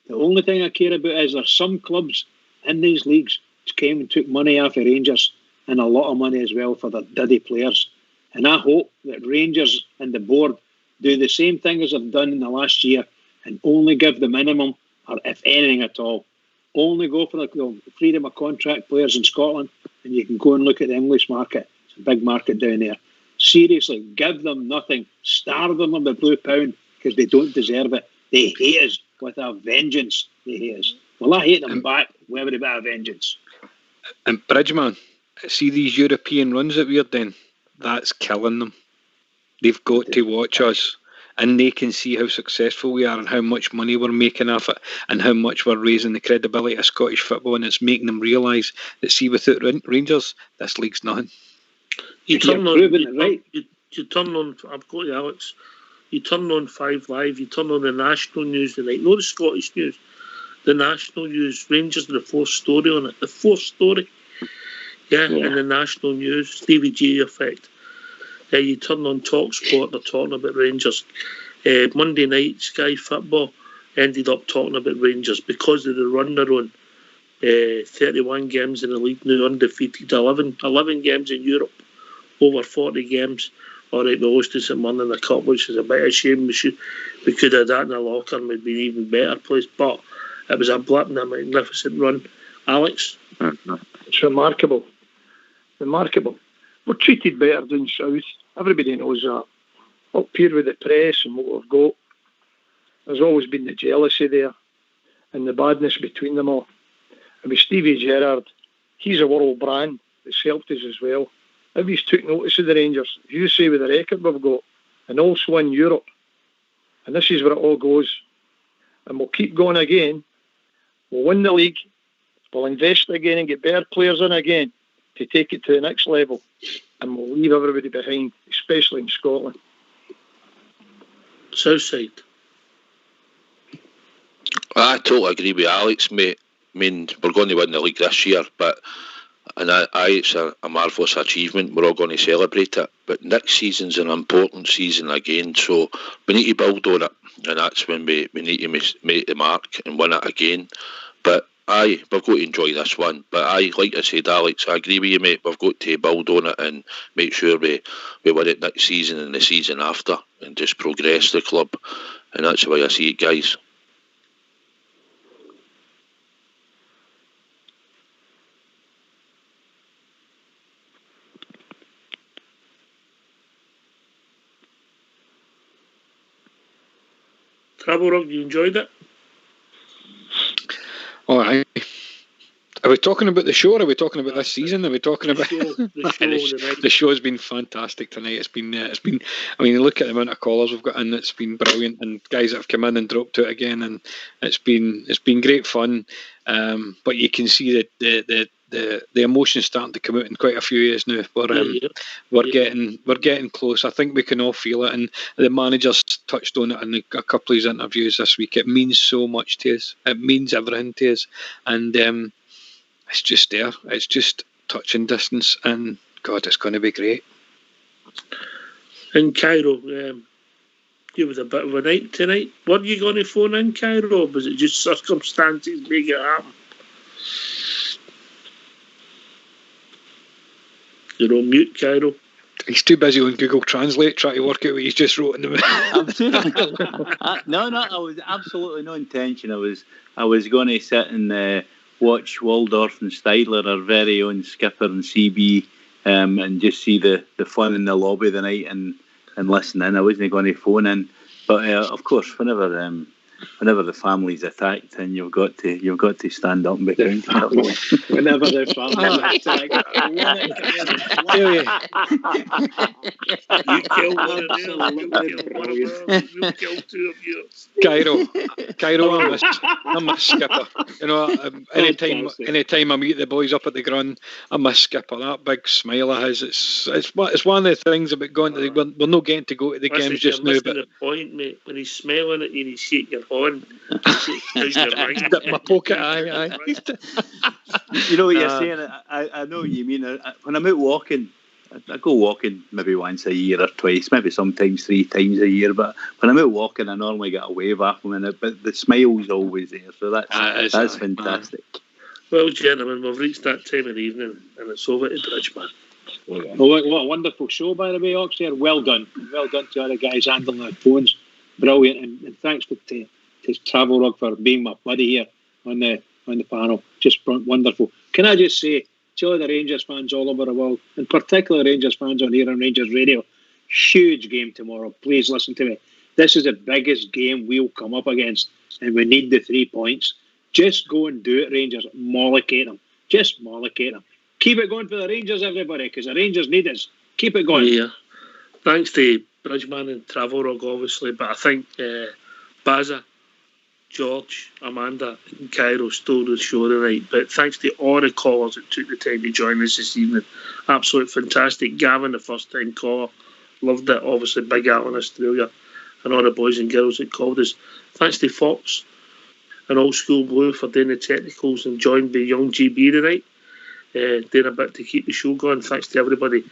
The only thing I care about is there's some clubs in these leagues which came and took money off of Rangers, and a lot of money as well for their diddy players. And I hope that Rangers and the board do the same thing as they've done in the last year and only give the minimum, or if anything at all. Only go for the freedom of contract players in Scotland, and you can go and look at the English market. It's a big market down there. Seriously, give them nothing. Starve them on the blue pound because they don't deserve it. They hate us with a vengeance. They hate us. Well, I hate them back with a bit of vengeance. And Bridgeman, see these European runs that we're doing? That's killing them. They've got to watch us. and they can see how successful we are and how much money we're making off it and how much we're raising the credibility of Scottish football, and it's making them realise that, see, without Rangers, this league's nothing. You turn on, I've got you, Alex. You turn on 5 Live, you turn on the national news tonight, not the Scottish news, the national news. Rangers are the fourth story on it. The fourth story. Yeah, in the national news, Stevie G effect. You turn on Talk Sport, they're talking about Rangers. Monday night, Sky Football ended up talking about Rangers because of the run they're on. 31 games in the league now, undefeated. 11 games in Europe, over 40 games. All right, we lost to St Mirren in the Cup, which is a bit of a shame. We could have that in the locker and we'd been even better place. But it was a blip in a magnificent run. Alex? It's remarkable. Remarkable. We're treated better than South. Everybody knows that. Up here with the press and what we've got, there's always been the jealousy there and the badness between them all. And with Stevie Gerrard, he's a world brand. It's helped us as well. If he's took notice of the Rangers, you say with the record we've got, and also in Europe, and this is where it all goes, and we'll keep going again, we'll win the league, we'll invest again and get better players in again to take it to the next level, and we'll leave everybody behind, especially in Scotland. Southside. I totally agree with Alex, mate. I mean, we're going to win the league this year, and it's a marvellous achievement. We're all going to celebrate it. But next season's an important season again, so we need to build on it, and that's when we need to make the mark and win it again. But we've got to enjoy this one. But like I said, Alex, I agree with you, mate. We've got to build on it and make sure we win it next season and the season after, and just progress the club. And that's the way I see it, guys. Travel Rock, you enjoyed it? All right. Are we talking about the show, or are we talking about this season? Are we talking about the show? Has been fantastic tonight. It's been. I mean, look at the amount of callers we've got in. It's been brilliant, and guys that have come in and dropped out again, and it's been great fun. But you can see that the emotions starting to come out in quite a few years now. We're getting close. I think we can all feel it, and the manager's touched on it in a couple of his interviews this week. It means so much to us. It means everything to us, and it's just there. It's just touching distance, and God, it's going to be great. In Cairo, it was a bit of a night tonight. Were you going to phone in, Cairo, or was it just circumstances make it happen? You're on mute, Cairo. He's too busy on Google Translate trying to work out what he's just wrote in the No, I was absolutely no intention. I was going to sit and watch Waldorf and Steidler, our very own skipper and CB, and just see the fun in the lobby tonight and listen in. I wasn't going to phone in, but of course, whenever the family's attacked, then you've got to stand up and be counted. Whenever the family's attacked, you killed one of them. You killed two of you. Cairo, I'm a skipper. You know, anytime I meet the boys up at the Grun, I'm a skipper. That big smile of his, it's one of the things about going to the. We're not getting to go to the games just now, but the point, mate, when he's smiling at you and he's shaking your hand, my pocket, aye. You know what you're saying? I know what you mean. When I'm out walking, I go walking maybe once a year or twice, maybe sometimes 3 times a year. But when I'm out walking, I normally get a wave off them, but the smile's always there. So that's fantastic. Well, gentlemen, we've reached that time of the evening, and it's over to Bridgeman. Well, what a wonderful show, by the way, Oxford. Well done to all the guys handling their phones. Brilliant, and thanks to Travel Rock for being my buddy here on the panel. Just wonderful. Can I just say to all the Rangers fans all over the world, in particular Rangers fans on here on Rangers Radio, huge game tomorrow. Please listen to me. This is the biggest game we'll come up against, and we need the 3 points. Just go and do it, Rangers. Mollocate them. Just mollocate them. Keep it going for the Rangers, everybody, because the Rangers need us. Keep it going. Yeah. Thanks to Bridgeman and Travelrog, obviously, but I think Baza, George, Amanda and Cairo stole the show tonight. But thanks to all the callers that took the time to join us this evening. Absolute fantastic. Gavin, the first time caller, loved it. Obviously, Big Al in Australia and all the boys and girls that called us. Thanks to Fox and Old School Blue for doing the technicals and joined by Young GB tonight. Doing a bit to keep the show going. Thanks to everybody.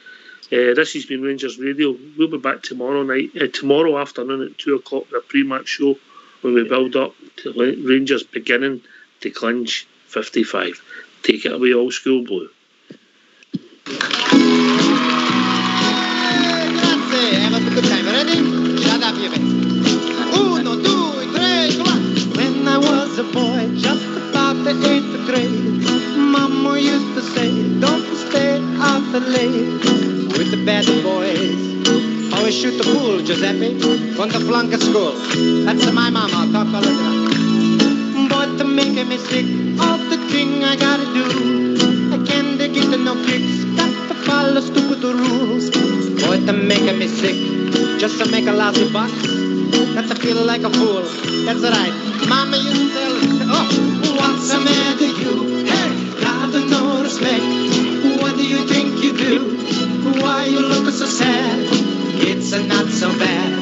This has been Rangers Radio. We'll be back tomorrow afternoon at 2 o'clock for a pre-match show when we build up to Rangers beginning to clinch 55. Take it away, Old School Blue. Grazie, have a good time. Ready? Shut up, you bit. 1, 2, 3, 4. When I was a boy, just about the 8th grade, Mama used to say, don't stay out late with the bad boys. Always shoot the pool, Giuseppe, on the flunk of school. That's my mama, I'll talk all of that. But to make me sick of the thing I gotta do, I can't get no kicks, got to follow stupid rules. Boy, to make me sick, just to make a lousy buck, got to feel like a fool. That's right, Mama used to tell me, oh, what's the matter you? Hey, got no respect. What do you think you do? Why you look so sad? It's not so bad.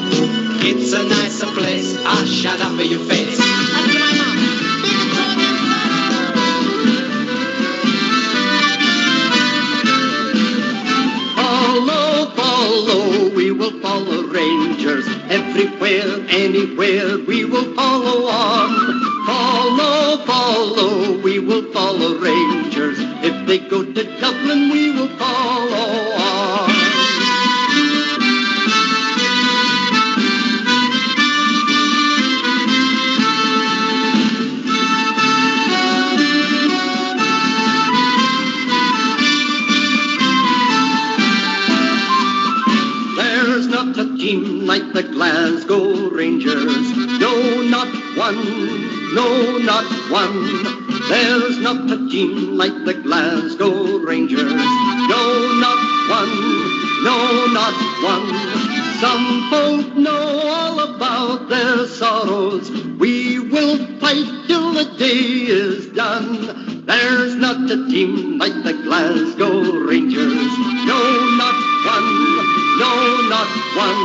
It's a nicer place. Ah, shut up your face. That's my mom. Follow, follow, we will follow Rangers. Everywhere, anywhere, we will follow on. Follow, follow, we will follow Rangers. If they go to Dublin, we will follow on. There's not a team like the Glasgow Rangers. No, not one. No, not one. There's not a team like the Glasgow Rangers. No, not one. No, not one. Some folk know all about their sorrows. We will fight till the day is done. There's not a team like the Glasgow Rangers. No, not one. No, not one.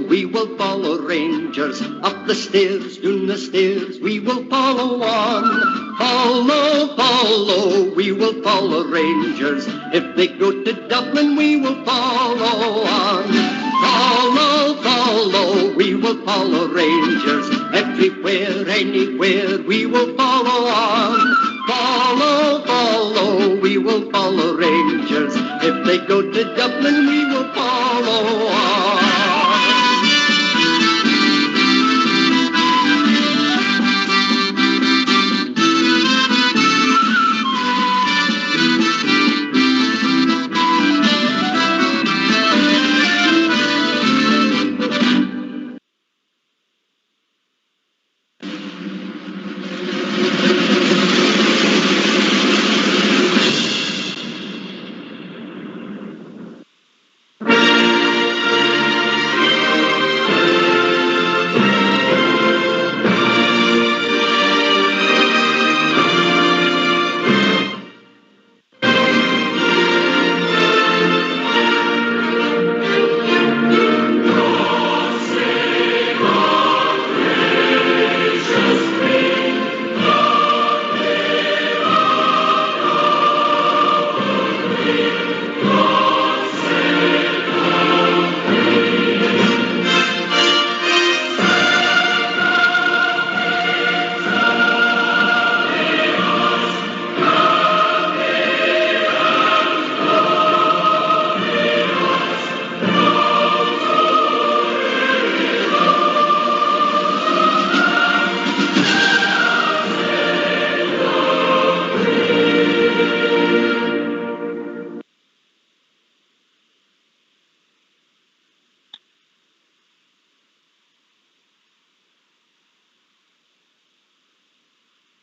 We will follow Rangers up the stairs, down the stairs, we will follow on. Follow, follow, we will follow Rangers. If they go to Dublin, we will follow on. Follow, follow, we will follow Rangers. Everywhere, anywhere, we will follow on. Follow, follow, we will follow Rangers. If they go to Dublin, we